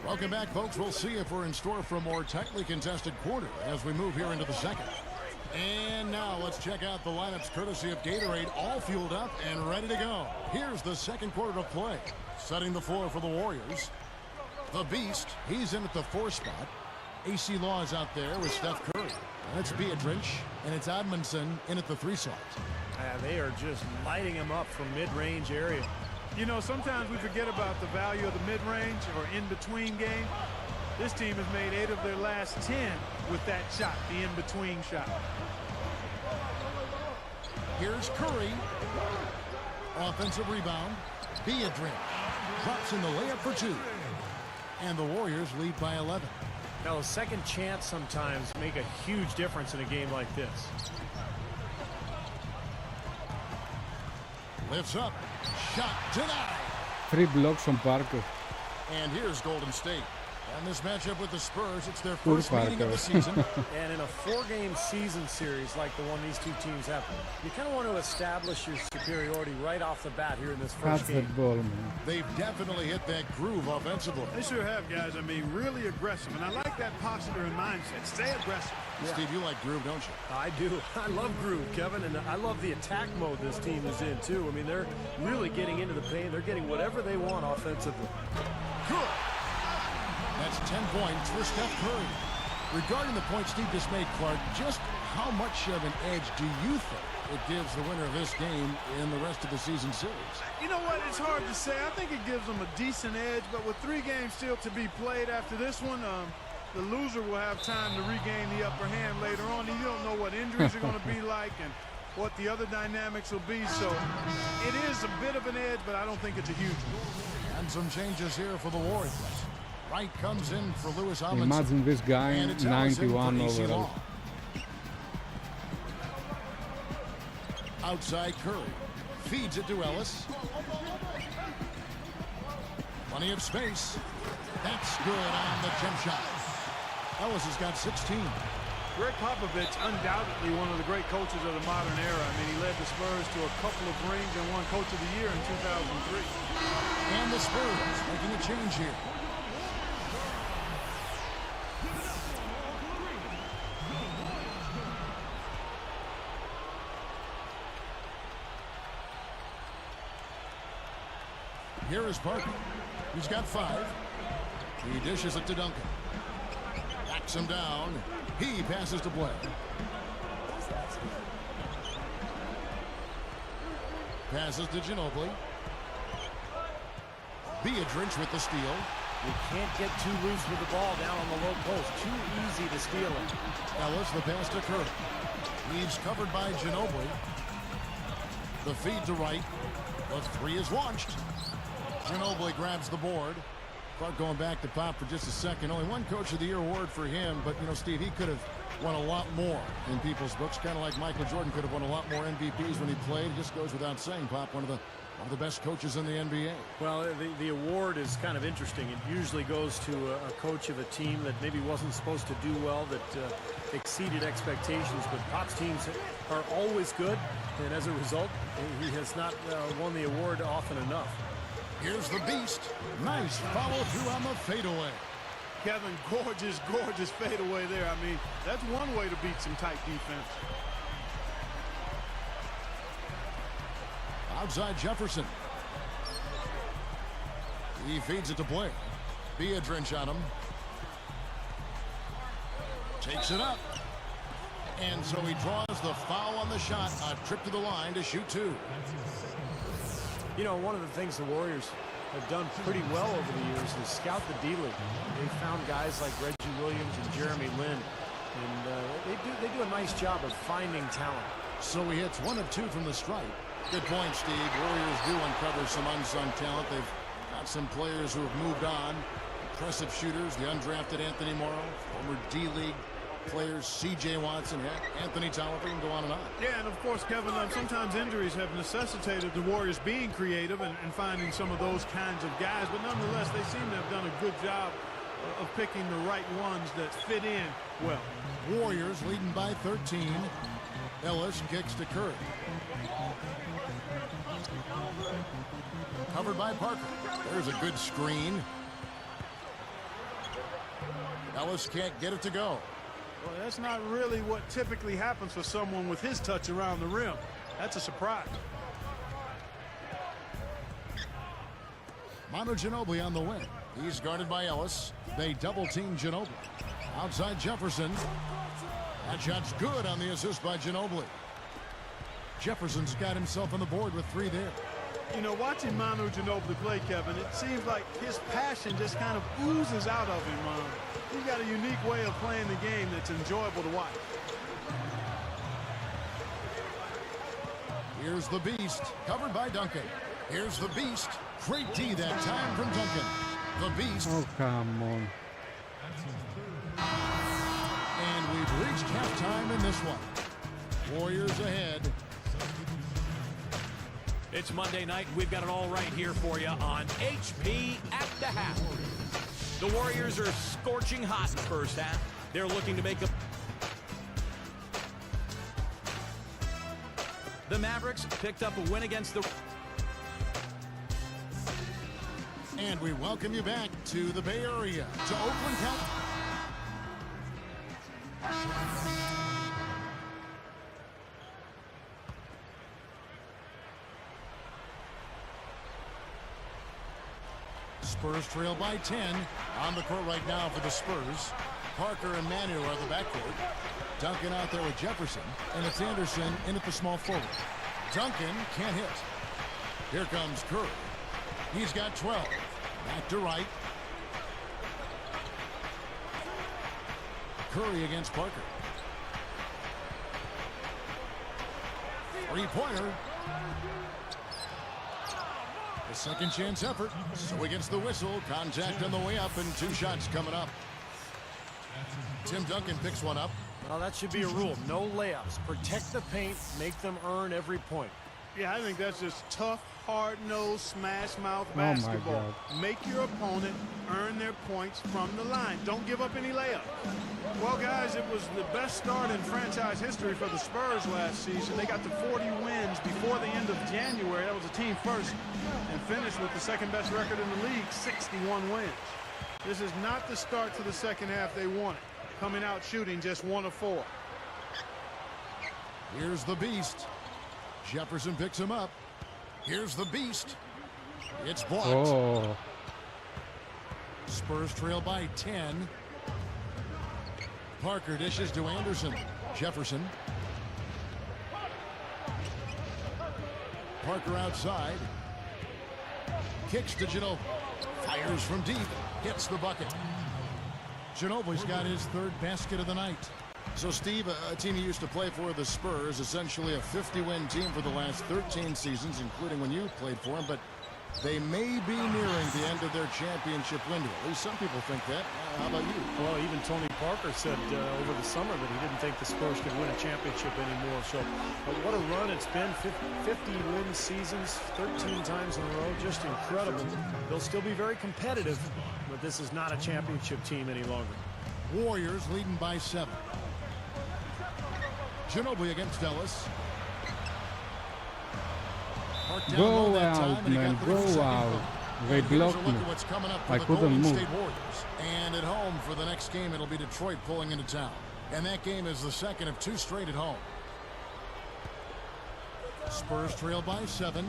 Welcome back, folks. We'll see if we're in store for a more tightly contested quarter as we move here into the second. And now let's check out the lineups courtesy of Gatorade, all fueled up and ready to go. Here's the second quarter of play. Setting the floor for the Warriors. The Beast, he's in at the 4 spot. AC Law is out there with Steph Curry. That's Beadridge, and it's Admonson in at the 3 slot. They are just lighting him up from mid-range area. You know, sometimes we forget about the value of the mid-range or in-between game. This team has made 8 of their last 10 with that shot, the in-between shot. Here's Curry. Offensive rebound. Beadridge drops in the layup for 2. And the Warriors lead by 11. Now, a second chance sometimes make a huge difference in a game like this. Lifts up. Shot denied. 3 blocks from Parker. And here's Golden State. And this matchup with the Spurs, it's their first meeting of the season. And in a 4-game season series like the one these two teams have, you kind of want to establish your superiority right off the bat here in this first That's game. the ball, man. They've definitely hit that groove offensively. They sure have, guys. I mean, really aggressive. And I like that posture and mindset. Stay aggressive. Yeah. Steve, you like groove, don't you? I do. I love groove, Kevin, and I love the attack mode this team is in, too. I mean, they're really getting into the paint. They're getting whatever they want offensively. Good. That's 10 points for Steph Curry. Regarding the point Steve just made, Clark, just how much of an edge do you think it gives the winner of this game in the rest of the season series? You know what? It's hard to say. I think it gives them a decent edge, but with 3 games still to be played after this one, the loser will have time to regain the upper hand later on. You don't know what injuries are going to be like and what the other dynamics will be. So it is a bit of an edge, but I don't think it's a huge one. And some changes here for the Warriors. Wright comes in for Lewis Amundsen. Imagine this guy, 91 overall. Outside Curry. Feeds it to Ellis. Plenty of space. That's good on the jump shot. Ellis has got 16. Greg Popovich, undoubtedly one of the great coaches of the modern era. I mean, he led the Spurs to a couple of rings and won Coach of the Year in 2003. And the Spurs making a change here. Here is Parker. He's got 5. He dishes it to Duncan. Backs him down. He passes to Blair. Passes to Ginobili. Beadridge with the steal. You can't get too loose with the ball down on the low post. Too easy to steal it. Ellis, the pass to Curry. He's covered by Ginobili. The feed to Wright. The 3 is launched. Ginobili grabs the board. Clark going back to Pop for just a second. Only 1 Coach of the Year award for him, but, you know, Steve, he could have won a lot more in people's books, kind of like Michael Jordan could have won a lot more MVPs when he played. It just goes without saying, Pop, one of the best coaches in the NBA. Well, the award is kind of interesting. It usually goes to a coach of a team that maybe wasn't supposed to do well, that exceeded expectations, but Pop's teams are always good, and as a result, he has not won the award often enough. Here's the Beast. Nice follow through on the fadeaway. Kevin, gorgeous, gorgeous fadeaway there. I mean, that's one way to beat some tight defense. Outside Jefferson. He feeds it to Blair. Beadridge on him. Takes it up. And so he draws the foul on the shot. A trip to the line to shoot 2. You know, one of the things the Warriors have done pretty well over the years is scout the D-League. They found guys like Reggie Williams and Jeremy Lin, and they do a nice job of finding talent. So he hits 1 of 2 from the stripe. Good point, Steve. Warriors do uncover some unsung talent. They've got some players who have moved on. Impressive shooters, the undrafted Anthony Morrow, former D-League players, C.J. Watson, Anthony Tolliver, and go on and on. Yeah, and of course, Kevin, sometimes injuries have necessitated the Warriors being creative and finding some of those kinds of guys, but nonetheless, they seem to have done a good job of picking the right ones that fit in well. Warriors leading by 13. Ellis kicks to Curry. Covered by Parker. There's a good screen. Ellis can't get it to go. Well, that's not really what typically happens for someone with his touch around the rim. That's a surprise. Manu Ginobili on the wing. He's guarded by Ellis. They double-team Ginobili. Outside Jefferson. That shot's good on the assist by Ginobili. Jefferson's got himself on the board with 3 there. You know, watching Manu Ginobili play, Kevin, it seems like his passion just kind of oozes out of him. He's got a unique way of playing the game that's enjoyable to watch. Here's the Beast, covered by Duncan. Here's the Beast. Great D that time from Duncan. The Beast. Oh, come on. And we've reached halftime in this one. Warriors ahead. It's Monday night. We've got it all right here for you on HP at the half. The Warriors are scorching hot in the first half. They're looking to make a... The Mavericks picked up a win against the... And we welcome you back to the Bay Area, to Oakland County. Spurs trail by 10. On the court right now for the Spurs. Parker and Manu are the backcourt. Duncan out there with Jefferson. And it's Anderson in at the small forward. Duncan can't hit. Here comes Curry. He's got 12. Back to right. Curry against Parker. Three-pointer. A second chance effort. So he gets the whistle. Contact on the way up and 2 shots coming up. Tim Duncan picks one up. Well, that should be a rule. No layups. Protect the paint. Make them earn every point. Yeah, I think that's just tough, hard-nosed, smash-mouth basketball. Make your opponent earn their points from the line. Don't give up any layups. Well, guys, it was the best start in franchise history for the Spurs last season. They got to 40 wins before the end of January. That was a team first, and finished with the second-best record in the league, 61 wins. This is not the start to the second half they wanted. Coming out shooting just 1 of 4. Here's the Beast. Jefferson picks him up. Here's the Beast. It's blocked. Oh. Spurs trail by 10. Parker dishes to Anderson. Jefferson. Parker outside. Kicks to Ginobili. Fires from deep. Hits the bucket. Ginobili's got his 3rd basket of the night. So, Steve, a team he used to play for, the Spurs, essentially a 50-win team for the last 13 seasons, including when you played for them, but they may be nearing the end of their championship window. At least some people think that. How about you? Well, even Tony Parker said over the summer that he didn't think the Spurs could win a championship anymore. So, what a run it's been. 50-win seasons, 13 times in a row. Just incredible. They'll still be very competitive, but this is not a championship team any longer. Warriors leading by 7. Ginobili against Ellis. Go out, man. Go out. They blocked me. I couldn't move. And at home for the next game, it'll be Detroit pulling into town. And that game is the second of 2 straight at home. Spurs trail by 7.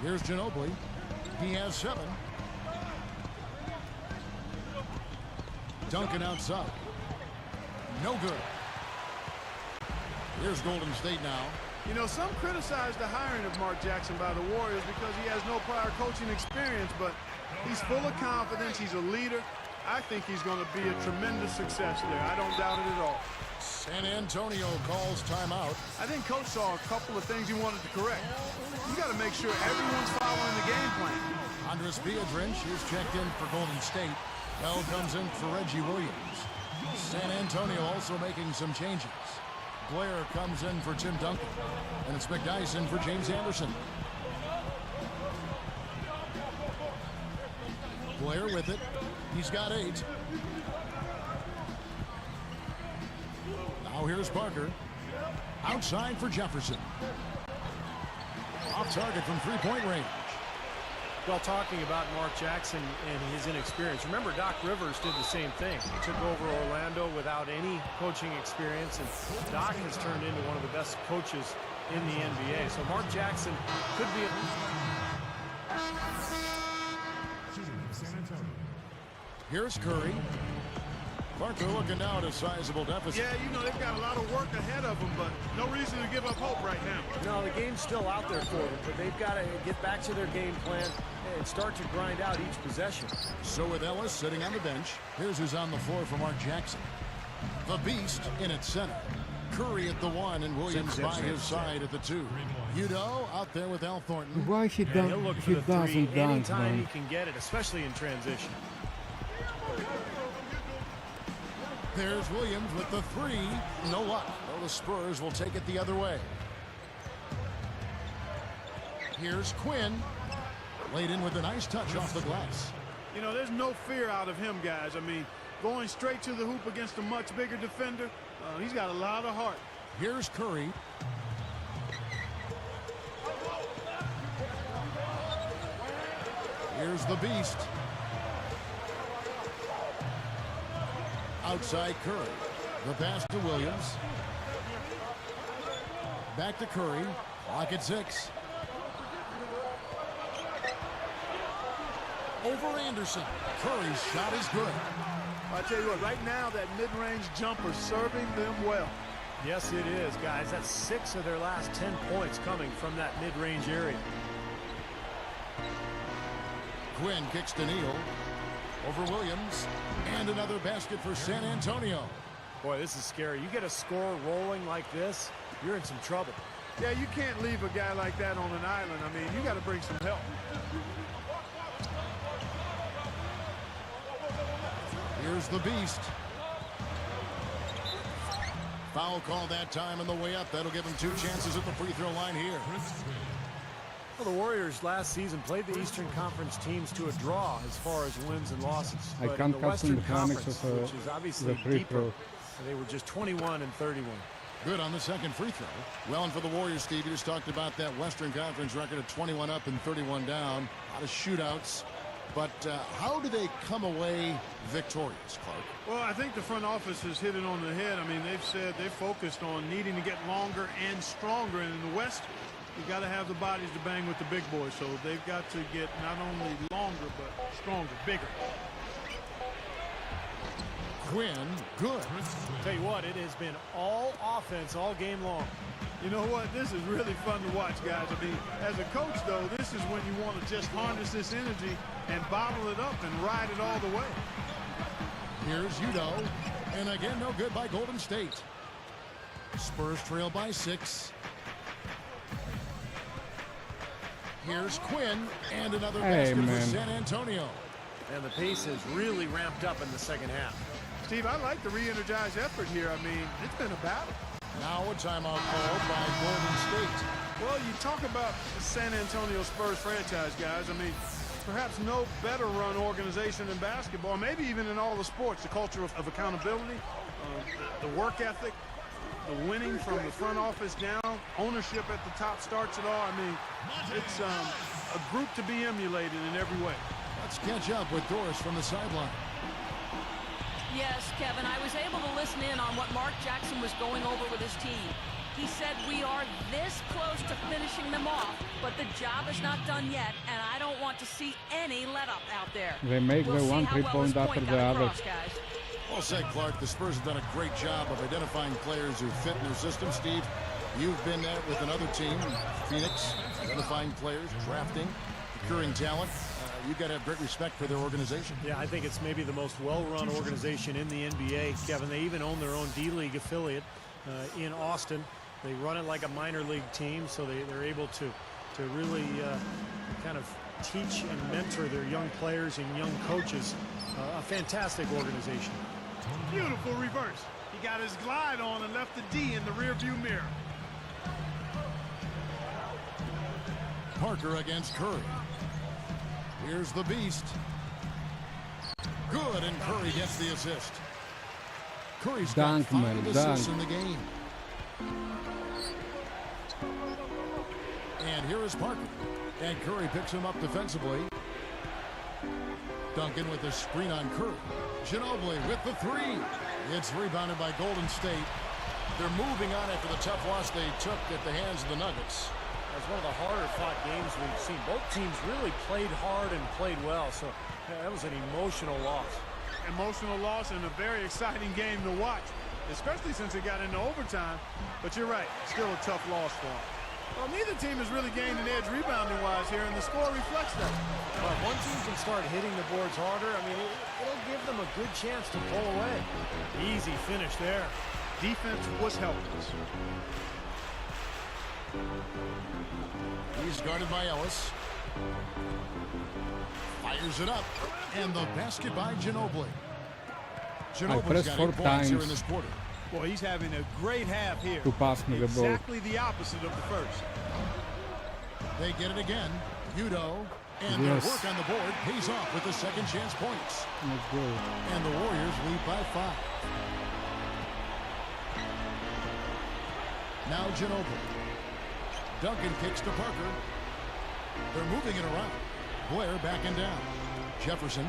Here's Ginobili. He has 7. Duncan outside. No good. Here's Golden State now. You know, some criticize the hiring of Mark Jackson by the Warriors because he has no prior coaching experience, but he's full of confidence. He's a leader. I think he's going to be a tremendous success there. I don't doubt it at all. San Antonio calls timeout. I think Coach saw a couple of things he wanted to correct. You got to make sure everyone's following the game plan. Andres Biedrins is checked in for Golden State. Bell comes in for Reggie Williams. San Antonio also making some changes. Blair comes in for Tim Duncan. And it's McDyson for James Anderson. Blair with it. He's got 8. Now here's Parker. Outside for Jefferson. Off target from three-point range. Well, talking about Mark Jackson and his inexperience, remember Doc Rivers did the same thing. He took over Orlando without any coaching experience, and Doc has turned into one of the best coaches in the NBA. So Mark Jackson could be Here's Curry. Parker looking down a sizable deficit. Yeah, you know, they've got a lot of work ahead of them, but no reason to give up hope right now. No, the game's still out there for them, but they've got to get back to their game plan and start to grind out each possession. So with Ellis sitting on the bench, here's who's on the floor for Mark Jackson. The Beast in at center. Curry at the 1 and Williams by his side at the 2. Udo out there with Al Thornton. Why he He'll look for the 3 doesn't dunk, anytime man? he can get it, especially in transition. There's Williams with the 3. No luck. Well, the Spurs will take it the other way. Here's Quinn. Laid in with a nice touch off the glass. You know, there's no fear out of him, guys. I mean, going straight to the hoop against a much bigger defender, he's got a lot of heart. Here's Curry. Here's the Beast. Outside Curry. The pass to Williams. Back to Curry. Clock at 6. Over Anderson. Curry's shot is good. I tell you what, right now that mid-range jumper serving them well. Yes, it is, guys. That's 6 of their last 10 points coming from that mid-range area. Quinn kicks to Neal. Over Williams. And another basket for San Antonio. Boy, this is scary. You get a score rolling like this, you're in some trouble. Yeah, you can't leave a guy like that on an island. I mean, you got to bring some help. Here's the Beast. Foul call that time on the way up. That'll give him 2 chances at the free throw line here. Well, the Warriors last season played the Eastern Conference teams to a draw as far as wins and losses. I but can't in the captain Western the mechanics Conference, of which is obviously the free deeper, throw. they were just 21 and 31. Good on the second free throw. Well, and for the Warriors, Steve, you just talked about that Western Conference record of 21 up and 31 down. A lot of shootouts. But how do they come away victorious, Clark? Well, I think the front office has hit it on the head. I mean, they've said they're focused on needing to get longer and stronger. And in the West, you got to have the bodies to bang with the big boys. So they've got to get not only longer, but stronger, bigger. Quinn, good. Tell you what, it has been all offense all game long. You know what? This is really fun to watch, guys. I mean, as a coach, though, this is when you want to just harness this energy and bottle it up and ride it all the way. Here's Udo. And again, no good by Golden State. Spurs trail by 6. Here's Quinn. And another basket for San Antonio. And the pace has really ramped up in the second half. Steve, I like the re-energized effort here. I mean, it's been a battle. Now a timeout called by Golden State. Well, you talk about the San Antonio Spurs franchise, guys. I mean, perhaps no better run organization in basketball, maybe even in all the sports. The culture of accountability, the work ethic, the winning from the front office down, ownership at the top starts it all. I mean, it's a group to be emulated in every way. Let's catch up with Doris from the sideline. Yes, Kevin, I was able to listen in on what Mark Jackson was going over with his team. He said we are this close to finishing them off, but the job is not done yet, and I don't want to see any let-up out there. They make the one 3-point after the other. Well said, Clark. The Spurs have done a great job of identifying players who fit in their system. Steve, you've been there with another team, Phoenix, identifying players, drafting, procuring talent. You've got to have great respect for their organization. Yeah, I think it's maybe the most well-run organization in the NBA, Kevin. They even own their own D-League affiliate in Austin. They run it like a minor league team, so they're able to really kind of teach and mentor their young players and young coaches. A fantastic organization. Beautiful reverse. He got his glide on and left the D in the rearview mirror. Parker against Curry. Here's the beast. Good, and Curry gets the assist. Curry's got 5 assists in the game. And here is Parker. And Curry picks him up defensively. Duncan with the screen on Curry. Ginobili with the 3. It's rebounded by Golden State. They're moving on after the tough loss they took at the hands of the Nuggets. That's one of the harder fought games we've seen. Both teams really played hard and played well, so that was an emotional loss. Emotional loss and a very exciting game to watch, especially since it got into overtime. But you're right, still a tough loss for them. Well, neither team has really gained an edge rebounding-wise here, and the score reflects that. But if one team can start hitting the boards harder, I mean, it'll give them a good chance to pull away. Easy finish there. Defense was helpless. He's guarded by Ellis. Fires it up. And the basket by Ginobili. Ginobili's got 8 points here in this quarter. Boy, he's having a great half here. To pass me the ball. Exactly the opposite of the first. They get it again. Udo. And their work on the board pays off with the second chance points. And the Warriors lead by 5. Now Ginobili. Duncan kicks to Parker. They're moving it around. Blair backing down. Jefferson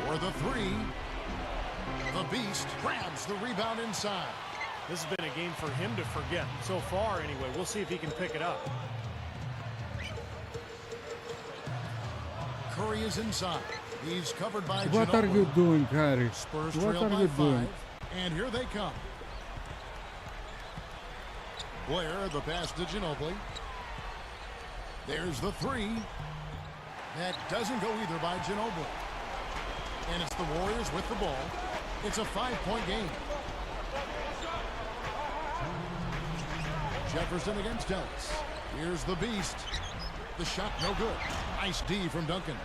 for the 3. The Beast grabs the rebound inside. This has been a game for him to forget. So far, anyway. We'll see if he can pick it up. Curry is inside. He's covered by What Ginobili. are you doing, Harry? Spurs What trail are by you 5. doing? And here they come. Blair, the pass to Ginobili. There's the 3. That doesn't go either by Ginobili. And it's the Warriors with the ball. It's a 5-point game. Jefferson against Ellis. Here's the Beast. The shot no good. Nice D from Duncan.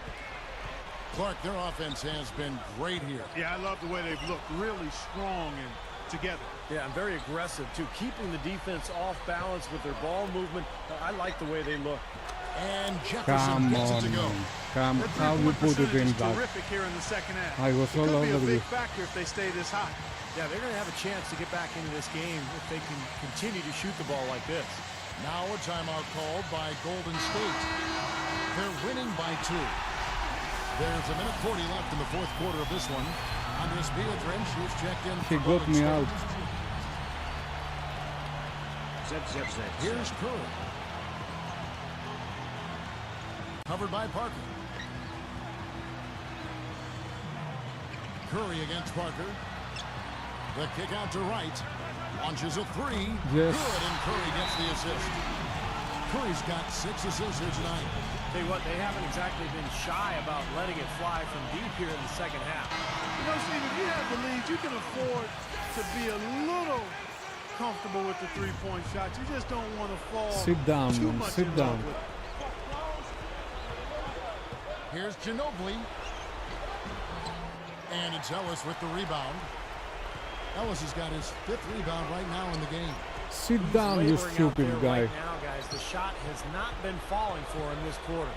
Clark, their offense has been great here. Yeah, I love the way they've looked. Really strong and together. Yeah, and very aggressive, too. Keeping the defense off balance with their ball movement. I like the way they look. And Jefferson gets it to go. Come, how you put it in that? Terrific here in the second half. I was all Could be a over big you. factor if they stay this hot. Yeah, they're going to have a chance to get back into this game if they can continue to shoot the ball like this. Now a timeout called by Golden State. They're winning by 2. There's a minute 40 left in the fourth quarter of this one. Andres Beatrice is checked in. He got me out. Here's Curry. Covered by Parker. Curry against Parker. The kick out to right. Launches a 3. Yes. Good, and Curry gets the assist. Curry's got 6 assists here tonight. Tell you what, they haven't exactly been shy about letting it fly from deep here in the second half. You know, Steve, if you have the lead, you can afford to be a little comfortable with the three-point shot. You just don't want to fall Sit down, too man. much Sit in down. love with it. Here's Ginobili. And it's Ellis with the rebound. Ellis has got his 5th rebound right now in the game. Sit down, you stupid guy. Right now, guys, the shot has not been falling for him this quarter.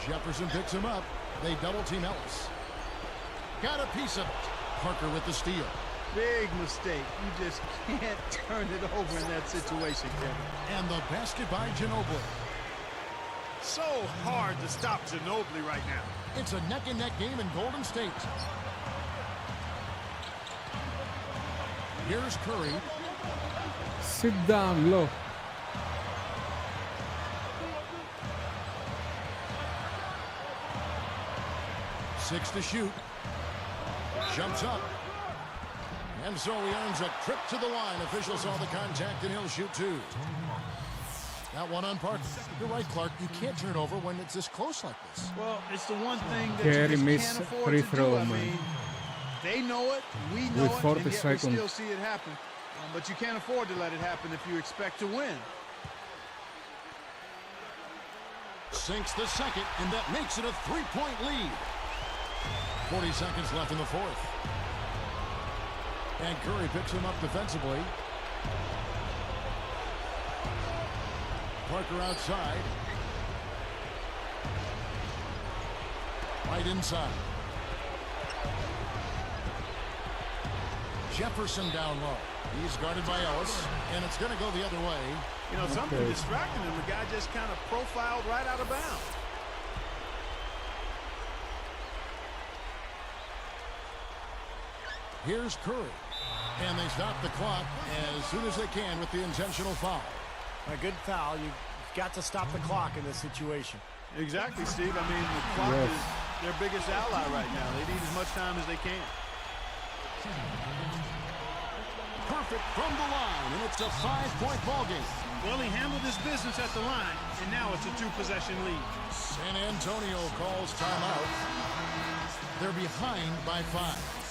Jefferson picks him up. They double-team Ellis. Got a piece of it. Parker with the steal. Big mistake. You just can't turn it over in that situation, Kevin. And the basket by Ginobili. So hard to stop Ginobili right now. It's a neck-and-neck game in Golden State. Here's Curry. Sit down, low. Six to shoot. Jumps up. And so he earns a trip to the line. Officials saw the contact, and he'll shoot 2. That one on Parker. You're right, Clark. You can't turn it over when it's this close like this. Well, it's the one thing that Carey you miss just can't afford free to throw, do. I man. mean, they know it, we know With it, 40 and yet seconds. we still see it happen. But you can't afford to let it happen if you expect to win. Sinks the second, and that makes it a 3-point lead. 40 seconds left in the fourth. And Curry picks him up defensively. Parker outside. Right inside. Jefferson down low. He's guarded by Ellis, and it's going to go the other way. You know, something distracting him. The guy just kind of profiled right out of bounds. Here's Curry. And they stop the clock as soon as they can with the intentional foul. A good foul. You've got to stop the clock in this situation. Exactly, Steve. I mean, the clock is their biggest ally right now. They need as much time as they can. Perfect from the line, and it's a 5-point ball game. Well, he handled his business at the line, and now it's a 2-possession lead. San Antonio calls timeout. They're behind by 5.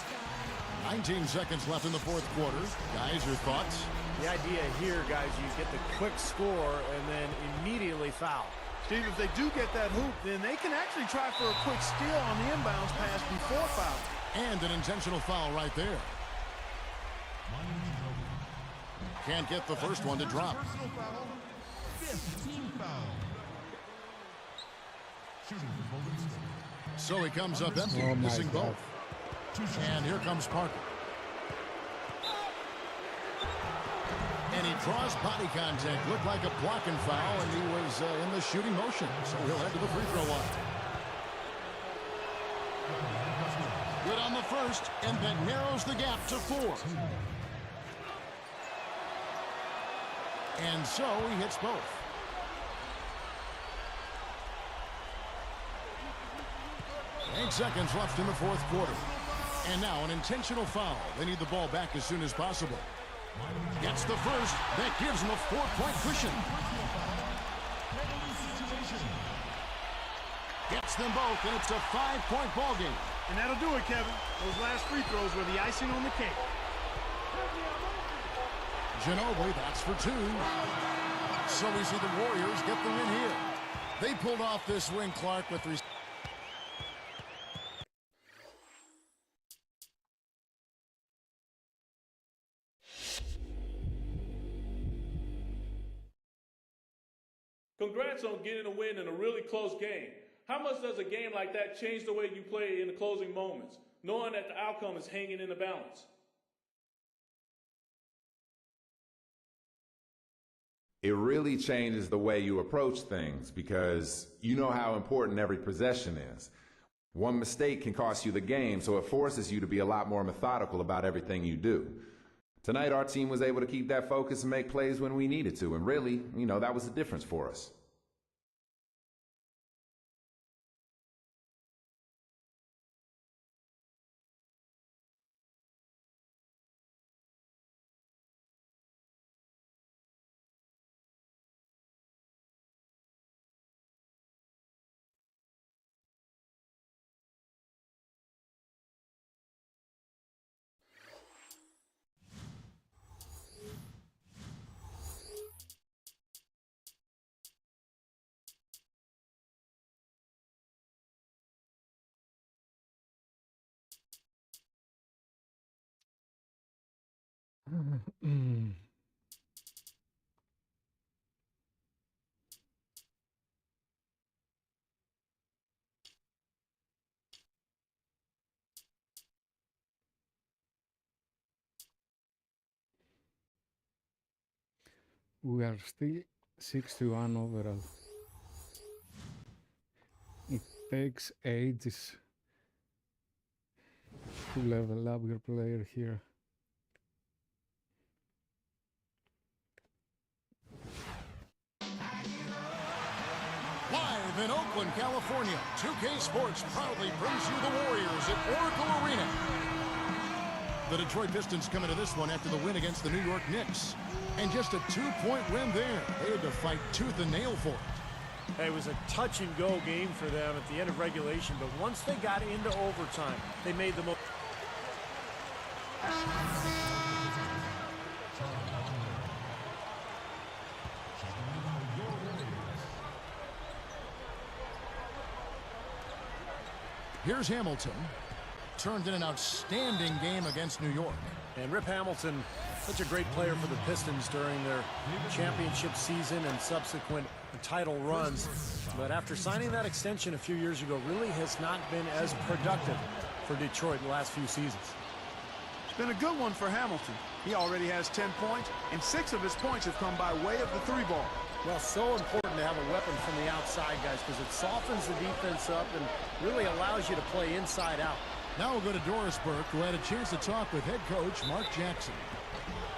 19 seconds left in the fourth quarter. Guys, your thoughts? The idea here, guys, you get the quick score and then immediately foul. Steve, if they do get that hoop, then they can actually try for a quick steal on the inbounds pass before foul. And an intentional foul right there. Can't get the first one to drop. So he comes up empty, missing both. And here comes Parker. And he draws body contact. Looked like a blocking foul, and he was in the shooting motion. So he'll head to the free throw line. Good on the first, and that narrows the gap to 4. And so he hits both. Eight seconds left in the fourth quarter. And now an intentional foul. They need the ball back as soon as possible. Gets the first. That gives him a 4-point cushion. Gets them both, and it's a 5-point ball game. And that'll do it, Kevin. Those last free throws were the icing on the cake. Ginobili, that's for 2. So we see the Warriors get the win here. They pulled off this win, Clark, with Congrats on getting a win in a really close game. How much does a game like that change the way you play in the closing moments, knowing that the outcome is hanging in the balance? It really changes the way you approach things because you know how important every possession is. One mistake can cost you the game, so it forces you to be a lot more methodical about everything you do. Tonight, our team was able to keep that focus and make plays when we needed to, and really, that was the difference for us. We are still 6-1 overall. It takes ages to level up your player here. Live in Oakland, The Detroit Pistons come into this one after the win against the New York Knicks. And just a 2-point win there. They had to fight tooth and nail for it. It was a touch-and-go game for them at the end of regulation, but once they got into overtime, they made the most. Here's Hamilton. Turned in an outstanding game against New York. And Rip Hamilton, such a great player for the Pistons during their championship season and subsequent title runs. But after signing that extension a few years ago, really has not been as productive for Detroit the last few seasons. It's been a good one for Hamilton. He already has 10 points, and 6 of his points have come by way of the 3-ball. Well, so important to have a weapon from the outside, guys, because it softens the defense up and really allows you to play inside out. Now we'll go to Doris Burke, who had a chance to talk with head coach Mark Jackson.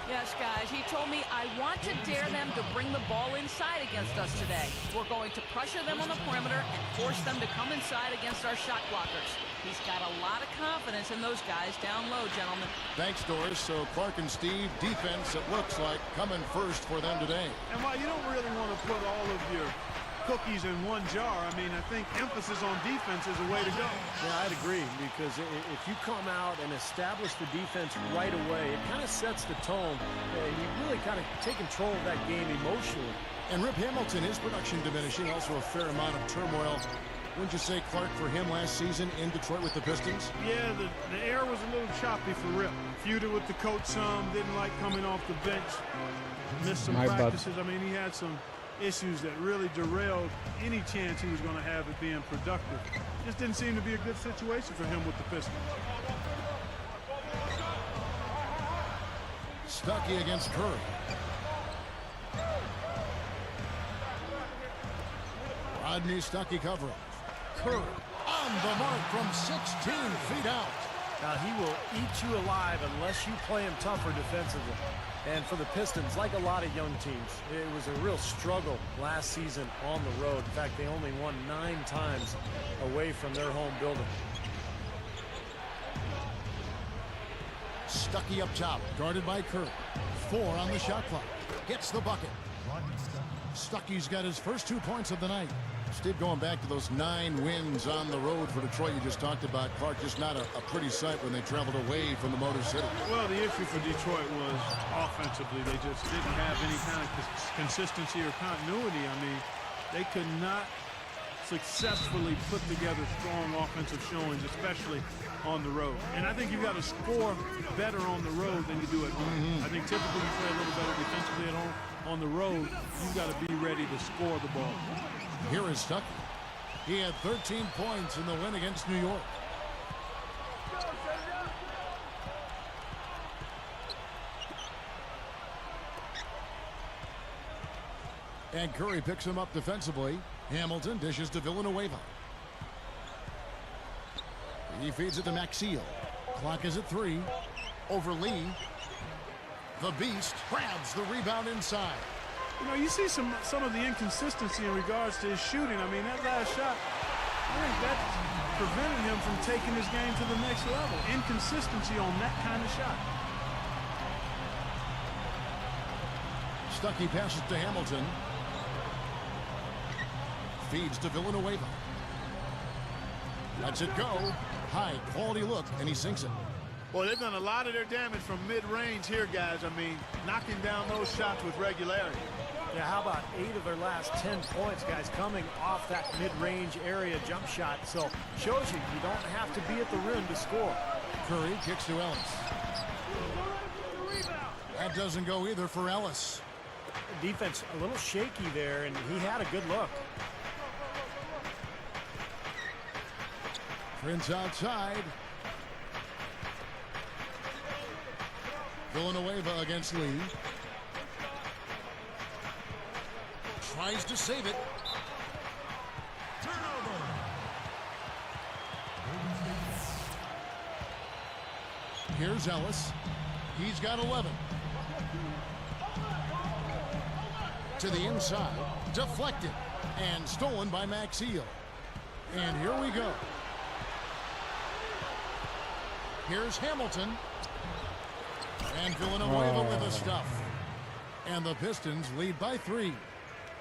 Yes, guys, he told me, I want to dare them to bring the ball inside against us today. We're going to pressure them on the perimeter and force them to come inside against our shot blockers. He's got a lot of confidence in those guys down low, gentlemen. Thanks, Doris. So Clark and Steve, defense, it looks like, coming first for them today. And while you don't really want to put all of your cookies in one jar, I mean, I think emphasis on defense is a way to go. Yeah, I'd agree, because if you come out and establish the defense right away, it kind of sets the tone, and you really kind of take control of that game emotionally. And Rip Hamilton, his production diminishing, also a fair amount of turmoil. Wouldn't you say, Clark, for him last season in Detroit with the Pistons? Yeah, the air was a little choppy for Rip. Feuded with the coach some, didn't like coming off the bench, missed some practices. I mean, he had some issues that really derailed any chance he was going to have at being productive. Just didn't seem to be a good situation for him with the Pistons. Stuckey against Curry. Rodney Stuckey covering. Curry on the mark from 16 feet out. Now, he will eat you alive unless you play him tougher defensively. And for the Pistons, like a lot of young teams, it was a real struggle last season on the road. In fact, they only won 9 times away from their home building. Stuckey up top, guarded by Curry. 4 on the shot clock. Gets the bucket. Stuckey's got his first 2 points of the night. Steve, going back to those 9 wins on the road for Detroit you just talked about, Clark, just not a pretty sight when they traveled away from the Motor City. Well, the issue for Detroit was offensively. They just didn't have any kind of consistency or continuity. I mean, they could not successfully put together strong offensive showings, especially on the road. And I think you've got to score better on the road than you do at home. I think typically you play a little better defensively at home. On the road, you've got to be ready to score the ball. Here is Stuckey. He had 13 points in the win against New York. And Curry picks him up defensively. Hamilton dishes to Villanueva. He feeds it to Maxiel. Clock is at 3. Over Lee. The Beast grabs the rebound inside. You know, you see some of the inconsistency in regards to his shooting. I mean, that last shot, I think that prevented him from taking his game to the next level. Inconsistency on that kind of shot. Stuckey passes to Hamilton. Feeds to Villanueva. Lets it go. High quality look, and he sinks it. Well, they've done a lot of their damage from mid-range here, guys. I mean, knocking down those shots with regularity. Yeah, how about 8 of their last 10 points, guys, coming off that mid-range area jump shot. So, shows you don't have to be at the rim to score. Curry kicks to Ellis. That doesn't go either for Ellis. Defense a little shaky there, and he had a good look. Prince outside. Villanueva against Lee. Tries to save it. Turnover. Here's Ellis. He's got 11. To the inside. Deflected. And stolen by Maxiel. And here we go. Here's Hamilton. And Villanueva with the stuff. And the Pistons lead by 3.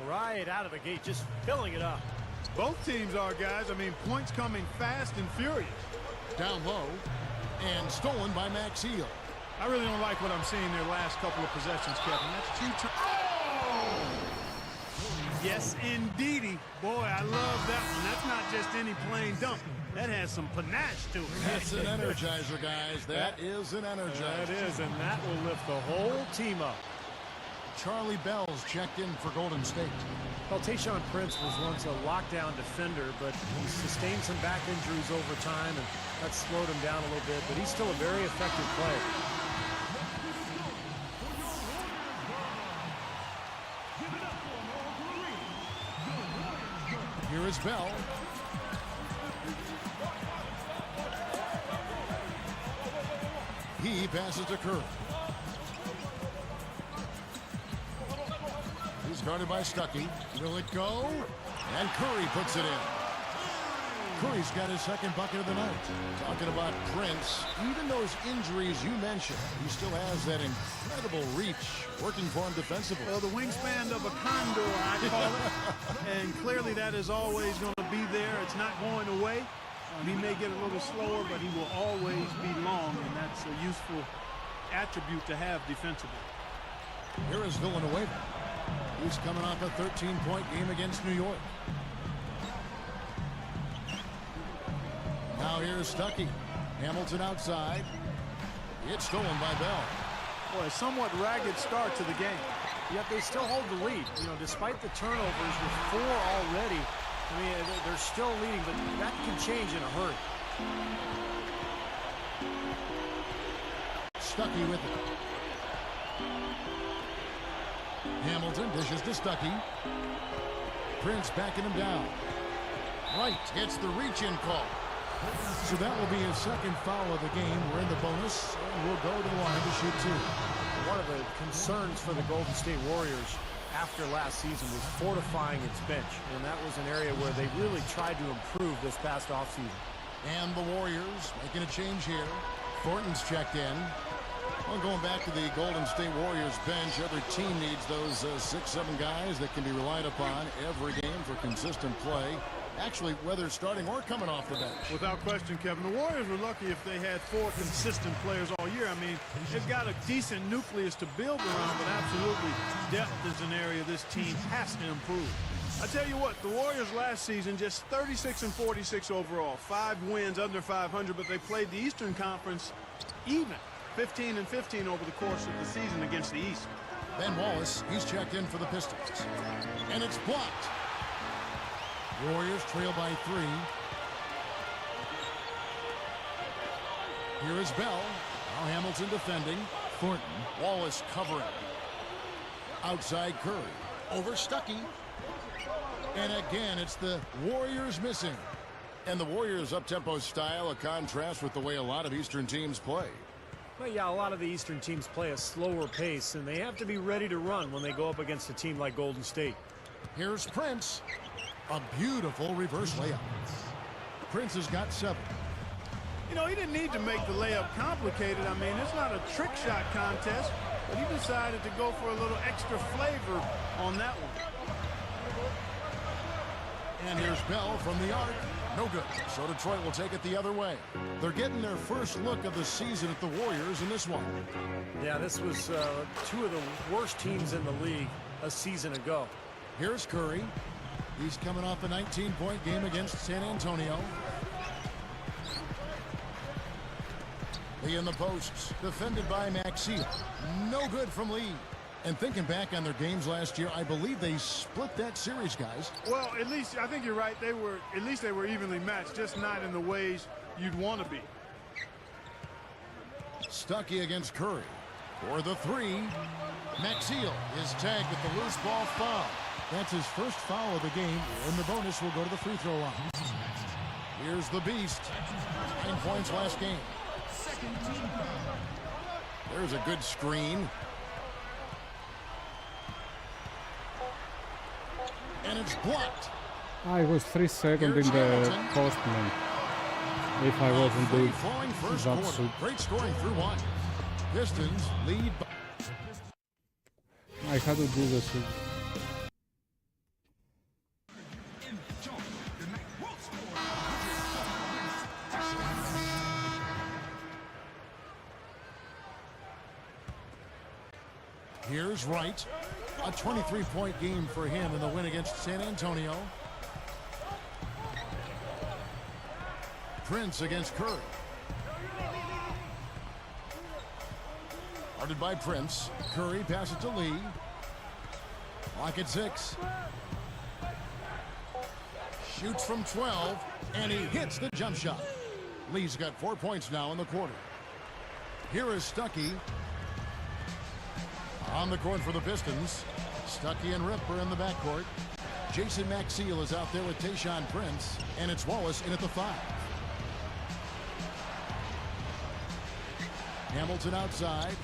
Right out of the gate, just filling it up. Both teams are, guys. I mean, points coming fast and furious. Down low. And stolen by Maxiel. I really don't like what I'm seeing their last couple of possessions, Kevin. That's 2 times. Yes, indeedy. Boy, I love that one. That's not just any plain dunk. That has some panache to it. That's an energizer, guys. That is an energizer. That is, and that will lift the whole team up. Charlie Bell's checked in for Golden State. Well, Tayshaun Prince was once a lockdown defender, but he sustained some back injuries over time, and that slowed him down a little bit, but he's still a very effective player. Here is Bell. He passes to Curry. He's guarded by Stuckey. Will it go? And Curry puts it in. Curry's got his second bucket of the night. Talking about Prince, even those injuries you mentioned, he still has that incredible reach working for him defensively. Well, the wingspan of a condor, I call it. And clearly that is always going to be there. It's not going away. He may get a little slower, but he will always be long, and that's a useful attribute to have defensively. Here is Villanueva. He's coming off a 13-point game against New York. Now here's Stuckey. Hamilton outside. It's stolen by Bell. Boy, a somewhat ragged start to the game. Yet they still hold the lead. You know, despite the turnovers with 4 already, I mean, they're still leading, but that can change in a hurry. Stuckey with it. Hamilton dishes to Stuckey. Prince backing him down. Right, hits the reach-in call. So that will be his second foul of the game. We're in the bonus, and we'll go to the line to shoot 2. One of the concerns for the Golden State Warriors after last season was fortifying its bench, and that was an area where they really tried to improve this past offseason. And the Warriors making a change here. Thornton's checked in. Well, going back to the Golden State Warriors bench, every team needs those 6-7 guys that can be relied upon every game for consistent play. Actually, whether starting or coming off the bench. Without question, Kevin, the Warriors were lucky if they had 4 consistent players all year. I mean, they've got a decent nucleus to build around, but absolutely depth is an area this team has to improve. I tell you what, the Warriors last season just 36-46 overall, 5 wins under 500, but they played the Eastern Conference even, 15-15 over the course of the season against the East. Ben Wallace, he's checked in for the Pistons, and it's blocked. Warriors trail by 3. Here is Bell. Now Hamilton defending. Thornton. Wallace covering. Outside Curry. Over Stuckey. And again, it's the Warriors missing. And the Warriors' up-tempo style, a contrast with the way a lot of Eastern teams play. Well, yeah, a lot of the Eastern teams play a slower pace, and they have to be ready to run when they go up against a team like Golden State. Here's Prince. A beautiful reverse layup. Prince has got 7. You know, he didn't need to make the layup complicated. I mean, it's not a trick shot contest, but he decided to go for a little extra flavor on that one. And here's Bell from the arc. No good. So Detroit will take it the other way. They're getting their first look of the season at the Warriors in this one. Yeah, this was 2 of the worst teams in the league a season ago. Here's Curry. He's coming off a 19-point game against San Antonio. Lee in the posts, defended by Maxiel. No good from Lee. And thinking back on their games last year, I believe they split that series, guys. Well, at least, I think you're right. They were evenly matched, just not in the ways you'd want to be. Stuckey against Curry. For the 3, Maxiel is tagged with the loose ball foul. That's his first foul of the game. In the bonus, we'll go to the free throw line. Here's the Beast. 9 points last game. There's a good screen. And it's blocked. I was 3 seconds in the postman. If I wasn't doing that shoot. Great scoring through 1. Pistons lead by... I had to do this. Here's Wright. A 23-point game for him in the win against San Antonio. Prince against Curry. Guarded by Prince. Curry passes to Lee. Lock at 6. Shoots from 12, and he hits the jump shot. Lee's got 4 points now in the quarter. Here is Stuckey. On the court for the Pistons. Stuckey and Ripper in the backcourt. Jason Maxiell is out there with Tayshaun Prince, and it's Wallace in at the 5. Hamilton outside.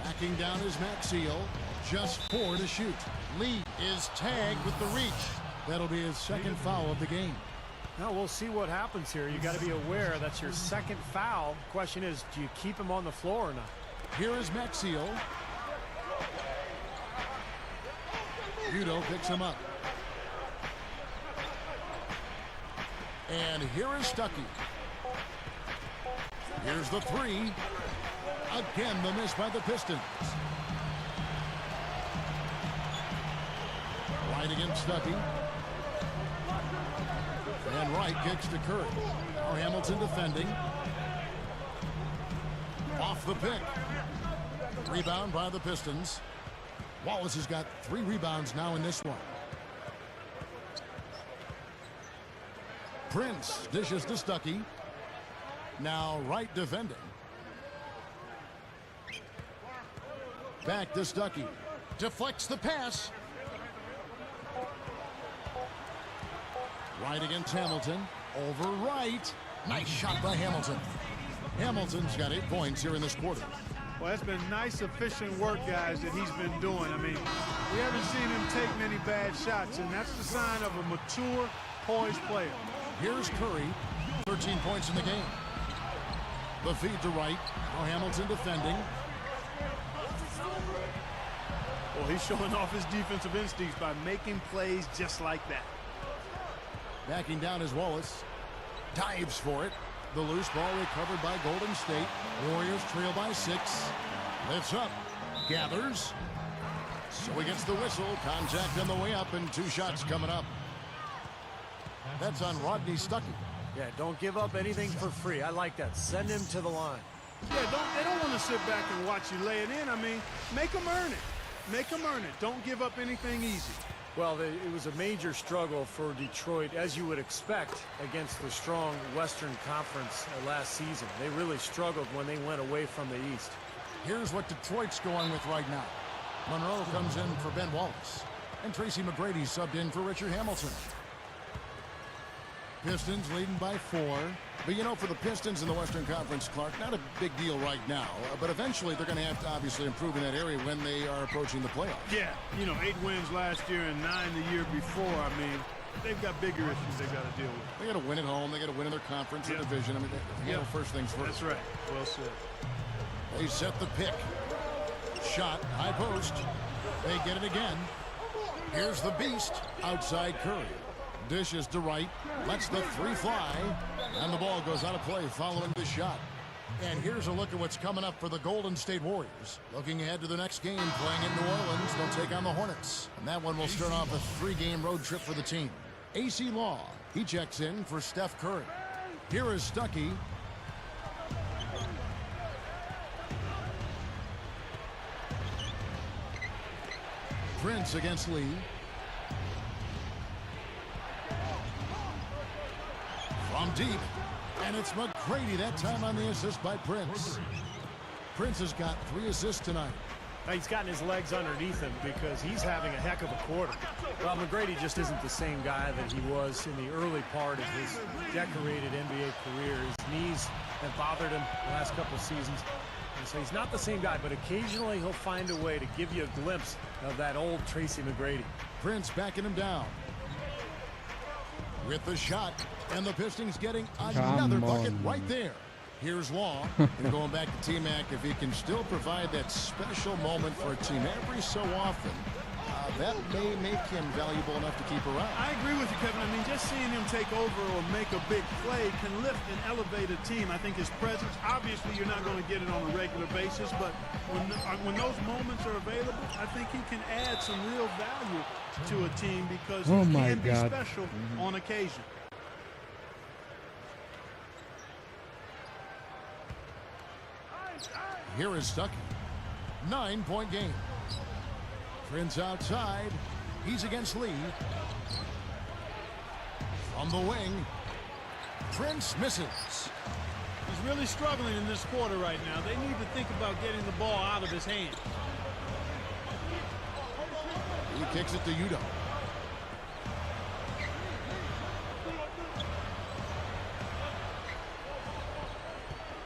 Backing down is Maxiell. Just 4 to shoot. Lee is tagged with the reach. That'll be his second foul of the game. Now we'll see what happens here. You got to be aware that's your second foul. Question is, do you keep him on the floor or not? Here is Maxiell. Udo picks him up. And here is Stuckey. Here's the 3. Again, the miss by the Pistons. Wright against Stuckey. And Wright kicks to Curry. Now Hamilton defending. Off the pick. Rebound by the Pistons. Wallace has got 3 rebounds now in this one. Prince dishes to Stuckey. Now Wright defending. Back to Stuckey. Deflects the pass. Wright against Hamilton. Over Wright. Nice shot by Hamilton. Hamilton's got 8 points here in this quarter. Well, it's been nice, efficient work, guys, that he's been doing. I mean, we haven't seen him take many bad shots, and that's the sign of a mature, poised player. Here's Curry. 13 points in the game. The feed to Wright. Now Hamilton defending. Well, he's showing off his defensive instincts by making plays just like that. Backing down is Wallace. Dives for it. The loose ball recovered by Golden State. Warriors trail by 6. Lifts up. Gathers. So he gets the whistle. Contact on the way up and 2 shots coming up. That's on Rodney Stuckey. Yeah, don't give up anything for free. I like that. Send him to the line. Yeah, they don't want to sit back and watch you lay it in. I mean, make them earn it. Make them earn it. Don't give up anything easy. Well, it was a major struggle for Detroit, as you would expect, against the strong Western Conference last season. They really struggled when they went away from the East. Here's what Detroit's going with right now. Monroe comes in for Ben Wallace. And Tracy McGrady subbed in for Richard Hamilton. Pistons leading by 4. But, you know, for the Pistons in the Western Conference, Clark, not a big deal right now. But eventually they're going to have to obviously improve in that area when they are approaching the playoffs. Yeah, you know, 8 wins last year and 9 the year before. I mean, they've got bigger issues they've got to deal with. They got to win at home. They got to win in their conference or division. I mean, they handle first things first. That's right. Well said. They set the pick. Shot, high post. They get it again. Here's the beast outside Curry. Dishes to Wright, lets the 3 fly, and the ball goes out of play following the shot. And here's a look at what's coming up for the Golden State Warriors. Looking ahead to the next game, playing in New Orleans, they'll take on the Hornets. And that one will start off a 3-game road trip for the team. AC Law, he checks in for Steph Curry. Here is Stuckey. Prince against Lee. From deep, and it's McGrady that time on the assist by Prince. Prince has got 3 assists tonight. He's gotten his legs underneath him because he's having a heck of a quarter. Well, McGrady just isn't the same guy that he was in the early part of his decorated NBA career. His knees have bothered him the last couple of seasons. And so he's not the same guy, but occasionally he'll find a way to give you a glimpse of that old Tracy McGrady. Prince backing him down. With the shot, and the Pistons getting another bucket right there. Here's Law. And going back to T-Mac, if he can still provide that special moment for a team every so often, that may make him valuable enough to keep around. I agree with you, Kevin. I mean, just seeing him take over or make a big play can lift and elevate a team. I think his presence, obviously you're not going to get it on a regular basis, but when those moments are available, I think he can add some real value to a team because he can be special on occasion. Here is Stuckey. 9-point game. Prince outside. He's against Lee. From the wing. Prince misses. He's really struggling in this quarter right now. They need to think about getting the ball out of his hands. He kicks it to Udo.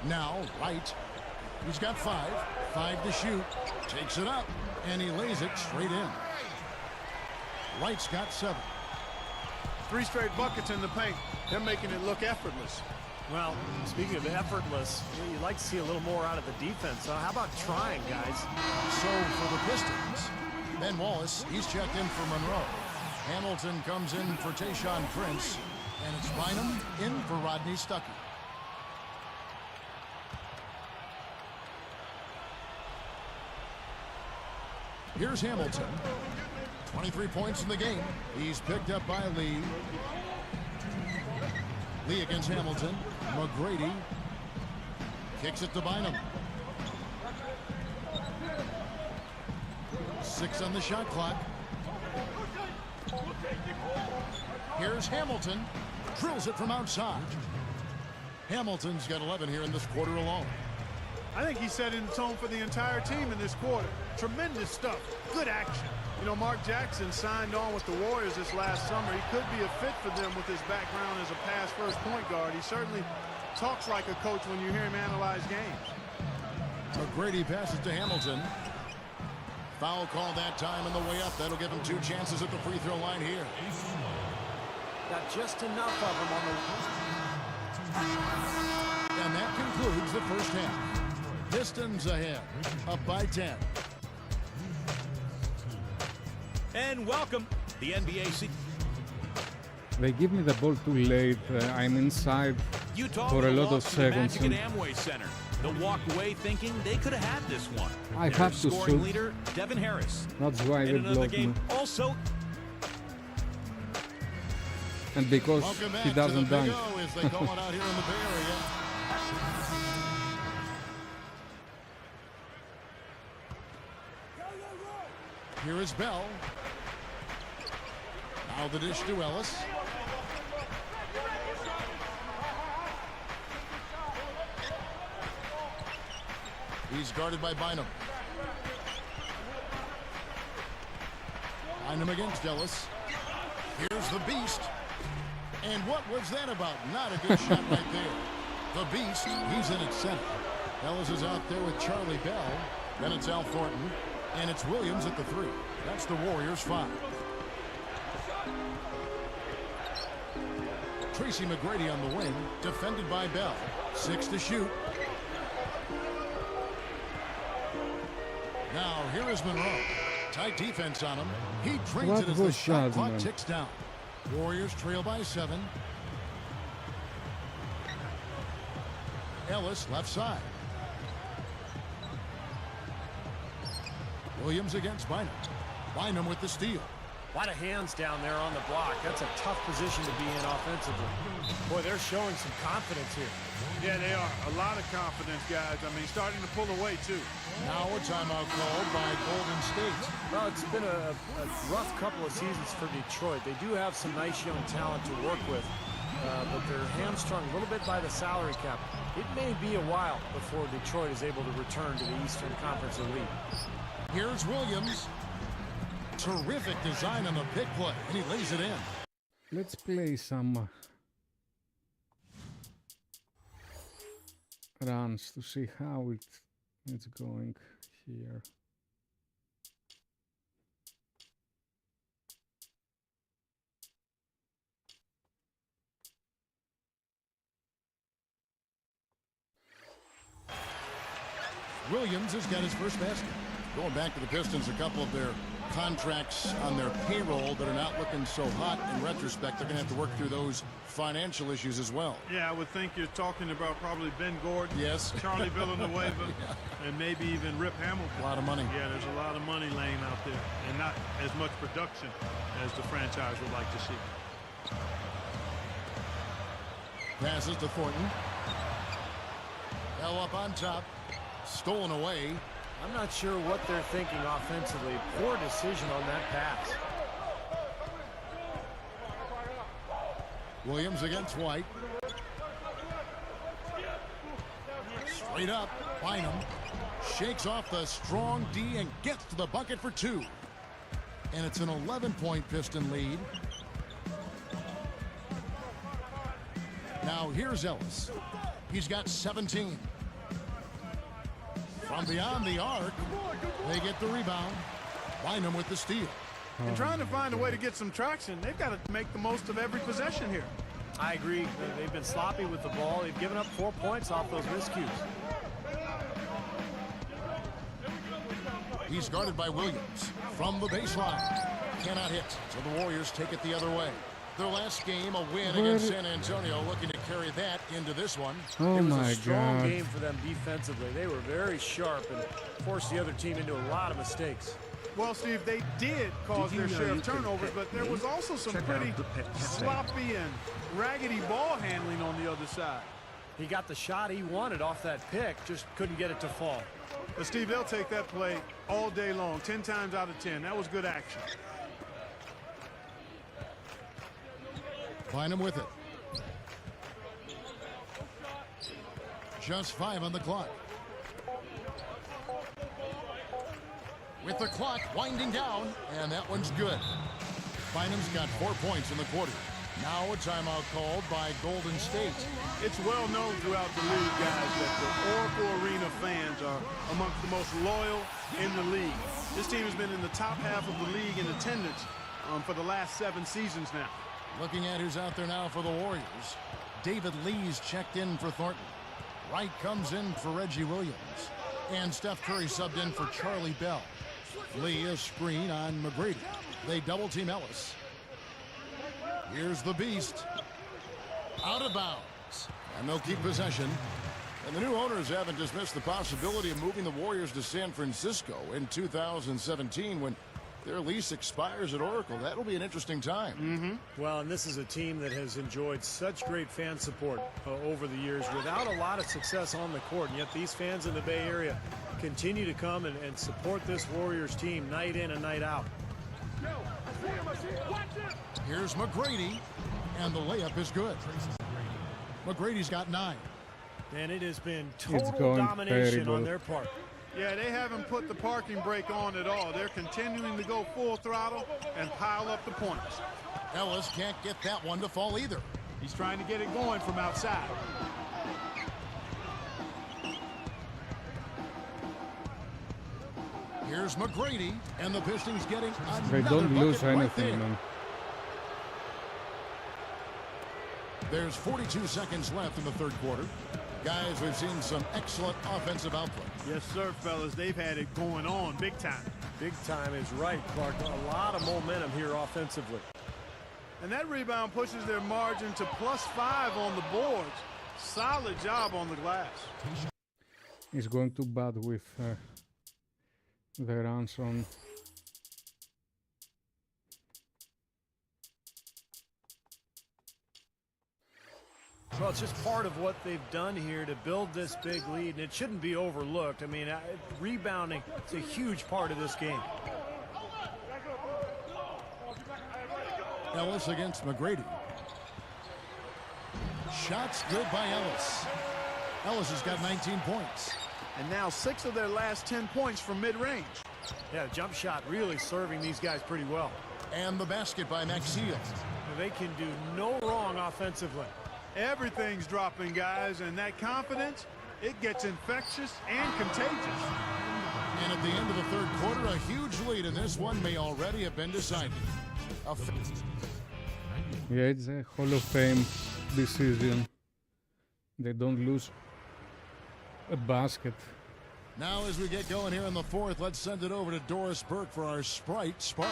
Now, White. He's got 5. 5 to shoot. Takes it up. And he lays it straight in. White's got 7. 3 straight buckets in the paint. They're making it look effortless. Well, speaking of effortless, you'd like to see a little more out of the defense. So how about trying, guys? So for the Pistons, Ben Wallace, he's checked in for Monroe. Hamilton comes in for Tayshaun Prince. And it's Bynum in for Rodney Stuckey. Here's Hamilton. 23 points in the game. He's picked up by Lee. Lee against Hamilton. McGrady kicks it to Bynum. 6 on the shot clock. Here's Hamilton. Drills it from outside. Hamilton's got 11 here in this quarter alone. I think he set in the tone for the entire team in this quarter. Tremendous stuff. Good action. You know, Mark Jackson signed on with the Warriors this last summer. He could be a fit for them with his background as a pass-first point guard. He certainly talks like a coach when you hear him analyze games. McGrady passes to Hamilton. Foul call that time on the way up. That'll give him 2 chances at the free throw line here. Got just enough of them on the... And that concludes the first half. Pistons ahead, up by 10. And welcome the NBA season. They give me the ball too late. I'm inside Utah for a lot of lost to seconds. Magic at Amway Center. They'll walk away thinking they could have had this one. I Their have to scoring shoot. leader, Devin Harris. That's why In they another blocked me. game, also. And because he doesn't dunk. As they call it out here in the Bay Area. Here is Bell. Now the dish to Ellis. He's guarded by Bynum. Bynum against Ellis. Here's the Beast. And what was that about? Not a good shot right there. The Beast, he's in at center. Ellis is out there with Charlie Bell. Then it's Al Thornton. And it's Williams at the 3. That's the Warriors' 5. Tracy McGrady on the wing, defended by Bell. 6 to shoot. Now here is Monroe. Tight defense on him. He drains it as the shot clock ticks down. Warriors trail by 7. Ellis left side. Williams against Bynum. Bynum with the steal. A lot of hands down there on the block. That's a tough position to be in offensively. Boy, they're showing some confidence here. Yeah, they are. A lot of confidence, guys. I mean, starting to pull away, too. Now a timeout called by Golden State. Well, it's been a rough couple of seasons for Detroit. They do have some nice young talent to work with, but they're hamstrung a little bit by the salary cap. It may be a while before Detroit is able to return to the Eastern Conference Elite. Here's Williams. Terrific design on the pick play, and he lays it in. Let's play some runs to see how it's going here. Williams has got his first basket. Going back to the Pistons, a couple of their contracts on their payroll that are not looking so hot in retrospect. They're going to have to work through those financial issues as well. Yeah, I would think you're talking about probably Ben Gordon, yes, Charlie Villanueva, yeah, and maybe even Rip Hamilton. A lot of money. Yeah, there's a lot of money laying out there, and not as much production as the franchise would like to see. Passes to Thornton. Bell up on top. Stolen away. I'm not sure what they're thinking offensively. Poor decision on that pass. Williams against White. Straight up. Bynum shakes off the strong D and gets to the bucket for two. And it's an 11-point Piston lead. Now here's Ellis. He's got 17. From beyond the arc, they get the rebound. Bynum with the steal. And trying to find a way to get some traction, they've got to make the most of every possession here. I agree. They've been sloppy with the ball. They've given up 4 points off those miscues. He's guarded by Williams. From the baseline. Cannot hit. So the Warriors take it the other way. Their last game, a win against San Antonio, looking to carry that into this one. Oh, it was my a strong God. game for them defensively. They were very sharp and forced the other team into a lot of mistakes. Well, Steve, they did cause their share of turnovers, but there was also some pretty sloppy and raggedy ball handling on the other side. He got the shot he wanted off that pick, just couldn't get it to fall. But, Steve, they'll take that play all day long, 10 times out of 10. That was good action. Bynum with it. Just 5 on the clock. With the clock winding down, and that one's good. Bynum's got 4 points in the quarter. Now a timeout called by Golden State. It's well known throughout the league, guys, that the Oracle Arena fans are amongst the most loyal in the league. This team has been in the top half of the league in attendance for the last 7 seasons now. Looking at who's out there now for the Warriors. David Lee's checked in for Thornton. Wright comes in for Reggie Williams. And Steph Curry subbed in for Charlie Bell. Lee a screen on McGrady. They double team Ellis. Here's the Beast. Out of bounds. And they'll keep possession. And the new owners haven't dismissed the possibility of moving the Warriors to San Francisco in 2017 when their lease expires at Oracle. That'll be an interesting time. Well, and this is a team that has enjoyed such great fan support over the years without a lot of success on the court. And yet these fans in the Bay Area continue to come and support this Warriors team night in and night out. Here's McGrady, and the layup is good. McGrady's got 9. And it has been total domination on their part. Yeah, they haven't put the parking brake on at all. They're continuing to go full throttle and pile up the points. Ellis can't get that one to fall either. He's trying to get it going from outside. Here's McGrady, and the Pistons getting another They don't lose bucket right anything, there. man. There's 42 seconds left in the third quarter. Guys, we've seen some excellent offensive output. Yes, sir, fellas. They've had it going on big time. Big time is right, Clark. A lot of momentum here offensively. And that rebound pushes their margin to +5 on the boards. Solid job on the glass. He's going too bad with the runs on. Well, it's just part of what they've done here to build this big lead, and it shouldn't be overlooked. I mean, rebounding is a huge part of this game. Ellis against McGrady. Shots good by Ellis. Ellis has got 19 points. And now 6 of their last 10 points from mid-range. Yeah, jump shot really serving these guys pretty well. And the basket by Maxfield. They can do no wrong offensively. Everything's dropping, guys, and that confidence, it gets infectious and contagious. And at the end of the third quarter, a huge lead in this one may already have been decided. Yeah, it's a Hall of Fame decision. They don't lose a basket Now as we get going here in the fourth, let's send it over to Doris Burke for our Sprite Spark.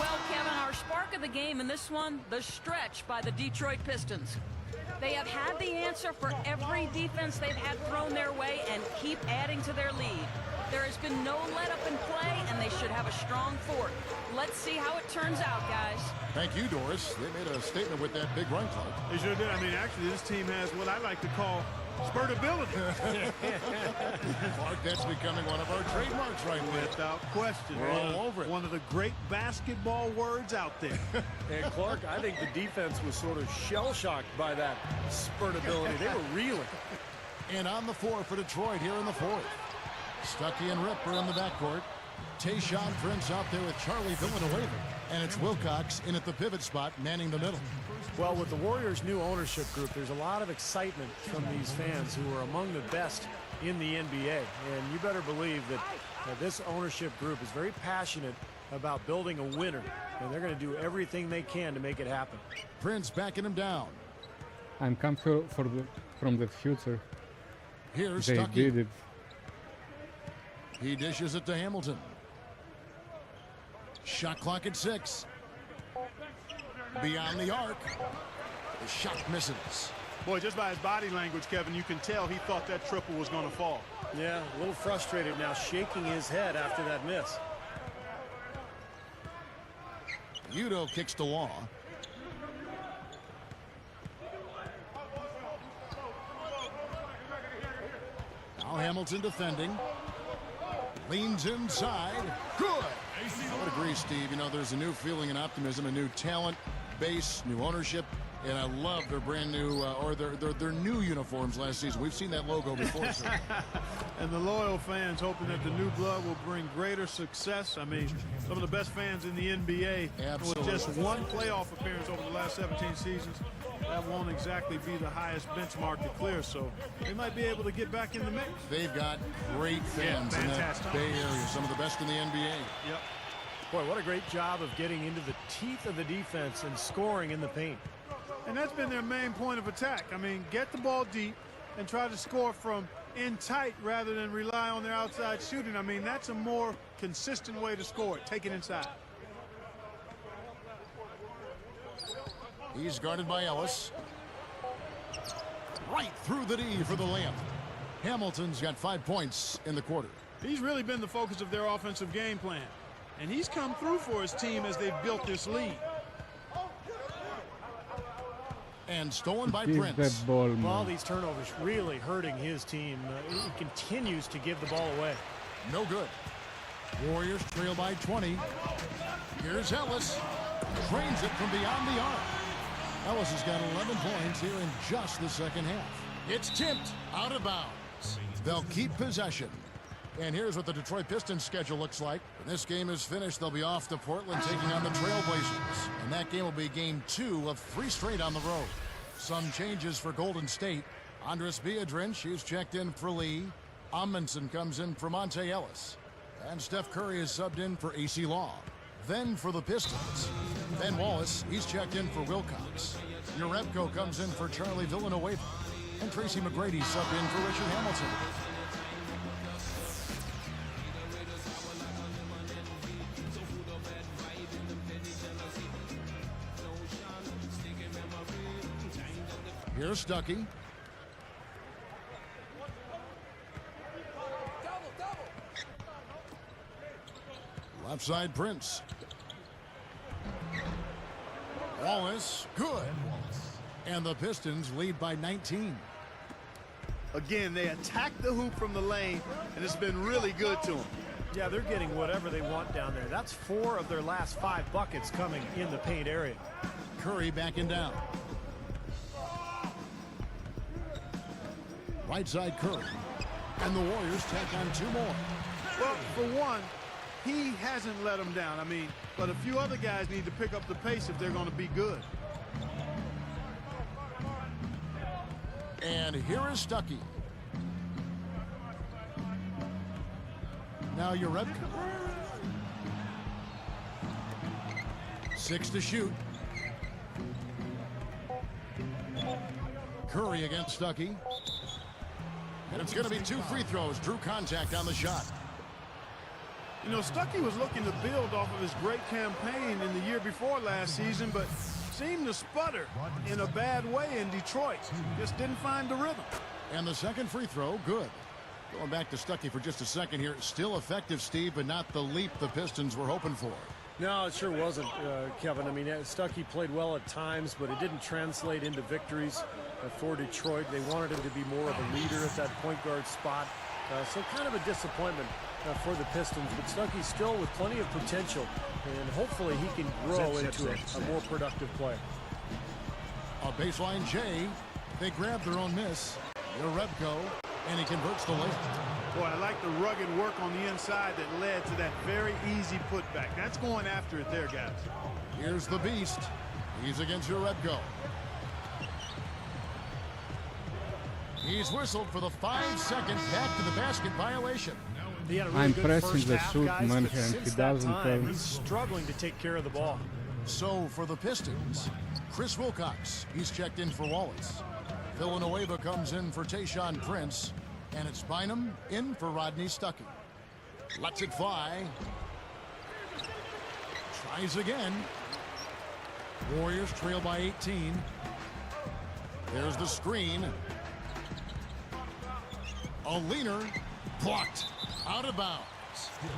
Well, Kevin, our spark of the game in this one, the stretch by the Detroit Pistons. They have had the answer for every defense they've had thrown their way and keep adding to their lead. There has been no let-up in play, and they should have a strong fourth. Let's see how it turns out, guys. Thank you, Doris. They made a statement with that big run, Clark. They sure did. I mean, actually, this team has what I like to call spurtability. Clark, that's becoming one of our trademarks right there. Without question. We're all over it. One of the great basketball words out there. And Clark, I think the defense was sort of shell-shocked by that spurtability. They were reeling. And on the floor for Detroit here in the fourth. Stuckey and Ripper in the backcourt. Tayshaun Prince out there with Charlie Villanueva. And it's Wilcox in at the pivot spot, manning the middle. Well, with the Warriors' new ownership group, there's a lot of excitement from these fans who are among the best in the NBA. And you better believe that this ownership group is very passionate about building a winner. And they're going to do everything they can to make it happen. Prince backing him down. I'm come here from the future. Here's They Stuckey. did it. He dishes it to Hamilton. Shot clock at 6. Beyond the arc. The shot misses. Boy, just by his body language, Kevin, you can tell he thought that triple was going to fall. Yeah, a little frustrated now, shaking his head after that miss. Udo kicks to Law. Now Hamilton defending. Leans inside. Good. I would agree, Steve. You know, there's a new feeling and optimism, a new talent base, new ownership, and I love their brand new, or their new uniforms last season. We've seen that logo before. So. And the loyal fans hoping that the new blood will bring greater success. I mean, some of the best fans in the NBA. Absolutely. With just one playoff appearance over the last 17 seasons, that won't exactly be the highest benchmark to clear. So they might be able to get back in the mix. They've got great fans in that Bay Area, some of the best in the NBA. Yep. Boy, what a great job of getting into the teeth of the defense and scoring in the paint. And that's been their main point of attack. I mean, get the ball deep and try to score from in tight rather than rely on their outside shooting. I mean, that's a more consistent way to score it. Take it inside. He's guarded by Ellis. Right through the D for the layup. Hamilton's got 5 points in the quarter. He's really been the focus of their offensive game plan. And he's come through for his team as they've built this lead. And stolen by Give Prince. that ball, man. All these turnovers really hurting his team. He continues to give the ball away. No good. Warriors trail by 20. Here's Ellis. Trains it from beyond the arc. Ellis has got 11 points here in just the second half. It's tipped out of bounds. They'll keep possession. And here's what the Detroit Pistons schedule looks like. When this game is finished, they'll be off to Portland taking on the Trailblazers. And that game will be game 2 of 3 straight on the road. Some changes for Golden State. Andres Biedrins, she's checked in for Lee. Amundsen comes in for Monte Ellis. And Steph Curry is subbed in for AC Long. Then for the Pistons, Ben Wallace, he's checked in for Wilcox. Jerebko comes in for Charlie Villanueva. And Tracy McGrady subbed in for Richard Hamilton. Here's Stuckey. Left side Prince. Wallace, good. And the Pistons lead by 19. Again, they attack the hoop from the lane, and it's been really good to them. Yeah, they're getting whatever they want down there. That's 4 of their last 5 buckets coming in the paint area. Curry backing down. Right side Curry. And the Warriors tack on 2 more. Well, for one, he hasn't let them down. I mean, but a few other guys need to pick up the pace if they're going to be good. And here is Stuckey. Now Jerebko. 6 to shoot. Curry against Stuckey. And it's going to be 2 free throws. Drew contact on the shot. You know, Stuckey was looking to build off of his great campaign in the year before last season, but seemed to sputter in a bad way in Detroit. Just didn't find the rhythm. And the second free throw, good. Going back to Stuckey for just a second here. Still effective, Steve, but not the leap the Pistons were hoping for. No, it sure wasn't, Kevin. I mean, Stuckey played well at times, but it didn't translate into victories for Detroit. They wanted him to be more of a leader at that point guard spot. So kind of a disappointment for the Pistons, but Stuckey still with plenty of potential, and hopefully he can grow into a more productive player. A baseline J. They grab their own miss. Rebko, and he converts the layup. Boy, I like the rugged work on the inside that led to that very easy putback. That's going after it there, guys. Here's the beast. He's against Rebko. He's whistled for the 5-second back to the basket violation. He had a really I'm good pressing first the half, shoot, guys, man, but and since he that doesn't time, turn. he's struggling to take care of the ball. So for the Pistons, Chris Wilcox, he's checked in for Wallace. Villanueva comes in for Tayshaun Prince, and it's Bynum in for Rodney Stuckey. Lets it fly. Tries again. Warriors trail by 18. There's the screen. A leaner, blocked, out of bounds.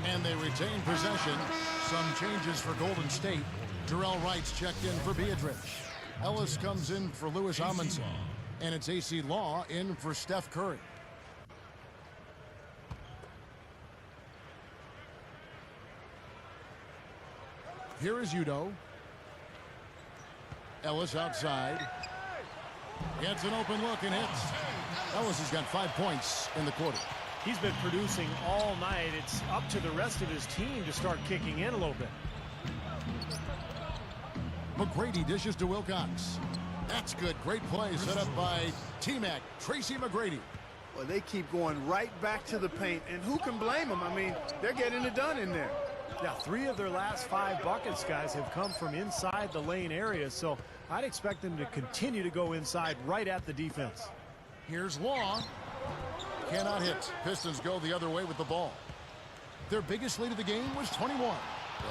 And they retain possession. Some changes for Golden State. Jarrell Wright's checked in for Beatrice. Ellis comes in for Louis Amundsen. And it's AC Law in for Steph Curry. Here is Udo. Ellis outside. Gets an open look and hits. Ellis has got 5 points in the quarter. He's been producing all night. It's up to the rest of his team to start kicking in a little bit. McGrady dishes to Wilcox. That's good. Great play set up by T-Mac, Tracy McGrady. Well, they keep going right back to the paint, and who can blame them? I mean, they're getting it done in there. Yeah, 3 of their last 5 buckets, guys, have come from inside the lane area, so I'd expect them to continue to go inside right at the defense. Here's Law. Cannot hit. Pistons go the other way with the ball. Their biggest lead of the game was 21.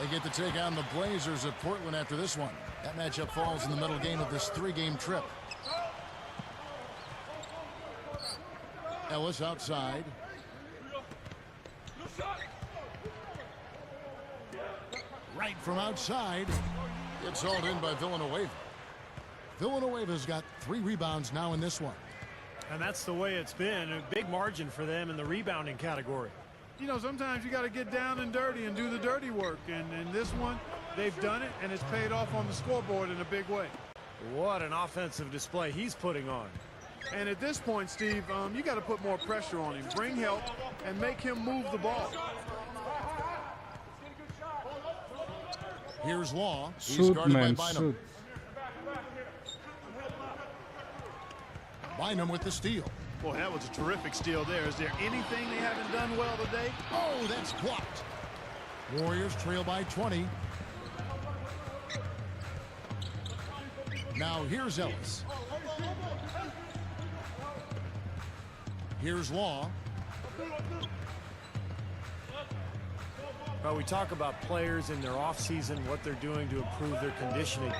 They get to take on the Blazers of Portland after this one. That matchup falls in the middle game of this 3-game trip. Ellis outside. Right from outside. It's hauled in by Villanueva. Villanueva's got 3 rebounds now in this one. And that's the way it's been. A big margin for them in the rebounding category. You know, sometimes you got to get down and dirty and do the dirty work. And in this one, they've done it, and it's paid off on the scoreboard in a big way. What an offensive display he's putting on. And at this point, Steve, you got to put more pressure on him. Bring help and make him move the ball. Here's Law. Shoot, man, shoot. Bynum with the steal. Boy, that was a terrific steal there. Is there anything they haven't done well today? Oh, that's blocked. Warriors trail by 20. Now here's Ellis. Here's Law. Well, we talk about players in their offseason, what they're doing to improve their conditioning.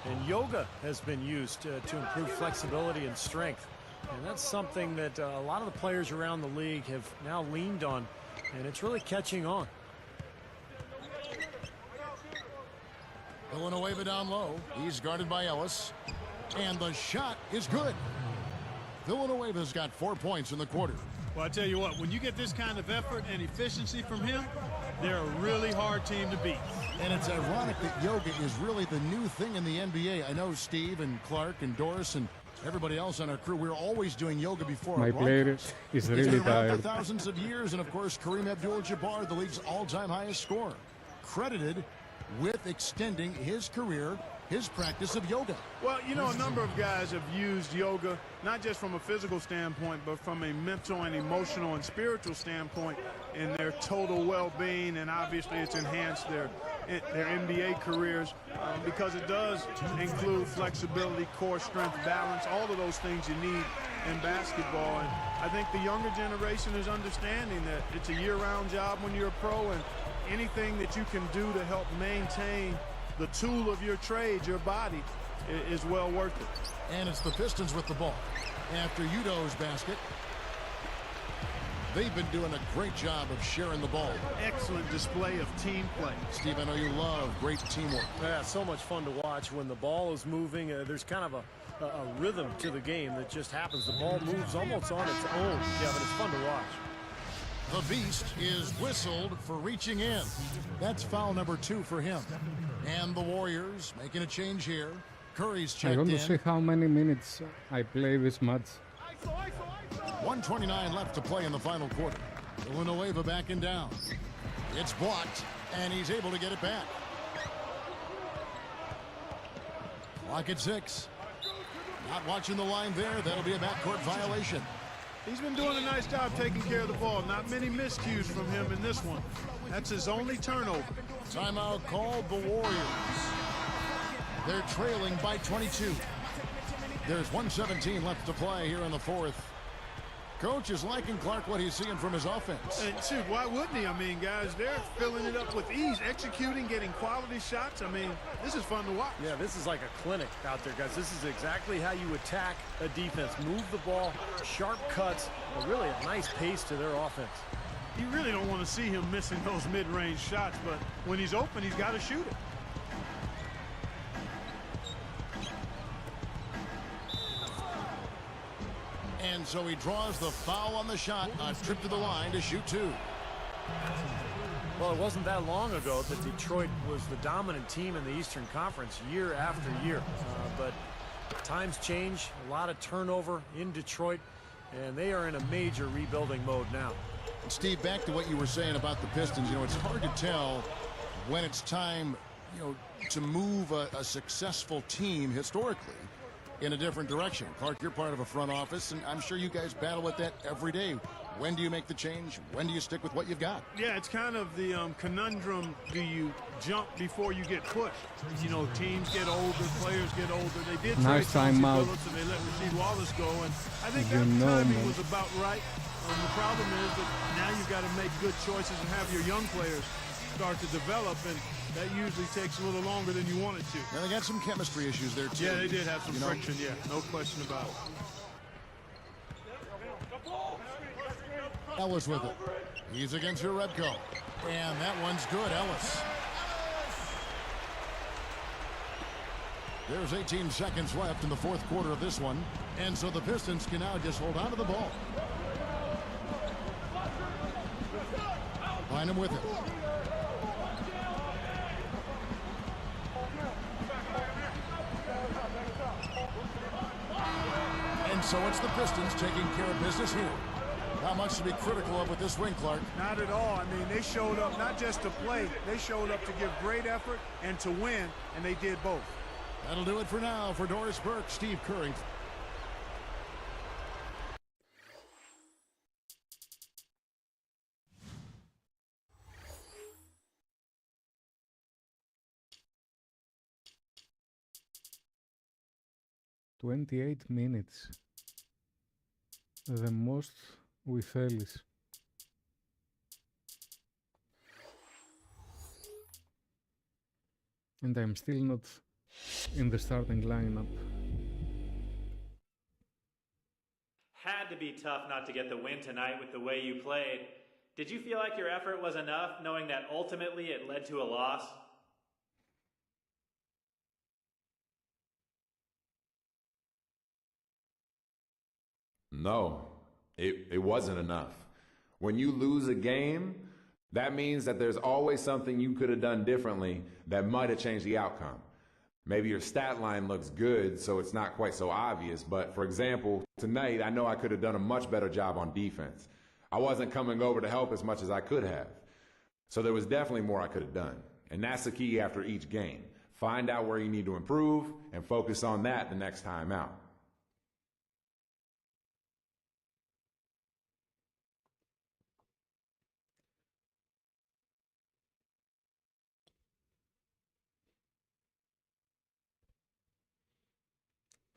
And yoga has been used to improve flexibility and strength. And that's something that a lot of the players around the league have now leaned on. And it's really catching on. Villanueva down low. He's guarded by Ellis. And the shot is good. Villanueva's got 4 points in the quarter. Well, I tell you what, when you get this kind of effort and efficiency from him, they're a really hard team to beat. And it's ironic that yoga is really the new thing in the NBA. I know Steve and Clark and Doris and everybody else on our crew, we're always doing yoga before. My player is really it's been around tired. for thousands of years, and of course, Kareem Abdul-Jabbar, the league's all-time highest scorer, credited with extending his career, his practice of yoga. Well, you know, a number of guys have used yoga, not just from a physical standpoint, but from a mental and emotional and spiritual standpoint in their total well-being, and obviously it's enhanced their NBA careers because it does include flexibility, core strength, balance, all of those things you need in basketball. And I think the younger generation is understanding that it's a year-round job when you're a pro, and anything that you can do to help maintain the tool of your trade, your body, is well worth it. And it's the Pistons with the ball after Udo's basket. They've been doing a great job of sharing the ball. Excellent display of team play. Steve, I know you love great teamwork. Yeah, so much fun to watch when the ball is moving. There's kind of a rhythm to the game that just happens. The ball moves almost on its own. Yeah, but it's fun to watch. The Beast is whistled for reaching in. That's foul number 2 for him. And the Warriors making a change here. Curry's checked in. I want to see how many minutes I play this match. 1:29 left to play in the final quarter. Villanueva backing down. It's blocked, and he's able to get it back. Clock at 6. Not watching the line there. That'll be a backcourt violation. He's been doing a nice job taking care of the ball. Not many miscues from him in this one. That's his only turnover. Timeout called the Warriors. They're trailing by 22. There's 1:17 left to play here in the fourth. Coach is liking Clark what he's seeing from his offense. And shoot, why wouldn't he? I mean, guys, they're filling it up with ease, executing, getting quality shots. I mean, this is fun to watch. Yeah, this is like a clinic out there, guys. This is exactly how you attack a defense. Move the ball, sharp cuts, and really a nice pace to their offense. You really don't want to see him missing those mid-range shots, but when he's open, he's got to shoot it. And so he draws the foul on the shot, a trip to the line to shoot 2. Well, it wasn't that long ago that Detroit was the dominant team in the Eastern Conference year after year. But times change, a lot of turnover in Detroit, and they are in a major rebuilding mode now. And Steve, back to what you were saying about the Pistons, it's hard to tell when it's time, to move a successful team historically in a different direction. Clark, you're part of a front office, and I'm sure you guys battle with that every day. When do you make the change? When do you stick with what you've got? Yeah, it's kind of the conundrum. Do you jump before you get pushed? Teams get older, players get older. They did nice trade time Chauncey out. Billups, and they let Rasheed Wallace go, and I think that timing was about right. The problem is that now you've got to make good choices and have your young players start to develop, and that usually takes a little longer than you want it to. Now they got some chemistry issues there, too. Yeah, they did have some friction, yeah. No question about it. Ellis with it. He's against Jerebko. And that one's good, Ellis. There's 18 seconds left in the fourth quarter of this one. And so the Pistons can now just hold on to the ball. Find him with it. And so it's the Pistons taking care of business here. Not much to be critical of with this win, Clark. Not at all. I mean, they showed up not just to play. They showed up to give great effort and to win, and they did both. That'll do it for now. For Doris Burke, Steve Curry. «28 minutes. The most with Ellis. And I'm still not in the starting lineup. Had to be tough not to get the win tonight with the way you played. Did you feel like your effort was enough, knowing that ultimately it led to a loss? No, it wasn't enough. When you lose a game, that means that there's always something you could have done differently that might have changed the outcome. Maybe your stat line looks good, so it's not quite so obvious. But for example, tonight, I know I could have done a much better job on defense. I wasn't coming over to help as much as I could have. So there was definitely more I could have done. And that's the key after each game. Find out where you need to improve and focus on that the next time out.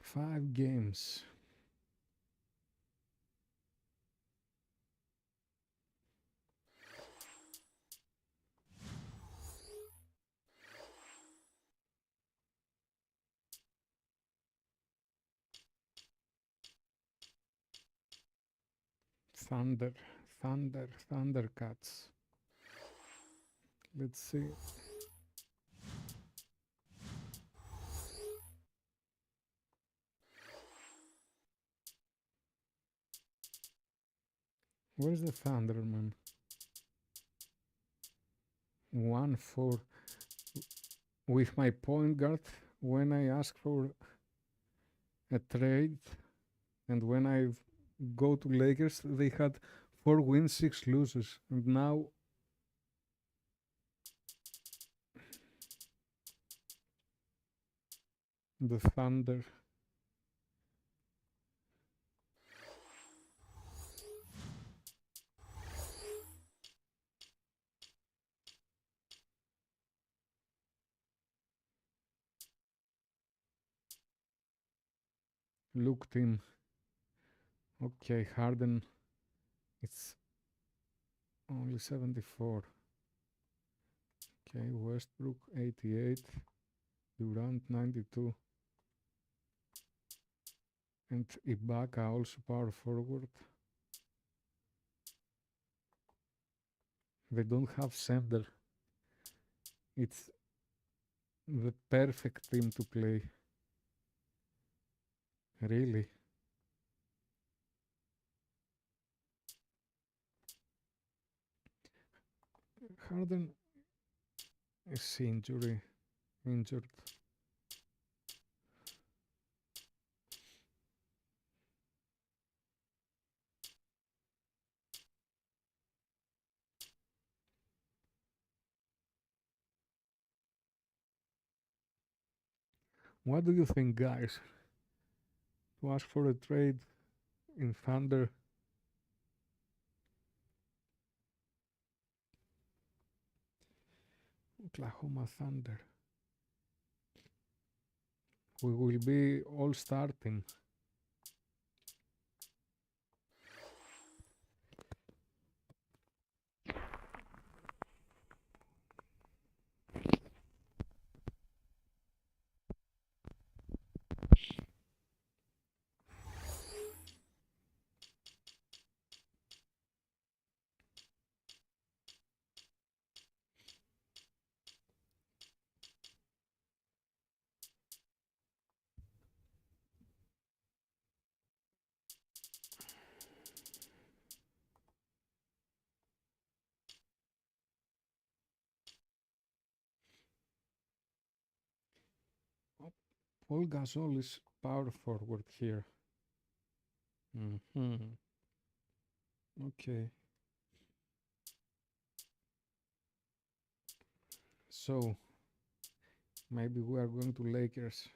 Five games. Thundercats. Let's see. Where's the Thunderman? 1-4 with my point guard when I ask for a trade, and when I go to Lakers they had 4 wins, 6 losses, and now the Thunder. Look team. Okay, Harden, it's only 74. Okay, Westbrook 88, Durant 92, and Ibaka also power forward. They don't have center. It's the perfect team to play. Really. Harden is injured. What do you think, guys? To ask for a trade in Thunder? Oklahoma Thunder. We will be all starting. Paul Gasol is power forward here. Okay. So, maybe we are going to Lakers.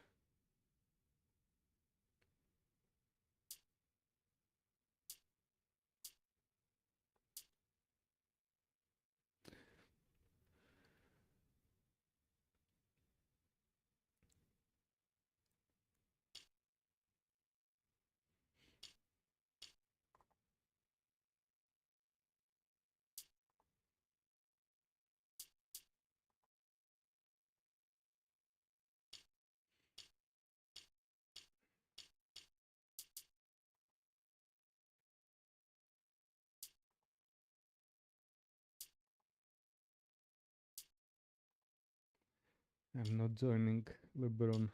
I'm not joining LeBron.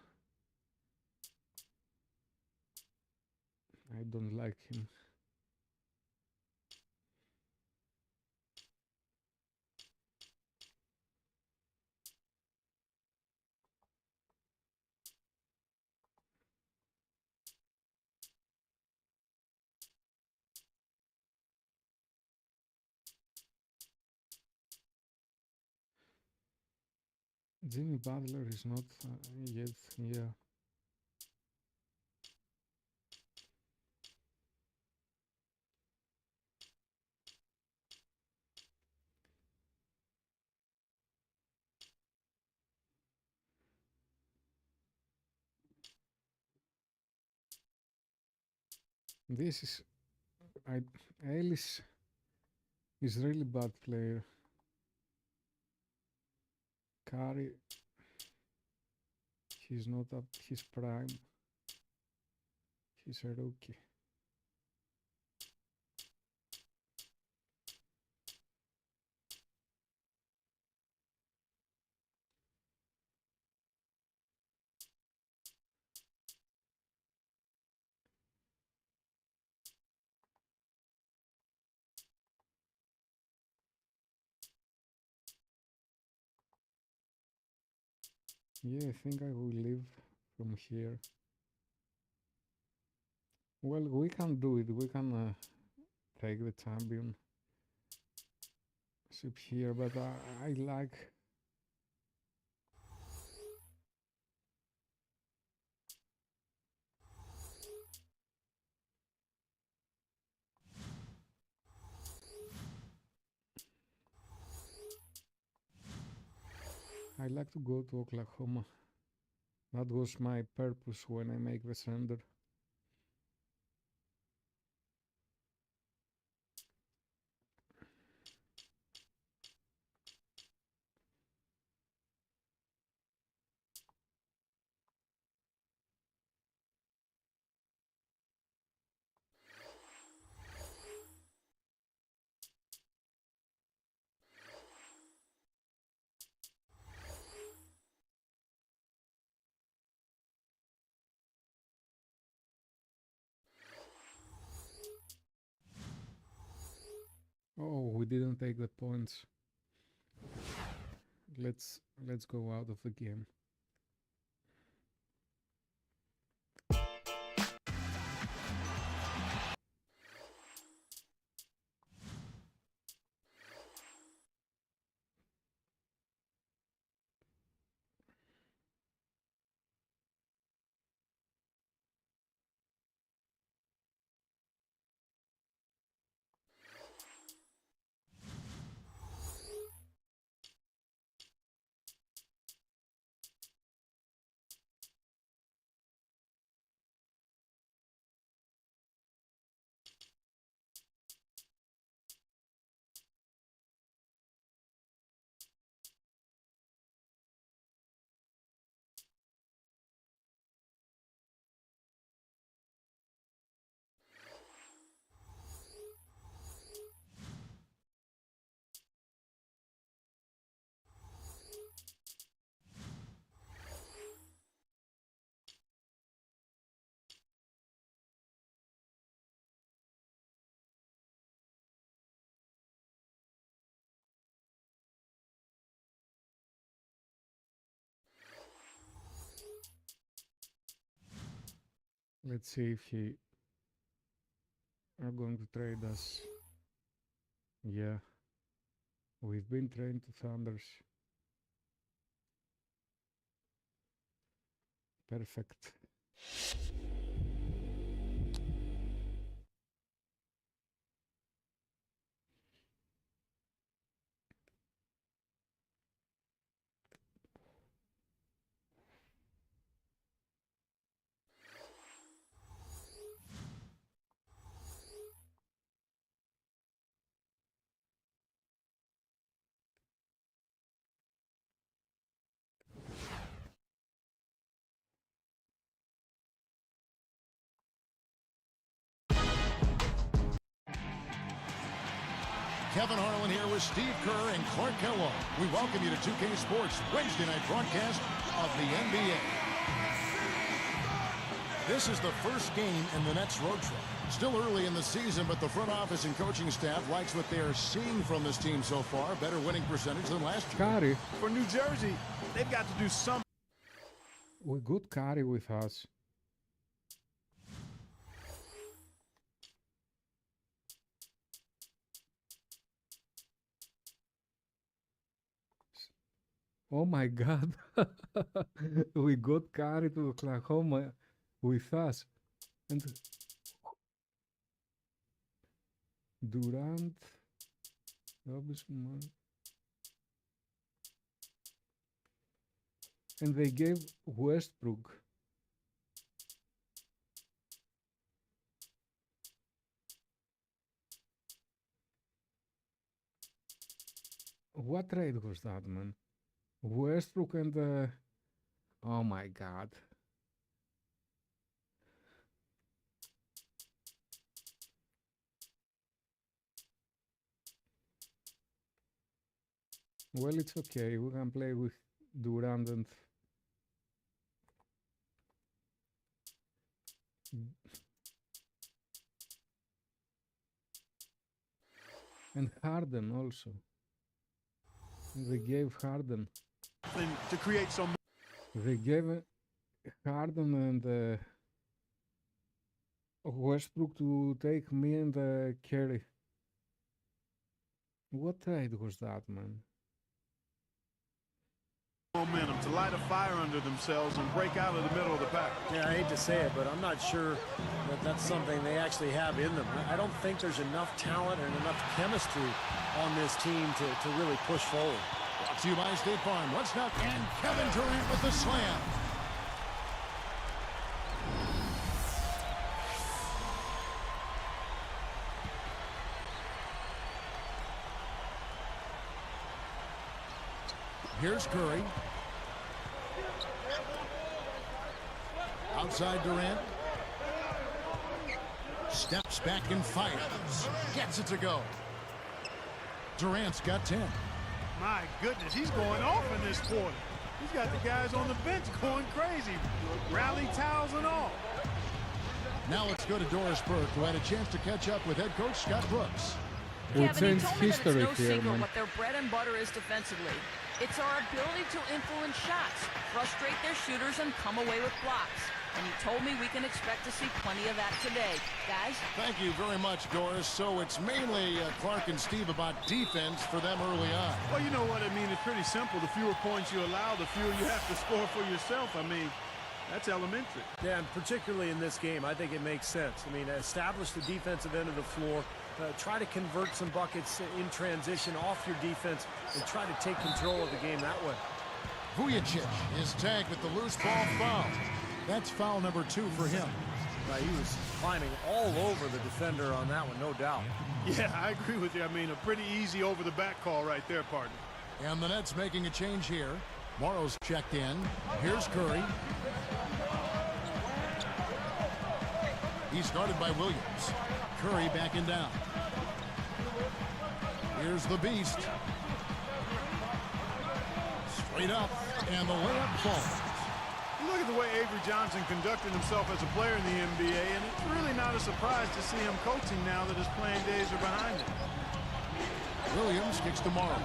I don't like him. Jimmy Butler is not yet here. This is Ellis is really bad player. Curry, he's not at his prime. He's a rookie. Yeah, I think I will leave from here. Well, we can do it. We can take the championship here, but I like... I like to go to Oklahoma. That was my purpose when I make the sender. Oh, we didn't take the points. Let's go out of the game. Let's see if he are going to trade us. Yeah, we've been trained to Thunders. Perfect. Kevin Harlan here with Steve Kerr and Clark Kellogg. We welcome you to 2K Sports Wednesday night broadcast of the NBA. This is the first game in the Nets road trip. Still early in the season, but the front office and coaching staff likes what they are seeing from this team so far. Better winning percentage than last year. Carry. For New Jersey, they've got to do something. We good carry with us. Oh my God. We got carry to Oklahoma with us. And Durant. And they gave Westbrook. What trade was that, man? Westbrook and oh my God. Well, it's okay. We can play with Durant and Harden also. They gave Harden. To create some. They gave Harden and Westbrook to take me and Carey. What trade was that, man? Momentum to light a fire under themselves and break out of the middle of the pack. Yeah, I hate to say it, but I'm not sure that that's something they actually have in them. I don't think there's enough talent and enough chemistry on this team to really push forward. Brought to you by State Farm. What's not? And Kevin Durant with the slam. Here's Curry. Outside Durant. Steps back and fires. Gets it to go. Durant's got 10. My goodness, he's going off in this quarter. He's got the guys on the bench going crazy. Rally towels and all. Now let's go to Doris Burke, who had a chance to catch up with head coach Scott Brooks. We Kevin, changed he told me that it's history no here, secret man. what their bread and butter is defensively. It's our ability to influence shots, frustrate their shooters, and come away with blocks. And he told me we can expect to see plenty of that today. Guys? Thank you very much, Doris. So it's mainly Clark and Steve about defense for them early on. Well, you know what I mean. It's pretty simple. The fewer points you allow, the fewer you have to score for yourself. I mean, that's elementary. Yeah, and particularly in this game, I think it makes sense. I mean, establish the defensive end of the floor. Try to convert some buckets in transition off your defense and try to take control of the game that way. Vujicic is tagged with the loose ball foul. That's foul number 2 for him. He was climbing all over the defender on that one, no doubt. Yeah, I agree with you. I mean, a pretty easy over-the-back call right there, partner. And the Nets making a change here. Morrow's checked in. Here's Curry. He's guarded by Williams. Curry backing down. Here's the Beast. Straight up, and the layup falls. Look at the way Avery Johnson conducted himself as a player in the NBA, and it's really not a surprise to see him coaching now that his playing days are behind him. Williams kicks to Morrow.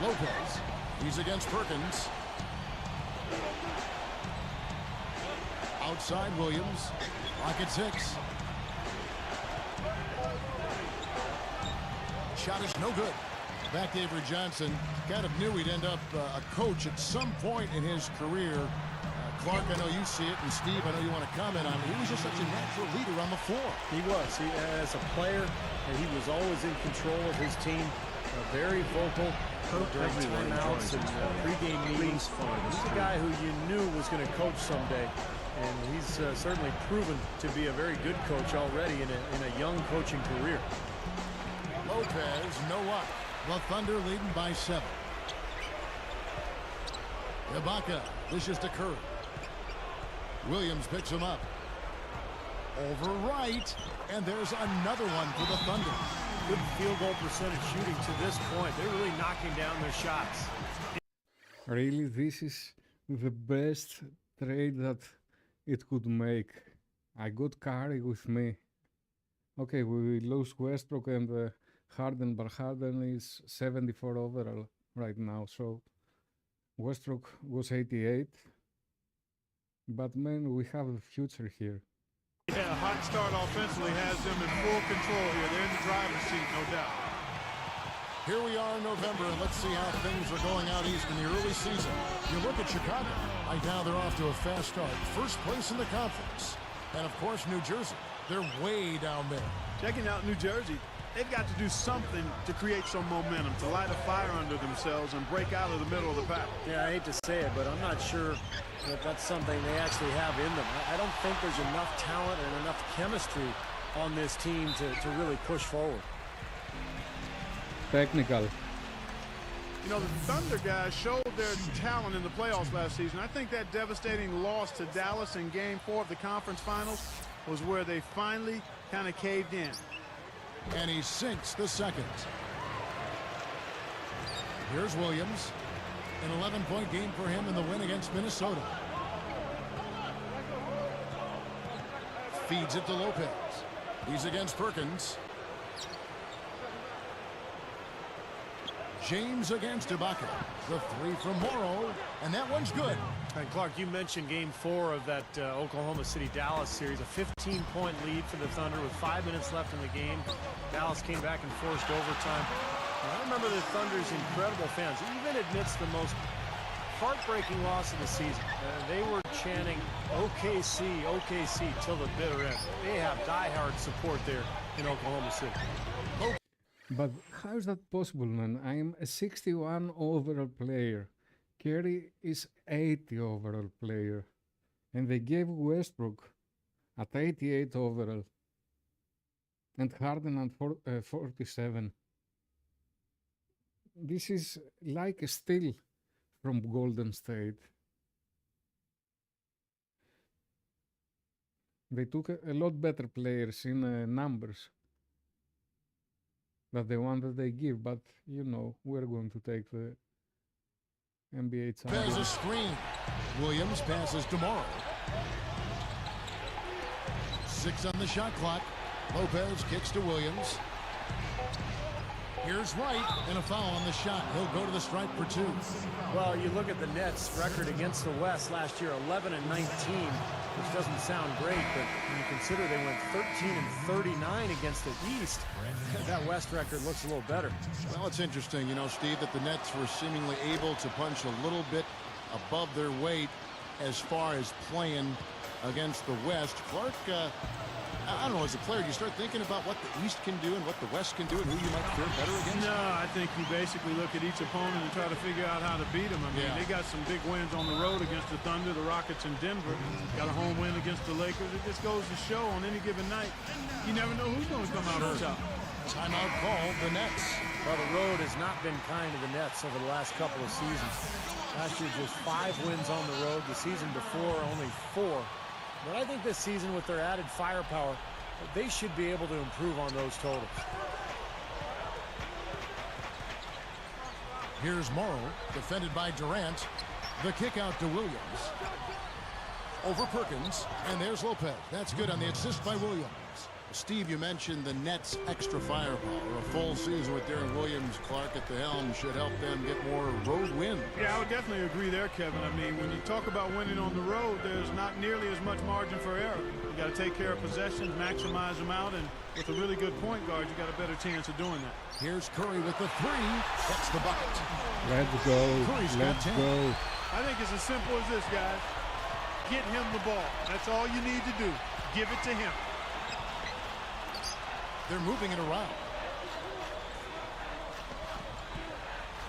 Lopez. He's against Perkins. Outside Williams. Clock at 6. Shot is no good. Back to Avery Johnson. Kind of knew he'd end up a coach at some point in his career. Clark, I know you see it, and Steve, I know you want to comment on it. He was just such a natural leader on the floor. He was. As a player, he was always in control of his team. Very vocal during timeouts and pregame meetings. He's a guy who you knew was going to coach someday, and he's certainly proven to be a very good coach already in a young coaching career. Lopez, no luck. The Thunder leading by 7. Ibaka, this is to Curry. Williams picks him up. Over right, and there's another one for the Thunder. Good field goal percentage shooting to this point. They're really knocking down their shots. Really, this is the best trade that it could make. I got Curry with me. Okay, we lose Westbrook and Harden, but Harden is 74 overall right now. So Westbrook was 88. But man, we have a future here. Yeah, a hot start offensively has them in full control here. They're in the driver's seat, no doubt. Here we are in November, and let's see how things are going out east in the early season. You look at Chicago. Right now, they're off to a fast start. First place in the conference. And, of course, New Jersey. They're way down there. Checking out New Jersey, they've got to do something to create some momentum, to light a fire under themselves and break out of the middle of the pack. Yeah, I hate to say it, but I'm not sure that that's something they actually have in them. I don't think there's enough talent and enough chemistry on this team to really push forward. Technical. You know, the Thunder guys showed their talent in the playoffs last season. I think that devastating loss to Dallas in Game 4 of the conference finals was where they finally kind of caved in. And he sinks the second. Here's Williams. An 11-point game for him in the win against Minnesota. Feeds it to Lopez. He's against Perkins. James against Ibaka. The three from Morrow, and that one's good. And Clark, you mentioned Game 4 of that Oklahoma City-Dallas series, a 15-point lead for the Thunder with 5 minutes left in the game. Dallas came back and forced overtime. And I remember the Thunder's incredible fans, even amidst the most heartbreaking loss of the season. They were chanting OKC, OKC till the bitter end. They have diehard support there in Oklahoma City. But how is that possible, man? I'm a 61 overall player. Curry is 80 overall player. And they gave Westbrook at 88 overall. And Harden at 47. This is like a steal from Golden State. They took a lot better players in numbers than the one that they give, but you know, we're going to take the NBA champion. There's a screen. Williams passes tomorrow. 6 on the shot clock. Lopez kicks to Williams. Here's Wright, and a foul on the shot. He'll go to the stripe for 2. Well, you look at the Nets' record against the West last year, 11-19, which doesn't sound great, but when you consider they went 13-39 against the East, that West record looks a little better. Well, it's interesting, you know, Steve, that the Nets were seemingly able to punch a little bit above their weight as far as playing against the West. Clark, I don't know, as a player, do you start thinking about what the East can do and what the West can do and who you might fare better against? No, I think you basically look at each opponent and try to figure out how to beat them. I mean, they got some big wins on the road against the Thunder, the Rockets, and Denver. Got a home win against the Lakers. It just goes to show on any given night, you never know who's going to come out on top. Timeout call, the Nets. Well, the road has not been kind to the Nets over the last couple of seasons. Last year, just 5 wins on the road. The season before, only 4. But I think this season, with their added firepower, they should be able to improve on those totals. Here's Morrow, defended by Durant. The kick out to Williams. Over Perkins, and there's Lopez. That's good on the assist by Williams. Steve, you mentioned the Nets' extra firepower. A full season with Darren Williams, Clark at the helm should help them get more road wins. Yeah, I would definitely agree there, Kevin. I mean, when you talk about winning on the road, there's not nearly as much margin for error. You got to take care of possessions, maximize them out, and with a really good point guard, you got a better chance of doing that. Here's Curry with the 3. That's the bucket. Let's go. Let's go. I think it's as simple as this, guys. Get him the ball. That's all you need to do. Give it to him. They're moving it around.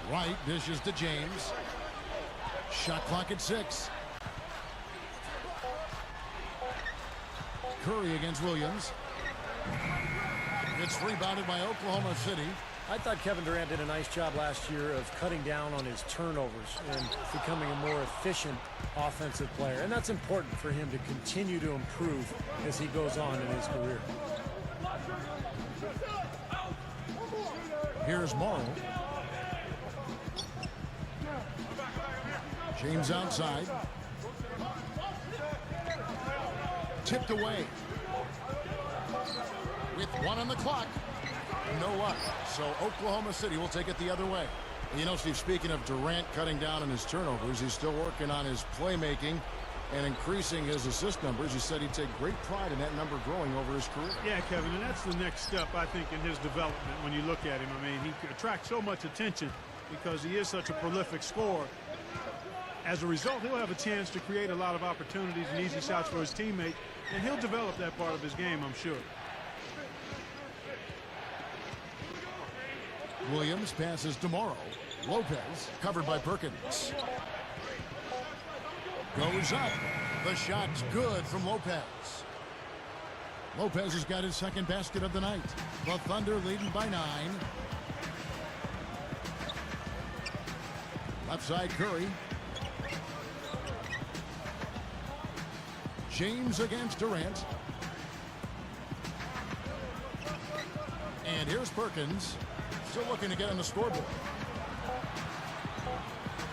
Wright dishes to James. Shot clock at 6. Curry against Williams. It's rebounded by Oklahoma City. I thought Kevin Durant did a nice job last year of cutting down on his turnovers and becoming a more efficient offensive player. And that's important for him to continue to improve as he goes on in his career. Here's Morrow. James outside. Tipped away. With 1 on the clock. No luck. So Oklahoma City will take it the other way. You know, Steve, speaking of Durant cutting down on his turnovers, he's still working on his playmaking and increasing his assist numbers. He said he'd take great pride in that number growing over his career. Yeah, Kevin, and that's the next step, I think, in his development when you look at him. I mean, he attracts so much attention because he is such a prolific scorer. As a result, he'll have a chance to create a lot of opportunities and easy shots for his teammates, and he'll develop that part of his game, I'm sure. Williams passes to Morrow. Lopez covered by Perkins. Goes up. The shot's good from Lopez. Lopez has got his second basket of the night. The Thunder leading by 9. Left side Curry. James against Durant. And here's Perkins. Still looking to get on the scoreboard.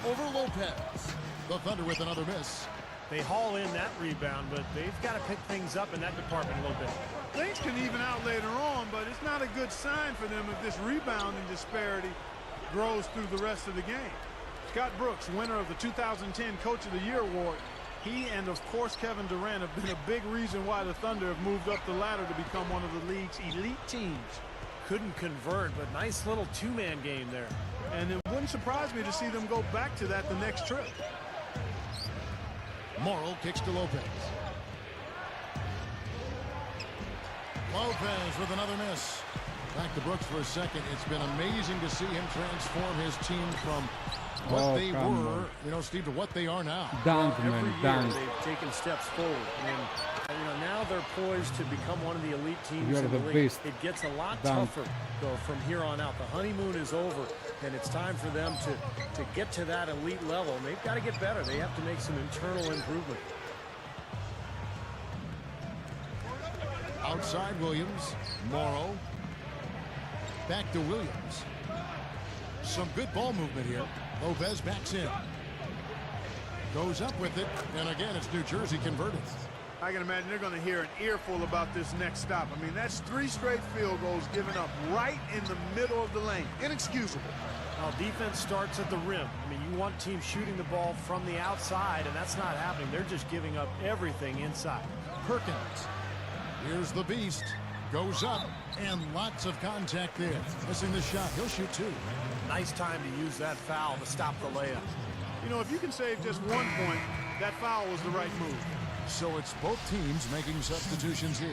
Over Lopez. The Thunder with another miss. They haul in that rebound, but they've got to pick things up in that department a little bit. Things can even out later on, but it's not a good sign for them if this rebounding disparity grows through the rest of the game. Scott Brooks, winner of the 2010 Coach of the Year award, he and, of course, Kevin Durant have been a big reason why the Thunder have moved up the ladder to become one of the league's elite teams. Couldn't convert, but nice little two-man game there. And it wouldn't surprise me to see them go back to that the next trip. Morrow kicks to Lopez. Lopez with another miss. Back to Brooks for a second. It's been amazing to see him transform his team from what they were, you know, Steve, to what they are now. Dunk, Every man, year dunk. they've taken steps forward. And, you know, now they're poised to become one of the elite teams You are in the the league. best. It gets a lot Dunk. tougher, though, from here on out. The honeymoon is over, and it's time for them to get to that elite level. And they've got to get better. They have to make some internal improvement. Outside Williams. Morrow. Back to Williams. Some good ball movement here. Lopez backs in. Goes up with it. And again, it's New Jersey converted. I can imagine they're going to hear an earful about this next stop. I mean, that's 3 straight field goals given up right in the middle of the lane. Inexcusable. Now, defense starts at the rim. I mean, you want teams shooting the ball from the outside, and that's not happening. They're just giving up everything inside. Perkins. Here's the beast. Goes up. And lots of contact there. Missing the shot. He'll shoot 2. Nice time to use that foul to stop the layup. You know, if you can save just 1 point, that foul was the right move. So it's both teams making substitutions here.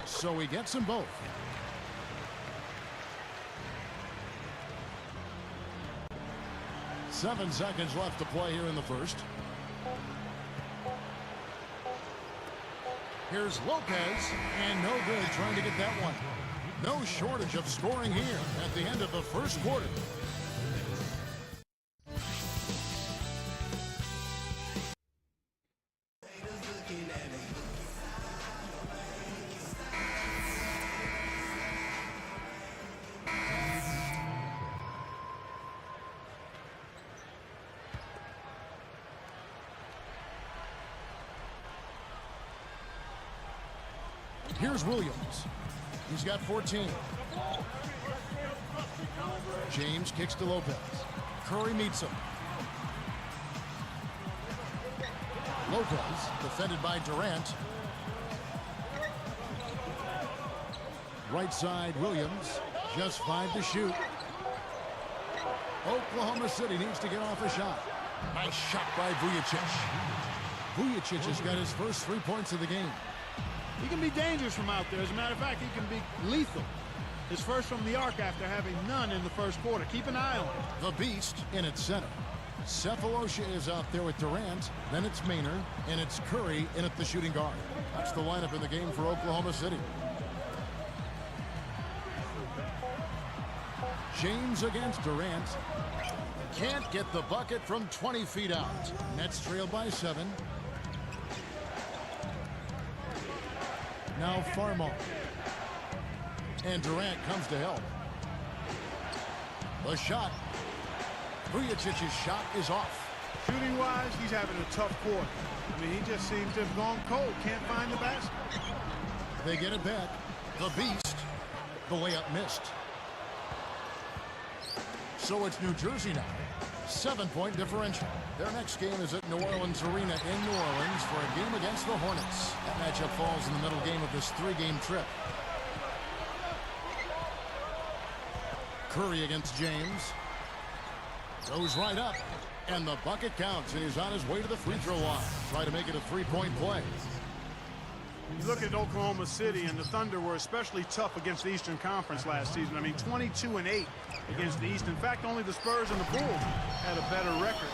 So he gets them both. Seven seconds left to play here in the first. Here's Lopez, and no good trying to get that one. No shortage of scoring here at the end of the first quarter. Here's Williams. He's got 14. James kicks to Lopez. Curry meets him. Lopez defended by Durant. Right side, Williams. Just 5 to shoot. Oklahoma City needs to get off a shot. Nice shot by Vujicic. Vujicic has got his first 3 points of the game. He can be dangerous from out there. As a matter of fact, he can be lethal. His first from the arc after having none in the first quarter. Keep an eye on him. The beast in its center. Cephalosha is out there with Durant. Then it's Maynard. And it's Curry in at the shooting guard. That's the lineup in the game for Oklahoma City. James against Durant. Can't get the bucket from 20 feet out. Nets trail by 7. Now Farmar. And Durant comes to help. The shot. Vujicic's shot is off. Shooting-wise, he's having a tough quarter. I mean, he just seems to have gone cold. Can't find the basket. They get it back. The beast. The layup missed. So it's New Jersey now. 7-point differential. Their next game is at New Orleans Arena in New Orleans for a game against the Hornets. That matchup falls in the middle game of this 3-game trip. Curry against James. Goes right up. And the bucket counts. And he's on his way to the free throw line. Try to make it a 3-point play. You look at Oklahoma City, and the Thunder were especially tough against the Eastern Conference last season. I mean, 22-8 against the East. In fact, only the Spurs and the Bulls had a better record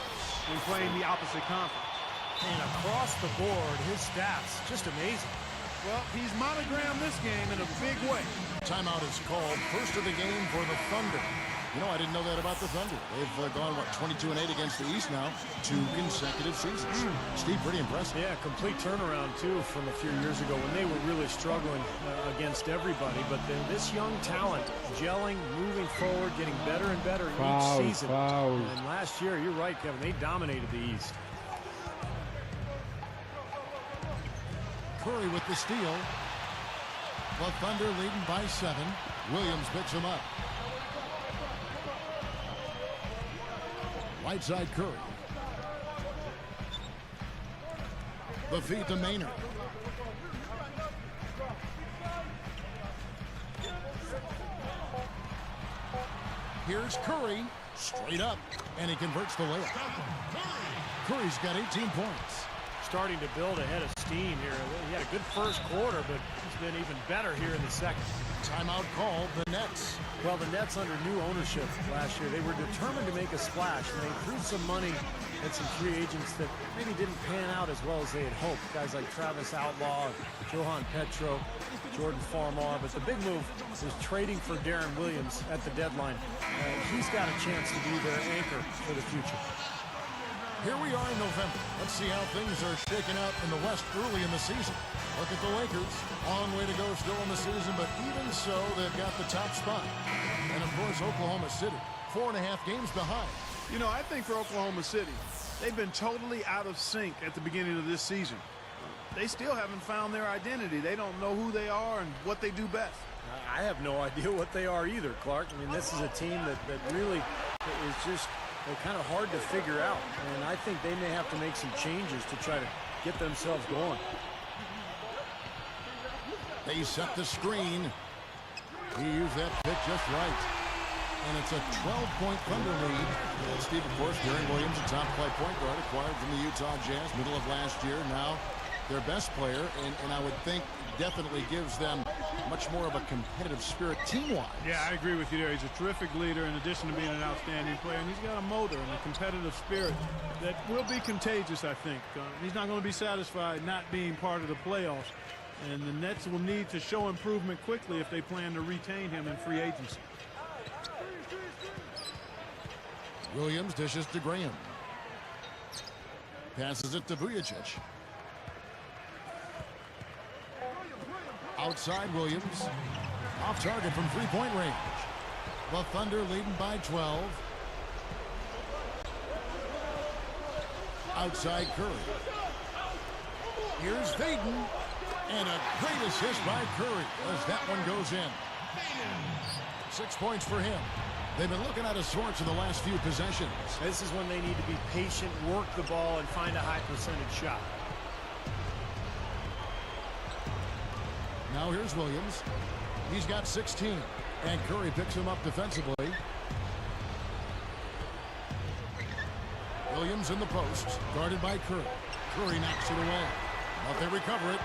when playing the opposite conference. And across the board, his stats, just amazing. Well, he's monogrammed this game in a big way. Timeout is called. First of the game for the Thunder. You know, I didn't know that about the Thunder. They've gone, what, 22-8 against the East now. 2 consecutive seasons. Steve, pretty impressive. Yeah, complete turnaround, too, from a few years ago when they were really struggling against everybody. But this young talent gelling, moving forward, getting better and better each season. And last year, you're right, Kevin, they dominated the East. Curry with the steal. The Thunder leading by 7. Williams picks him up. Right side Curry. The feed to Maynard. Here's Curry, straight up, and he converts the layup. Curry's got 18 points. Starting to build ahead of steam here. He had a good first quarter, but he's been even better here in the second. Timeout called the Nets. Well, the Nets under new ownership last year, they were determined to make a splash, and they threw some money at some free agents that maybe didn't pan out as well as they had hoped. Guys like Travis Outlaw, Johan Petro, Jordan Farmar. But the big move was trading for Darren Williams at the deadline. He's got a chance to be their anchor for the future. Here we are in November. Let's see how things are shaking out in the West early in the season. Look at the Lakers. Long way to go still in the season, but even so, they've got the top spot. And, of course, Oklahoma City, 4.5 games behind. You know, I think for Oklahoma City, they've been totally out of sync at the beginning of this season. They still haven't found their identity. They don't know who they are and what they do best. I have no idea what they are either, Clark. I mean, this is a team that really is just kind of hard to figure out. And I think they may have to make some changes to try to get themselves going. They set the screen. He used that pick just right. And it's a 12-point Thunder lead. And Steve, of course, Darren Williams, a top-flight point guard, acquired from the Utah Jazz middle of last year. Now their best player, and I would think definitely gives them much more of a competitive spirit team-wise. Yeah, I agree with you there. He's a terrific leader in addition to being an outstanding player. And he's got a motor and a competitive spirit that will be contagious, I think. He's not going to be satisfied not being part of the playoffs. And the Nets will need to show improvement quickly if they plan to retain him in free agency. Williams dishes to Graham. Passes it to Vujicic. Outside Williams. Off target from three-point range. The Thunder leading by 12. Outside Curry. Here's Vaden. And a great assist by Curry as that one goes in. 6 points for him. They've been looking out of sorts in the last few possessions. This is when they need to be patient, work the ball, and find a high percentage shot. Now here's Williams. He's got 16. And Curry picks him up defensively. Williams in the post, guarded by Curry. Curry knocks it away. But they recover it.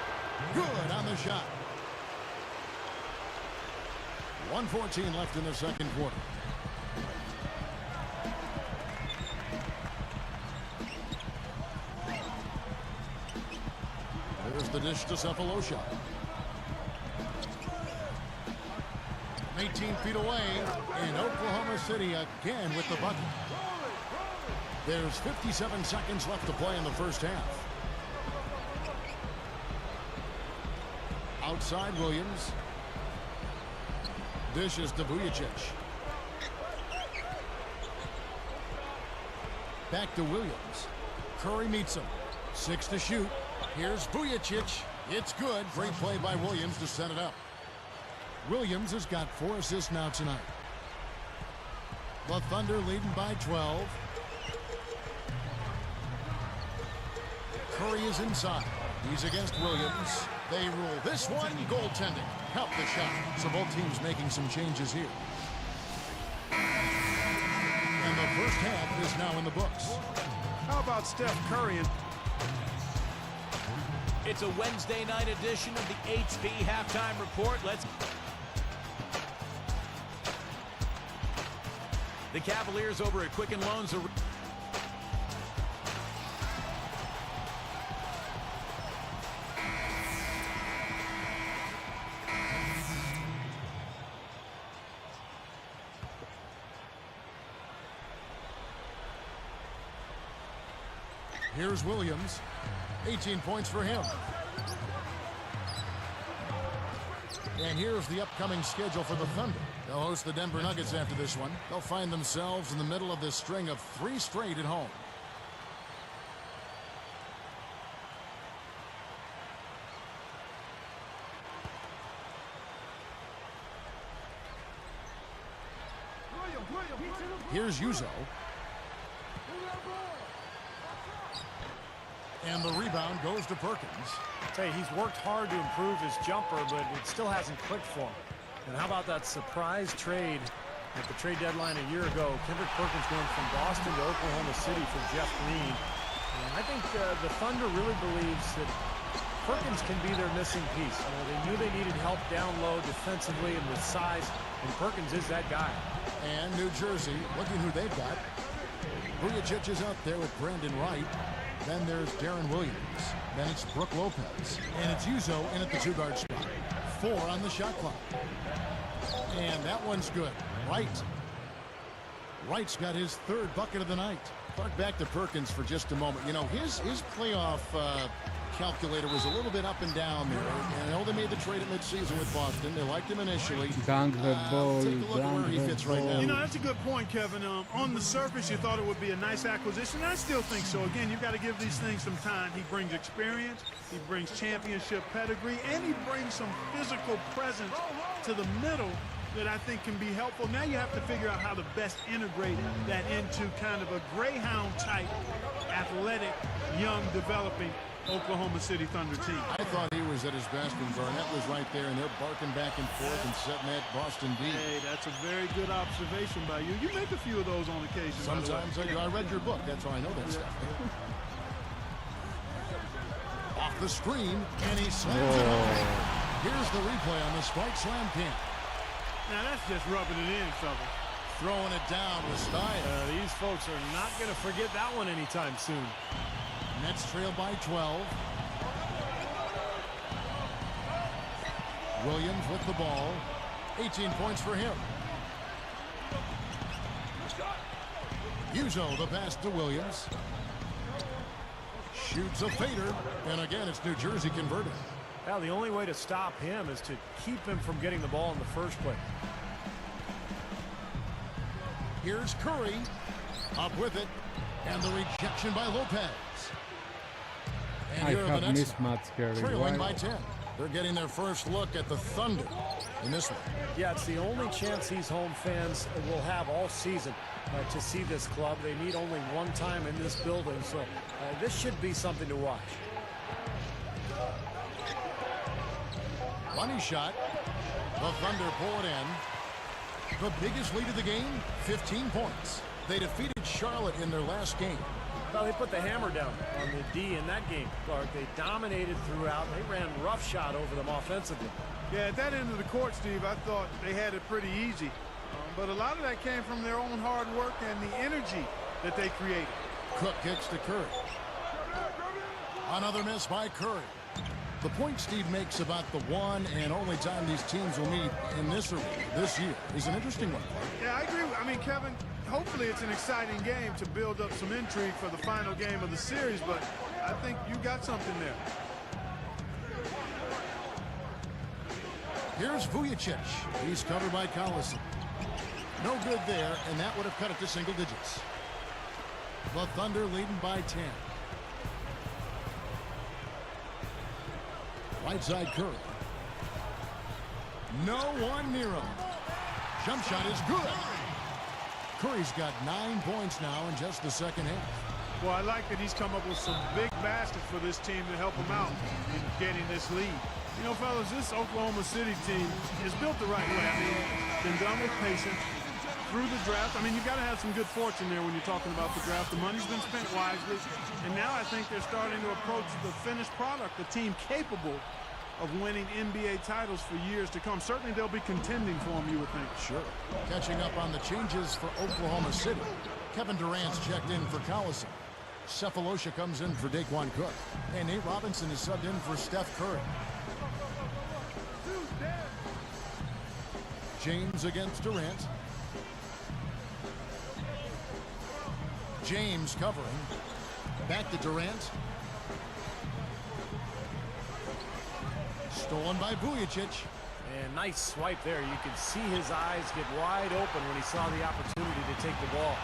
Good on the shot. 1:14 left in the second quarter. There's the dish to Cephalosha. 18 feet away, and Oklahoma City again with the bucket. There's 57 seconds left to play in the first half. Outside Williams. Dishes to Vujicic. Back to Williams. Curry meets him. 6 to shoot. Here's Vujicic. It's good. Great play by Williams to set it up. Williams has got 4 assists now tonight. The Thunder leading by 12. Curry is inside. He's against Williams. They rule this one goaltending. Help the shot. So both teams making some changes here. And the first half is now in the books. How about Steph Curry? It's a Wednesday night edition of the HP Halftime Report. The Cavaliers over at Quicken Loans are... Here's Williams. 18 points for him. And here's the upcoming schedule for the Thunder. They'll host the Denver Nuggets after this one. They'll find themselves in the middle of this string of 3 straight at home. Here's Uzo. And the rebound goes to Perkins. Say he's worked hard to improve his jumper, but it still hasn't clicked for him. And how about that surprise trade at the trade deadline a year ago? Kendrick Perkins going from Boston to Oklahoma City for Jeff Green. And I think the Thunder really believes that Perkins can be their missing piece. They knew they needed help down low defensively and with size, and Perkins is that guy. And New Jersey, looking who they've got. Vujacic is out there with Brandon Wright. Then there's Darren Williams. Then it's Brook Lopez. And it's Uzo in at the 2-guard spot. 4 on the shot clock. And that one's good. Wright's got his 3rd bucket of the night. But back to Perkins for just a moment. You know, his playoff calculator was a little bit up and down there. And I know they made the trade at midseason with Boston. They liked him initially. Dunk the ball. Take a look at where he fits right now. You know, that's a good point, Kevin. On the surface, you thought it would be a nice acquisition. I still think so. Again, you've got to give these things some time. He brings experience. He brings championship pedigree. And he brings some physical presence to the middle that I think can be helpful. Now you have to figure out how to best integrate that into kind of a Greyhound-type, athletic, young, developing Oklahoma City Thunder team. I thought he was at his best when Garnett was right there, and they're barking back and forth and setting that Boston D. Hey, that's a very good observation by you. You make a few of those on occasion. Sometimes I read your book. That's why I know that stuff. Off the screen, and he slams it on. Here's the replay on the spike slam pin. Now that's just rubbing it in, fellas. Throwing it down with style. These folks are not going to forget that one anytime soon. Nets trail by 12. Williams with the ball. 18 points for him. Uzo the pass to Williams. Shoots a fader. And again, it's New Jersey converted. Well, the only way to stop him is to keep him from getting the ball in the first place. Here's Curry. Up with it. And the rejection by Lopez. And I here are have the Nets mismatch here. trailing by 10. They're getting their first look at the Thunder in this one. Yeah, it's the only chance these home fans will have all season to see this club. They meet only one time in this building, so this should be something to watch. Money shot. The Thunder pull it in. The biggest lead of the game, 15 points. They defeated Charlotte in their last game. Well, they put the hammer down on the D in that game, Clark. They dominated throughout. They ran roughshod over them offensively. Yeah, at that end of the court, Steve, I thought they had it pretty easy. But a lot of that came from their own hard work and the energy that they created. Cook kicks to Curry. Another miss by Curry. The point Steve makes about the one and only time these teams will meet in this arena this year is an interesting one. Yeah, I agree. I mean, Kevin, hopefully it's an exciting game to build up some intrigue for the final game of the series, but I think you got something there. Here's Vujacic. He's covered by Collison. No good there, and that would have cut it to single digits. The Thunder leading by 10. Right side Curry. No one near him. Jump shot is good. Curry's got 9 points now in just the second half. Well, I like that he's come up with some big baskets for this team to help him out in getting this lead. You know, fellas, this Oklahoma City team is built the right way. I mean, been done with patience through the draft. I mean, you've got to have some good fortune there when you're talking about the draft. The money's been spent wisely, and now I think they're starting to approach the finished product, the team capable of winning NBA titles for years to come. Certainly they'll be contending for them, you would think. Sure. Catching up on the changes for Oklahoma City. Kevin Durant's checked in for Collison. Cephalosha comes in for Daquan Cook. And Nate Robinson is subbed in for Steph Curry. James against Durant. James covering. Back to Durant. Stolen by Vujacic. And nice swipe there. You could see his eyes get wide open when he saw the opportunity to take the ball.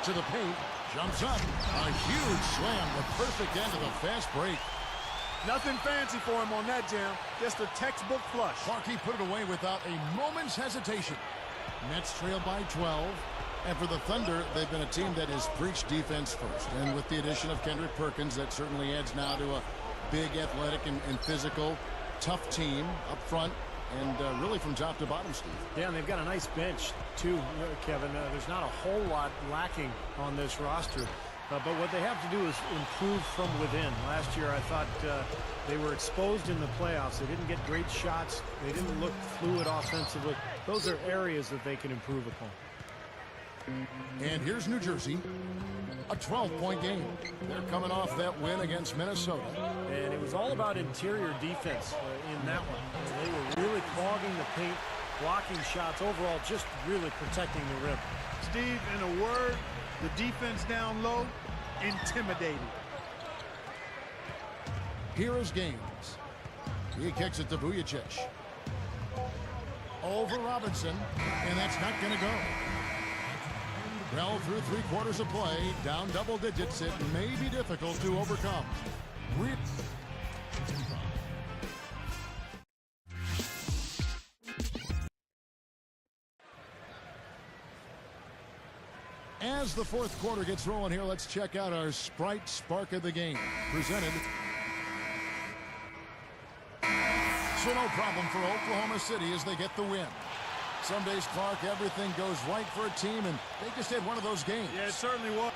To the paint. Jumps up. A huge slam. The perfect end of the fast break. Nothing fancy for him on that jam. Just a textbook flush. Clarkey put it away without a moment's hesitation. Nets trail by 12. And for the Thunder, they've been a team that has preached defense first. And with the addition of Kendrick Perkins, that certainly adds now to a big, athletic, and physical, tough team up front. And really from top to bottom, Steve. Yeah, and they've got a nice bench, too, Kevin. There's not a whole lot lacking on this roster. But what they have to do is improve from within. Last year, I thought they were exposed in the playoffs. They didn't get great shots. They didn't look fluid offensively. Those are areas that they can improve upon. And here's New Jersey, a 12-point game. They're coming off that win against Minnesota. And it was all about interior defense in that one. They were really clogging the paint, blocking shots, overall just really protecting the rim. Steve, in a word, the defense down low, intimidating. Here is Gaines. He kicks it to Vujacic. Over Robinson, and that's not going to go. Well, through 3 quarters of play, down double digits, it may be difficult to overcome. As the fourth quarter gets rolling here, let's check out our Sprite Spark of the Game. Presented. So no problem for Oklahoma City as they get the win. Some days, Clark, everything goes right for a team, and they just had one of those games. Yeah, it certainly was.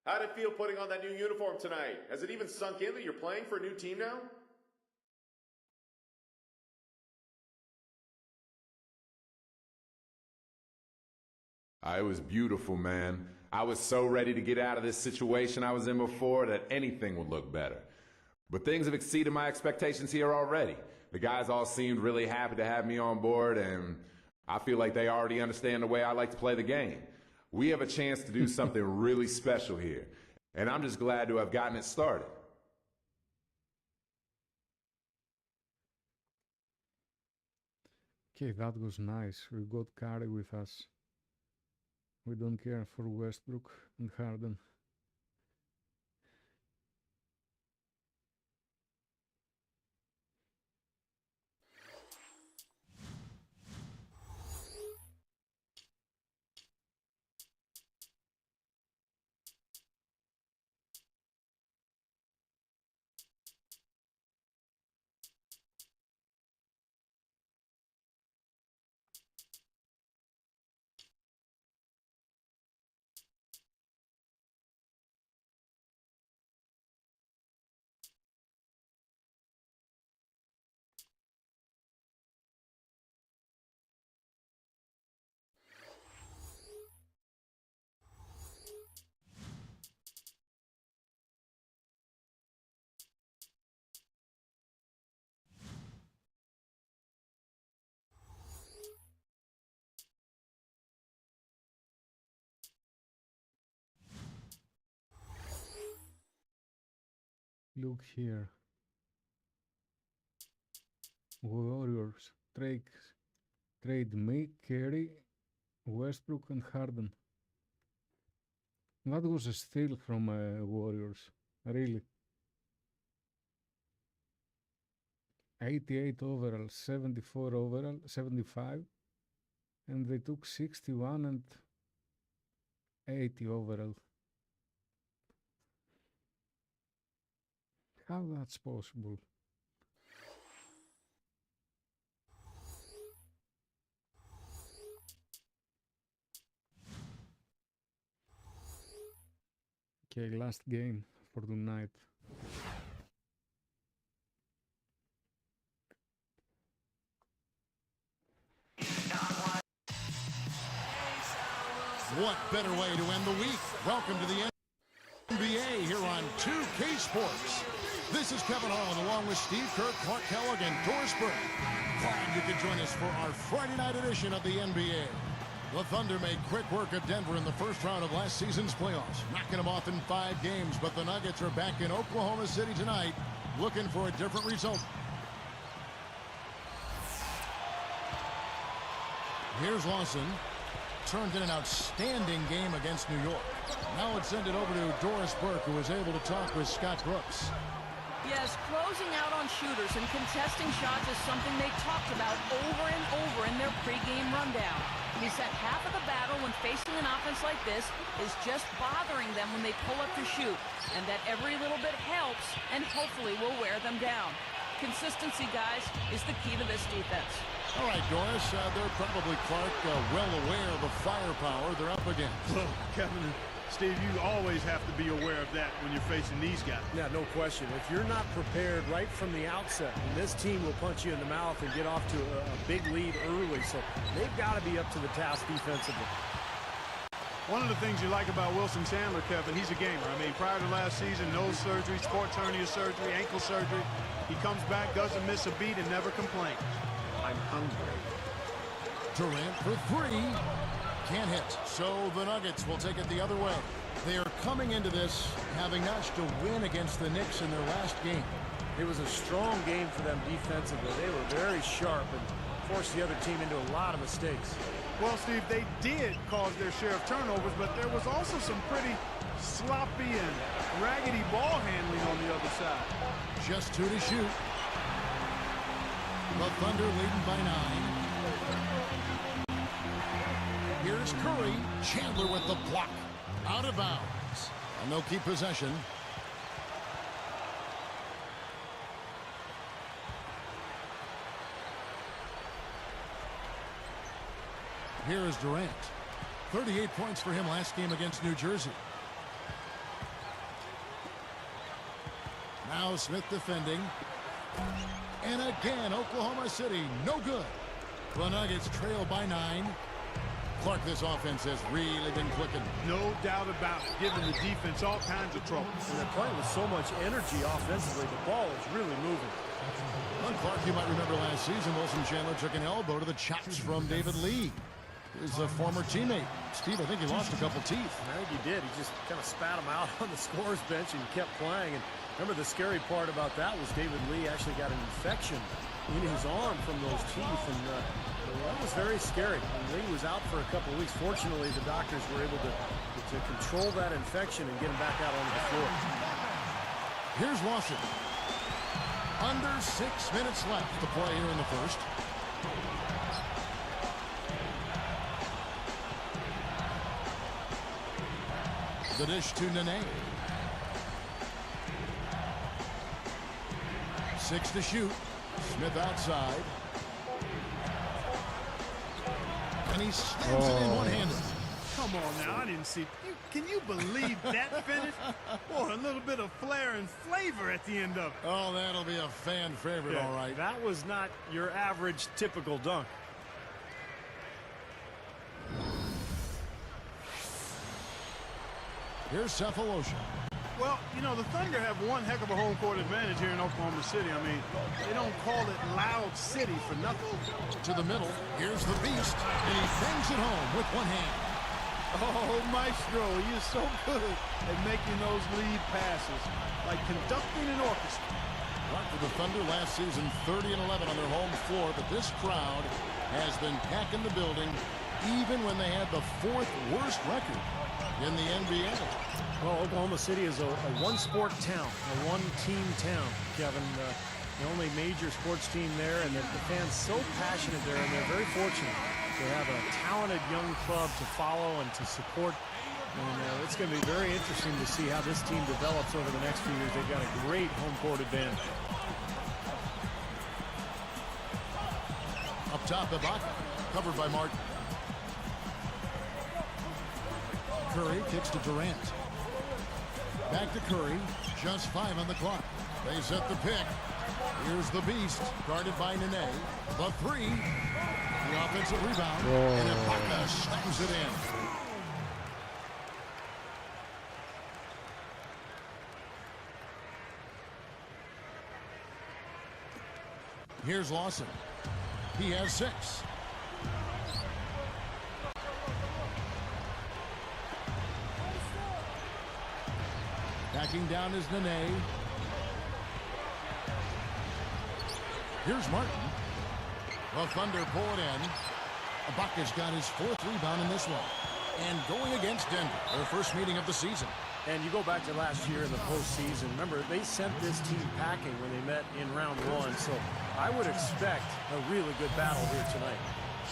How'd it feel putting on that new uniform tonight? Has it even sunk in that you're playing for a new team now? It was beautiful, man. I was so ready to get out of this situation I was in before that anything would look better. But things have exceeded my expectations here already. The guys all seemed really happy to have me on board, and I feel like they already understand the way I like to play the game. We have a chance to do something really special here, and I'm just glad to have gotten it started. Okay, that was nice. We got Curry with us. We don't care for Westbrook and Harden. Look here. Warriors trade MyCareer, Westbrook and Harden. That was a steal from Warriors, really. 88 overall, 74 overall, 75, and they took 61 and 80 overall. How that's possible? Okay, last game for tonight. What better way to end the week? Welcome to the NBA here on 2K Sports. This is Kevin Harlan along with Steve Kerr, Clark Kellogg, and Dorsberg. Glad you could join us for our Friday night edition of the NBA. The Thunder made quick work of Denver in the first round of last season's playoffs, knocking them off in 5 games, but the Nuggets are back in Oklahoma City tonight, looking for a different result. Here's Lawson. turned in an outstanding game against New York. Now let's send it over to Doris Burke, who was able to talk with Scott Brooks. Yes, closing out on shooters and contesting shots is something they talked about over and over in their pregame rundown. He said half of the battle when facing an offense like this is just bothering them when they pull up to shoot, and that every little bit helps and hopefully will wear them down. Consistency, guys, is the key to this defense. All right, Doris, they're probably, Clark, well aware of the firepower they're up against. Well, Kevin and Steve, you always have to be aware of that when you're facing these guys. Yeah, no question. If you're not prepared right from the outset, and this team will punch you in the mouth and get off to a big lead early, so they've got to be up to the task defensively. One of the things you like about Wilson Chandler, Kevin, he's a gamer. I mean, prior to last season, nose surgery, sports hernia surgery, ankle surgery. He comes back, doesn't miss a beat, and never complains. I'm hungry. Durant for three. Can't hit. So the Nuggets will take it the other way. They are coming into this having notched a win against the Knicks in their last game. It was a strong game for them defensively. They were very sharp and forced the other team into a lot of mistakes. Well, Steve, they did cause their share of turnovers, but there was also some pretty sloppy and raggedy ball handling on the other side. Just 2 to shoot. The Thunder leading by 9. Here's Curry. Chandler with the block. Out of bounds. And they'll keep possession. Here is Durant. 38 points for him last game against New Jersey. Now Smith defending. And again, Oklahoma City, no good. The Nuggets trail by 9. Clark, this offense has really been clicking. No doubt about it, giving the defense all kinds of trouble. And they're playing with so much energy offensively. The ball is really moving. Well, Clark, you might remember last season, Wilson Chandler took an elbow to the chops from David Lee, his former teammate. Steve, I think he lost a couple teeth. I think he did. He just kind of spat him out on the scorer's bench and kept playing. And remember, the scary part about that was David Lee actually got an infection in his arm from those teeth, and that was very scary. And Lee was out for a couple of weeks. Fortunately, the doctors were able to control that infection and get him back out onto the floor. Here's Lawson. Under 6 minutes left to play here in the first. The dish to Nene. 6 to shoot. Smith outside. And he slams it in one-handed. Come on now, I didn't see. Can you believe that finish? Boy, a little bit of flair and flavor at the end of it. Oh, that'll be a fan favorite, all right. That was not your average, typical dunk. Here's Cephalosha. Well, you know, the Thunder have one heck of a home court advantage here in Oklahoma City. I mean, they don't call it Loud City for nothing. To the middle. Here's the Beast. And he bangs it home with one hand. Oh, Maestro, he is so good at making those lead passes, like conducting an orchestra. Right for the Thunder last season, 30-11 on their home floor, but this crowd has been packing the building even when they had the 4th worst record in the NBA. Well, Oklahoma City is a one-sport town, a one-team town, Kevin. The only major sports team there, and the fans so passionate there, and they're very fortunate to have a talented young club to follow and to support. And it's going to be very interesting to see how this team develops over the next few years. They've got a great home court advantage. Up top, Ibaka, covered by Martin. Curry kicks to Durant. Back to Curry, just 5 on the clock. They set the pick. Here's the Beast, guarded by Nene. The 3, the offensive rebound, and Ibaka slams it in. Here's Lawson. He has 6. Backing down is Nene. Here's Martin. The Thunder pull it in. Ibaka's got his 4th rebound in this one. And going against Denver, their first meeting of the season. And you go back to last year in the postseason. Remember, they sent this team packing when they met in round 1. So I would expect a really good battle here tonight.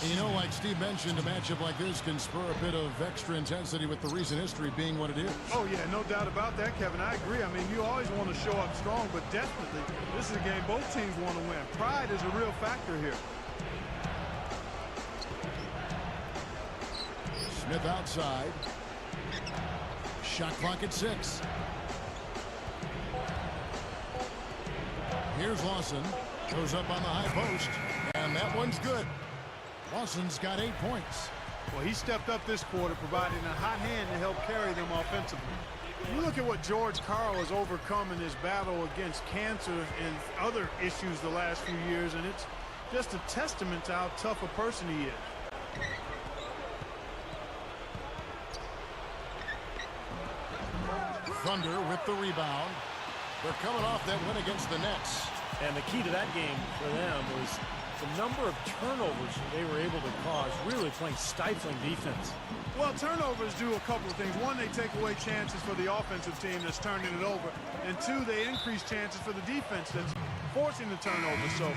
And you know, like Steve mentioned, a matchup like this can spur a bit of extra intensity with the recent history being what it is. Oh, yeah, no doubt about that, Kevin. I agree. I mean, you always want to show up strong, but definitely this is a game both teams want to win. Pride is a real factor here. Smith outside. Shot clock at 6. Here's Lawson. Goes up on the high post. And that one's good. Lawson's got 8 points. Well, he stepped up this quarter, providing a hot hand to help carry them offensively. You look at what George Karl has overcome in his battle against cancer and other issues the last few years, and it's just a testament to how tough a person he is. Thunder with the rebound. They're coming off that win against the Nets. And the key to that game for them was the number of turnovers they were able to cause, really playing stifling defense. Well, turnovers do a couple of things. One, they take away chances for the offensive team that's turning it over. And 2, they increase chances for the defense that's forcing the turnover. So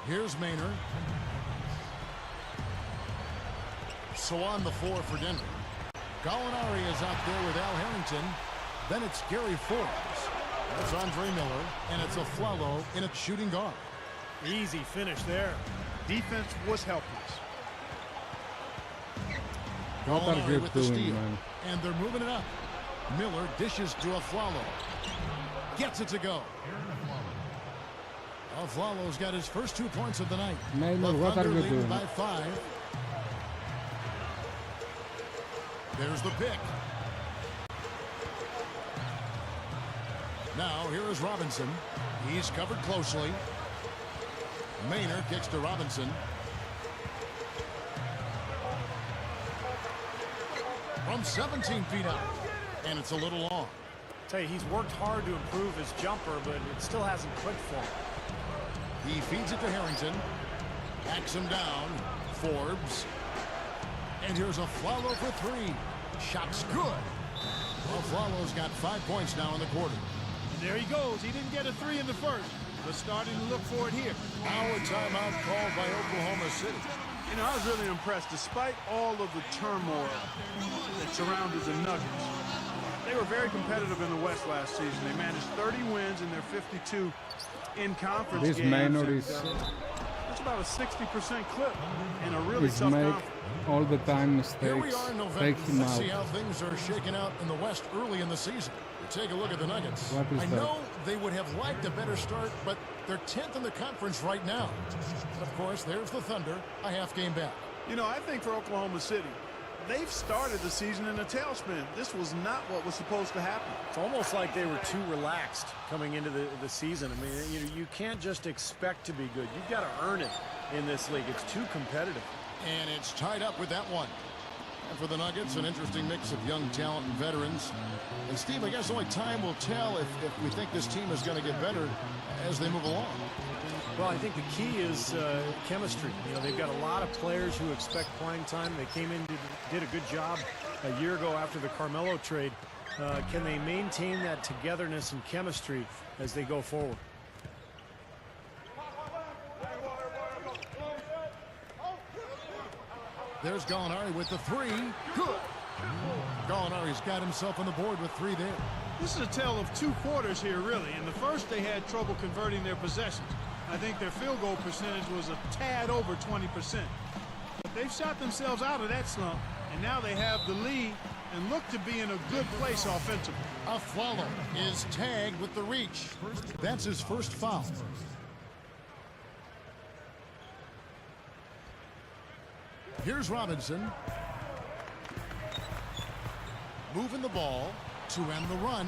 here's Maynard. So on the floor for Denver. Gallinari is out there with Al Harrington. Then it's Gary Forbes. That's Andre Miller. And it's a Flalo in a shooting guard. Easy finish there. Defense was helpless. What are you with the doing, steal. man? And they're moving it up. Miller dishes to Flalo. Gets it to go. Flalo's got his first 2 points of the night. Maynard, what are you leading doing? by 5. There's the pick. Now here is Robinson. He's covered closely. Maynard kicks to Robinson. From 17 feet out. And it's a little long. Tell you, he's worked hard to improve his jumper, but it still hasn't clicked for him. He feeds it to Harrington. Backs him down. Forbes. And here's a Flalo for 3. Shot's good. Well, Flalo's got 5 points now in the quarter. And there he goes. He didn't get a 3 in the first, but starting to look for it here. Now a timeout called by Oklahoma City. You know, I was really impressed. Despite all of the turmoil that surrounded the Nuggets, they were very competitive in the West last season. They managed 30 wins in their 52 in-conference games. This Maynard is... That's about a 60% clip in a really tough conference. All the time mistakes. Here we are in November. Take him Let's out. see how things are shaking out in the West early in the season. Take a look at the Nuggets. I know they would have liked a better start, but they're 10th in the conference right now. And of course, there's the Thunder, a half game back. You know, I think for Oklahoma City, they've started the season in a tailspin. This was not what was supposed to happen. It's almost like they were too relaxed coming into the season. I mean, you can't just expect to be good. You've got to earn it in this league. It's too competitive. And it's tied up with that one. And for the Nuggets, an interesting mix of young talent and veterans. And Steve, I guess only time will tell if we think this team is going to get better as they move along. Well, I think the key is chemistry. You know, they've got a lot of players who expect playing time. They came in, did a good job a year ago after the Carmelo trade. Can they maintain that togetherness and chemistry as they go forward? There's Gallinari with the 3. Good. Gallinari's got himself on the board with 3 there. This is a tale of 2 quarters here, really. In the first, they had trouble converting their possessions. I think their field goal percentage was a tad over 20%. But they've shot themselves out of that slump, and now they have the lead and look to be in a good place offensively. Flalo is tagged with the reach. That's his first foul. Here's Robinson. Moving the ball to end the run.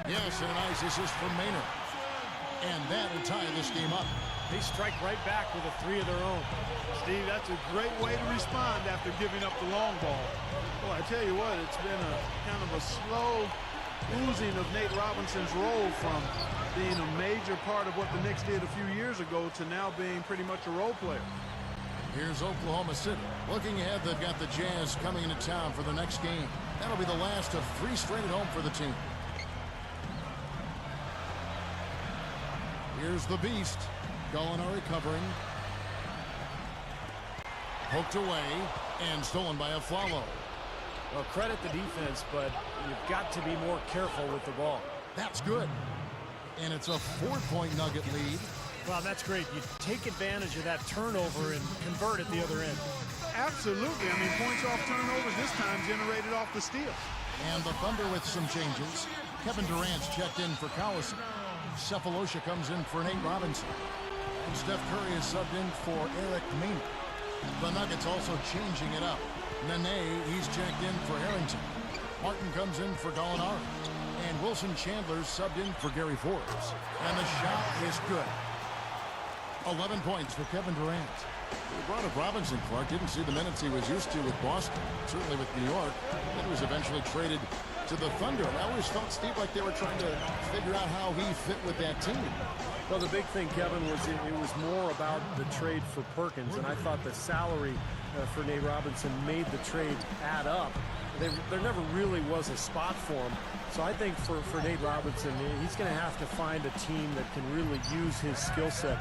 Yes, and a nice assist from Maynard. And that will tie this game up. They strike right back with a 3 of their own. Steve, that's a great way to respond after giving up the long ball. Well, I tell you what, it's been a kind of a slow oozing of Nate Robinson's role from being a major part of what the Knicks did a few years ago to now being pretty much a role player. Here's Oklahoma City. Looking ahead, they've got the Jazz coming into town for the next game. That'll be the last of 3 straight at home for the team. Here's the Beast. Gallinari covering. Poked away and stolen by Afflalo. Well, credit the defense, but you've got to be more careful with the ball. That's good. And it's a 4-point Nugget lead. Well, that's great. You take advantage of that turnover and convert at the other end. Absolutely. I mean, points off turnovers this time generated off the steal. And the Thunder with some changes. Kevin Durant's checked in for Collison. Cephalosha comes in for Nate Robinson. And Steph Curry is subbed in for Eric Meany. The Nuggets also changing it up. Nene, he's checked in for Harrington. Martin comes in for Gallinari. And Wilson Chandler's subbed in for Gary Forbes. And the shot is good. 11 points for Kevin Durant. They brought up Robinson. Clark didn't see the minutes he was used to with Boston, certainly with New York. Then he was eventually traded to the Thunder. I always felt, Steve, like they were trying to figure out how he fit with that team. Well, the big thing, Kevin, was it was more about the trade for Perkins, and I thought the salary for Nate Robinson made the trade add up. There never really was a spot for him. So I think for Nate Robinson, he's going to have to find a team that can really use his skill set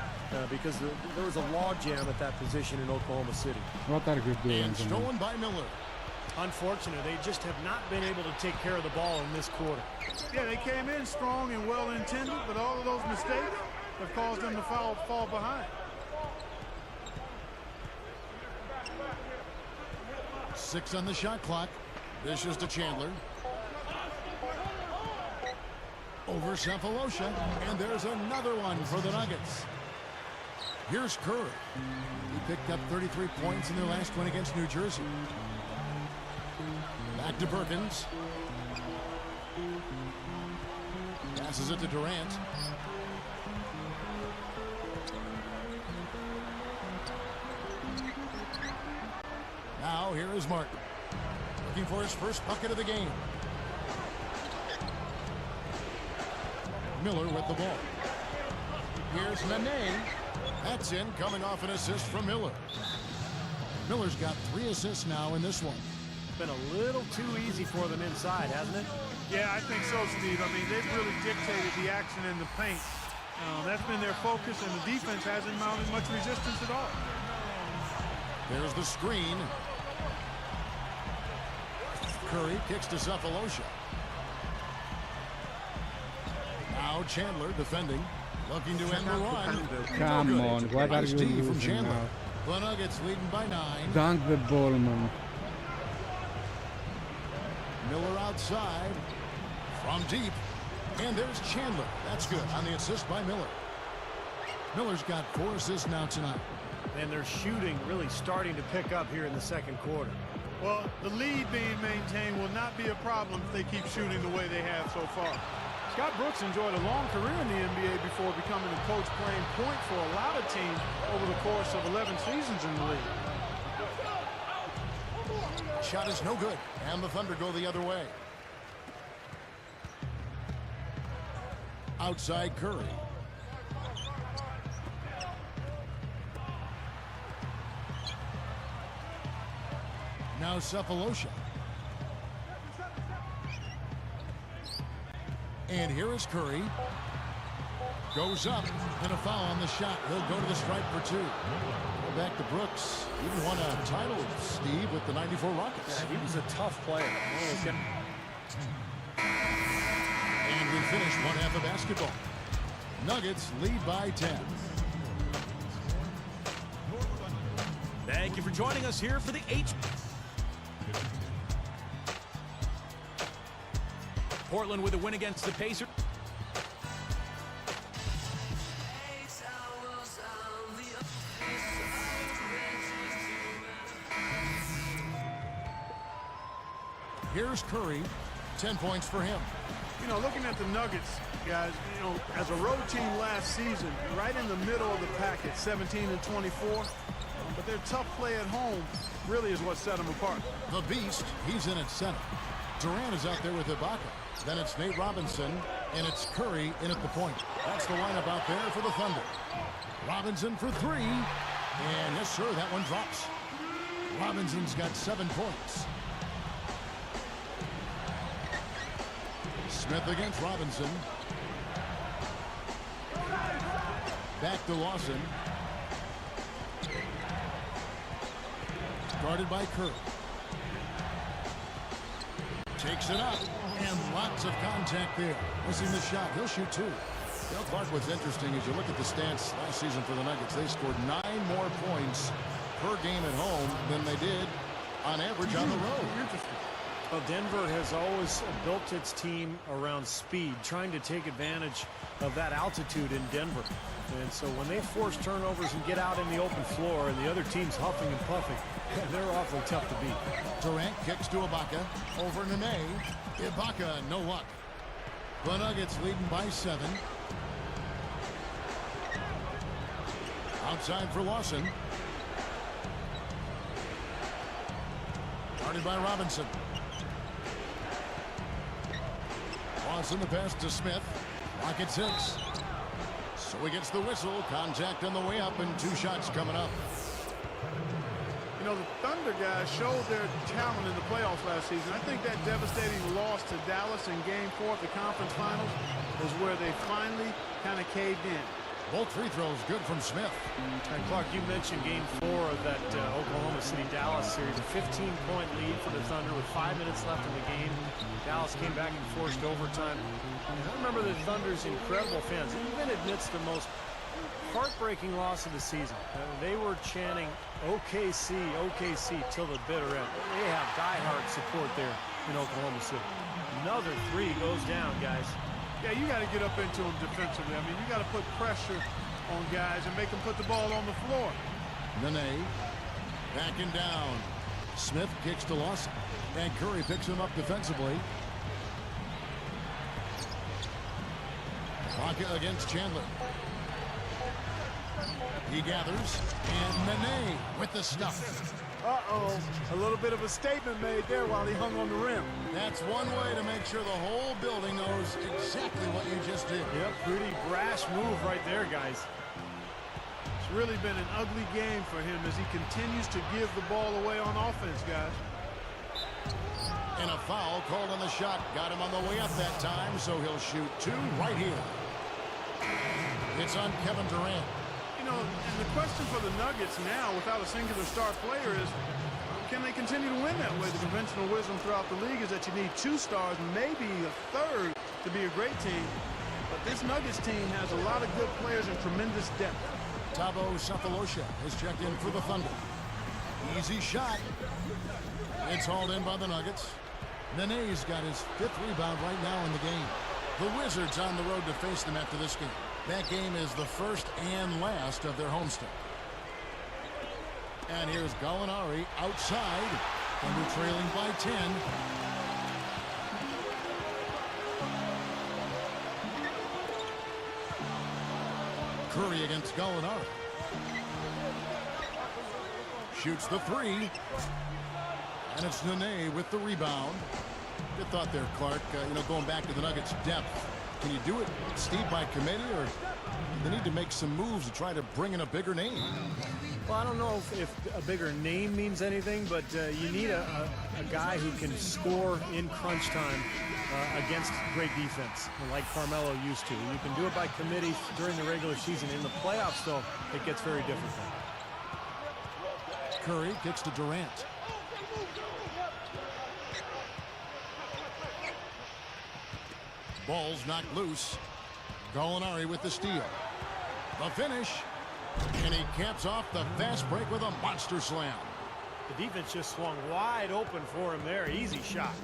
because there was a logjam at that position in Oklahoma City. What are you doing? And stolen by Miller. Unfortunate, they just have not been able to take care of the ball in this quarter. Yeah, they came in strong and well-intended, but all of those mistakes have caused them to fall behind. 6 on the shot clock. This is to Chandler. Over Cephalosha, and there's another one for the Nuggets. Here's Curry. He picked up 33 points in their last win against New Jersey. Back to Perkins. Passes it to Durant. Now here is Martin. Looking for his first bucket of the game. Miller with the ball. Here's Nene. That's in, coming off an assist from Miller. Miller's got 3 assists now in this one. Been a little too easy for them inside, hasn't it? Yeah, I think so, Steve. I mean, they've really dictated the action in the paint. That's been their focus, and the defense hasn't mounted much resistance at all. There's the screen. Curry kicks to Cephalosha. Now Chandler defending, looking to end the run. Come on, what are Nice you D from doing Chandler. now? The Nuggets leading by 9. Dunk the ball, man. Miller outside from deep, and there's Chandler. That's good on the assist by Miller. Miller's got 4 assists now tonight. And their shooting really starting to pick up here in the second quarter. Well, the lead being maintained will not be a problem if they keep shooting the way they have so far. Scott Brooks enjoyed a long career in the NBA before becoming a coach playing point for a lot of teams over the course of 11 seasons in the league. Shot is no good, and the Thunder go the other way. Outside Curry. Now Cephalosha. And here is Curry. Goes up, and a foul on the shot. He'll go to the stripe for 2. Go back to Brooks. Even won a title, Steve, with the 94 Rockets. Yeah, he was a tough player. And we finish one half of basketball. Nuggets lead by 10. Thank you for joining us here for the Portland with a win against the Pacers. Here's Curry. 10 points for him. You know, looking at the Nuggets, guys, you know, as a road team last season, right in the middle of the pack at 17-24. But their tough play at home really is what set them apart. The Beast, he's in at center. Durant is out there with Ibaka. Then it's Nate Robinson, and it's Curry in at the point. That's the lineup out there for the Thunder. Robinson for three. And yes, sir, that one drops. Robinson's got 7 points. Smith against Robinson. Back to Lawson. Guarded by Curry. Takes it up. And lots of contact there. Missing the shot. He'll shoot 2. Clark, what's interesting is you look at the stats last season for the Nuggets. They scored 9 more points per game at home than they did on average on the road. Well, Denver has always built its team around speed, trying to take advantage of that altitude in Denver. And so when they force turnovers and get out in the open floor and the other team's huffing and puffing, they're awfully tough to beat. Durant kicks to Ibaka. Over Nene. Ibaka, no luck. The Nuggets leading by 7. Outside for Lawson. Guarded by Robinson. Lawson the pass to Smith. Clock at 6. So he gets the whistle. Contact on the way up and 2 shots coming up. You know, the Thunder guys showed their talent in the playoffs last season. I think that devastating loss to Dallas in Game 4 of the conference finals was where they finally kind of caved in. Both free throws good from Smith. And Clark, you mentioned Game 4 of that Oklahoma City-Dallas series. A 15-point lead for the Thunder with 5 minutes left in the game. Dallas came back and forced overtime. And I remember the Thunder's incredible fans, even amidst the most heartbreaking loss of the season. They were chanting OKC, OKC till the bitter end. They have diehard support there in Oklahoma City. Another 3 goes down, guys. Yeah, you got to get up into them defensively. I mean, you got to put pressure on guys and make them put the ball on the floor. Nene backing down. Smith kicks to Lawson. And Curry picks him up defensively. Ibaka against Chandler. He gathers. And Nene with the stuff. Uh-oh. A little bit of a statement made there while he hung on the rim. That's one way to make sure the whole building knows exactly what you just did. Yep, pretty brash move right there, guys. It's really been an ugly game for him as he continues to give the ball away on offense, guys. And a foul called on the shot. Got him on the way up that time, so he'll shoot 2 right here. It's on Kevin Durant. You know, and the question for the Nuggets now, without a singular star player, is can they continue to win that way? The conventional wisdom throughout the league is that you need 2 stars, maybe a third, to be a great team. But this Nuggets team has a lot of good players and tremendous depth. Thabo Sefolosha has checked in for the Thunder. Easy shot. It's hauled in by the Nuggets. Nene's got his 5th rebound right now in the game. The Wizards on the road to face them after this game. That game is the first and last of their homestand. And here's Gallinari outside. Thunder trailing by 10. Curry against Gallinari. Shoots the 3. And it's Nene with the rebound. Good thought there, Clark. Going back to the Nuggets' depth. Can you do it, Steve, by committee, or they need to make some moves to try to bring in a bigger name? Well, I don't know if a bigger name means anything, but you need a guy who can score in crunch time against great defense, like Carmelo used to. You can do it by committee during the regular season. In the playoffs, though, it gets very difficult. Curry kicks to Durant. Ball's knocked loose. Gallinari with the steal. The finish. And he caps off the fast break with a monster slam. The defense just swung wide open for him there. Easy shot.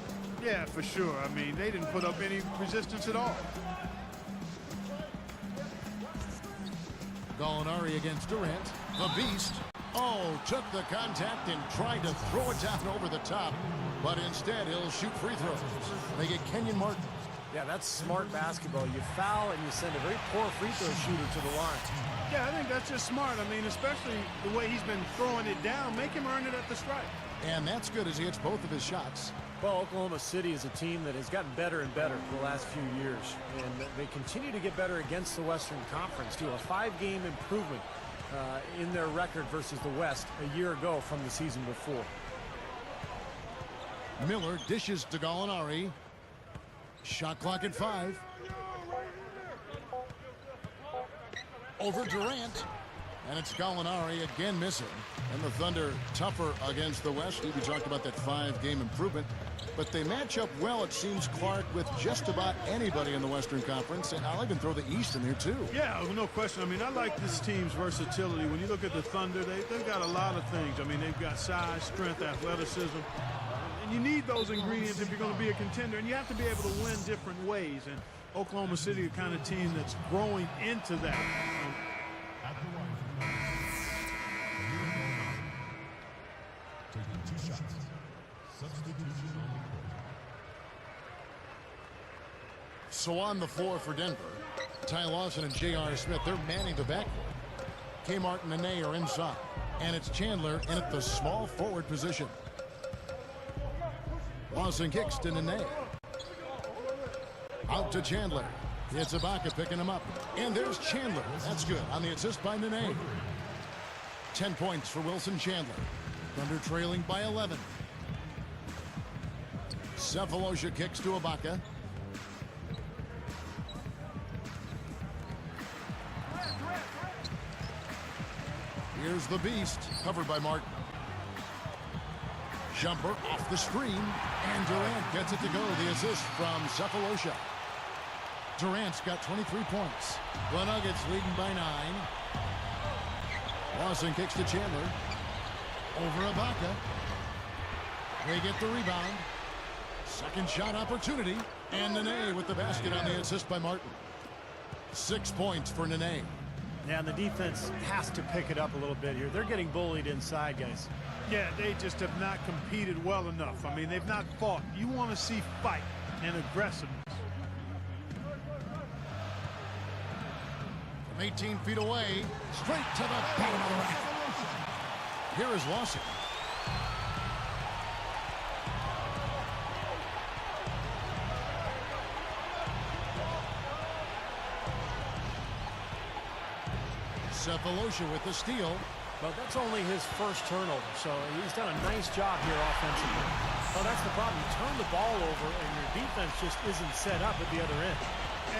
Yeah, for sure. I mean, they didn't put up any resistance at all. Gallinari against Durant. The beast. Oh, took the contact and tried to throw it down over the top. But instead, he'll shoot free throws. They get Kenyon Martin. Yeah, that's smart basketball. You foul and you send a very poor free throw shooter to the line. Yeah, I think that's just smart. I mean, especially the way he's been throwing it down. Make him earn it at the stripe. And that's good as he hits both of his shots. Well, Oklahoma City is a team that has gotten better and better the last few years. And they continue to get better against the Western Conference, too. A 5-game improvement in their record versus the West a year ago from the season before. Miller dishes to Gallinari. Shot clock at 5. Over Durant. And it's Gallinari again missing. And the Thunder tougher against the West. We talked about that 5-game improvement. But they match up well, it seems, Clark, with just about anybody in the Western Conference. And I'll even throw the East in there, too. Yeah, no question. I mean, I like this team's versatility. When you look at the Thunder, they've got a lot of things. I mean, they've got size, strength, athleticism. And you need those ingredients if you're going to be a contender. And you have to be able to win different ways. And Oklahoma City, the kind of team that's growing into that. Taking 2 shots. Substitution on the court. So on the floor for Denver, Ty Lawson and J.R. Smith, they're manning the backcourt. Kmart and Nene are inside. And it's Chandler in at the small forward position. Lawson kicks to Nene. Out to Chandler. It's Ibaka picking him up. And there's Chandler. That's good on the assist by Nene. 10 points for Wilson Chandler. Thunder trailing by 11. Cephalosha kicks to Ibaka. Here's the Beast, covered by Martin. Jumper off the screen, and Durant gets it to go. The assist from Cephalosha. Durant's got 23 points. The Nuggets leading by 9. Lawson kicks to Chandler. Over Ibaka. They get the rebound. Second shot opportunity. And Nene with the basket on the assist by Martin. 6 points for Nene. Yeah, and the defense has to pick it up a little bit here. They're getting bullied inside, guys. Yeah, they just have not competed well enough. I mean, they've not fought. You want to see fight and aggressiveness. From 18 feet away, straight to the bottom of the rack. Here is Lawson. Cephalosha with the steal. Well, that's only his first turnover, so he's done a nice job here offensively. Well, that's the problem. You turn the ball over, and your defense just isn't set up at the other end.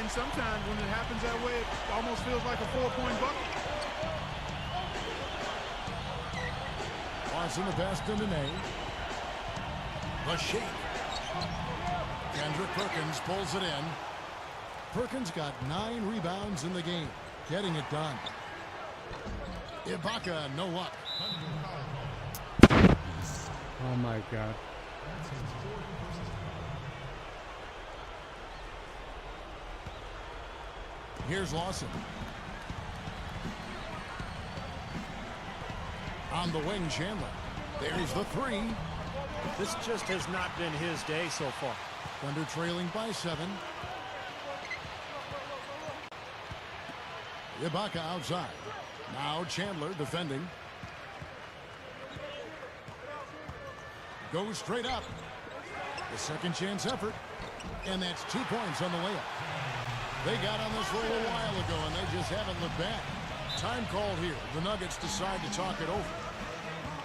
And sometimes when it happens that way, it almost feels like a 4-point bucket. Lawson the pass to Nene. The shake. Kendrick Perkins pulls it in. Perkins got 9 rebounds in the game, getting it done. Ibaka, no luck. Oh my God. Here's Lawson. On the wing, Chandler. There's the 3. This just has not been his day so far. Thunder trailing by 7. Ibaka outside. Now Chandler defending. Goes straight up. The second chance effort. And that's 2 points on the layup. They got on this roll a while ago, and they just haven't looked back. Time called here. The Nuggets decide to talk it over.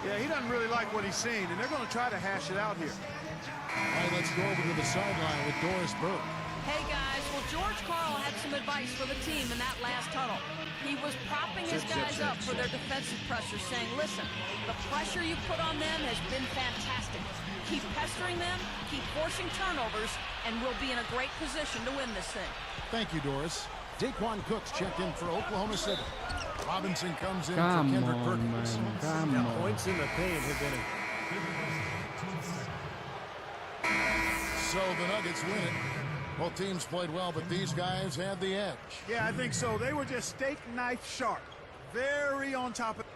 Yeah, he doesn't really like what he's seen, and they're going to try to hash it out here. All right, let's go over to the sideline with Doris Burke. Hey, guys. Well, George Karl had some advice for the team in that last huddle. He was propping his guys up for their defensive pressure, saying, listen, the pressure you put on them has been fantastic. Keep pestering them, keep forcing turnovers, and we'll be in a great position to win this thing. Thank you, Doris. Daquan Cooks checked in for Oklahoma City. Robinson comes in for Come Kendrick on, Perkins. man. Come on. Points in the paint have been So the Nuggets win it. Both teams played well, but these guys had the edge. Yeah, I think so. They were just steak knife sharp. Very on top of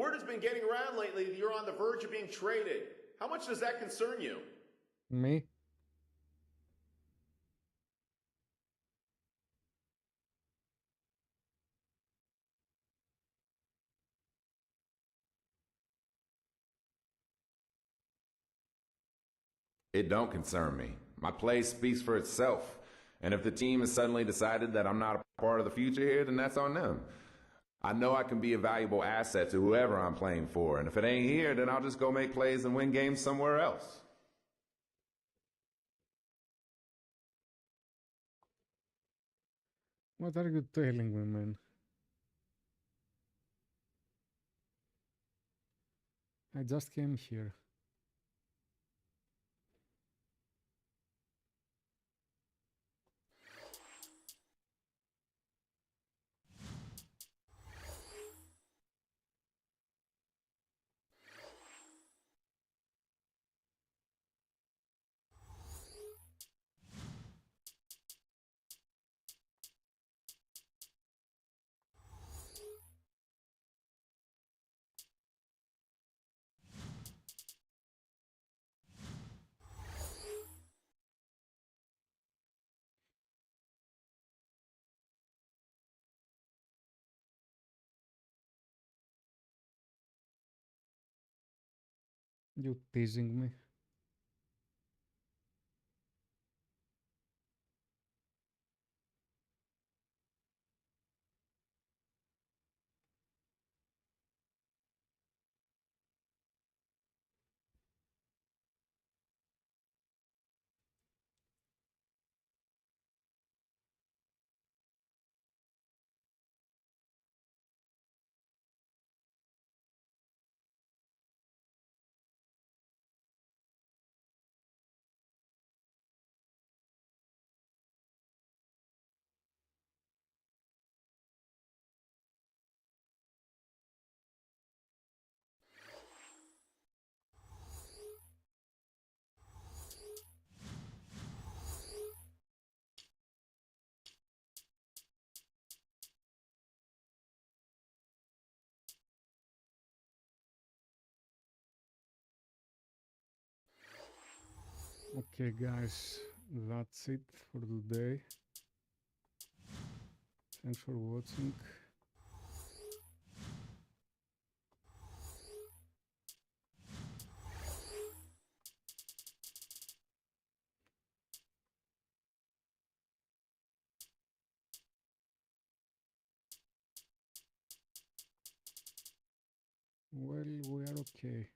Word has been getting around lately that you're on the verge of being traded. How much does that concern you? Me? It don't concern me. My play speaks for itself. And if the team has suddenly decided that I'm not a part of the future here, then that's on them. I know I can be a valuable asset to whoever I'm playing for, and if it ain't here, then I'll just go make plays and win games somewhere else. What are you telling me, man? I just came here. You teasing me? Okay, guys, that's it for today. Thanks for watching. Well, we are okay.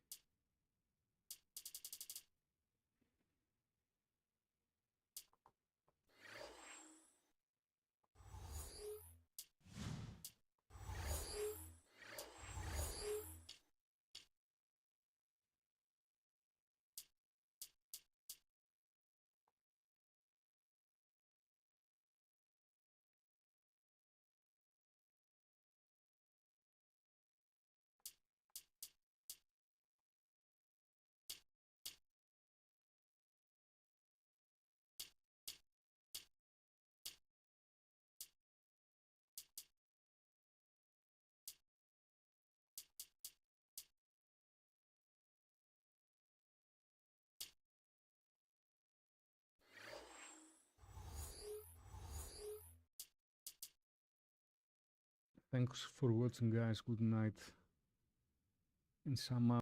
Thanks for watching, guys. Good night. In some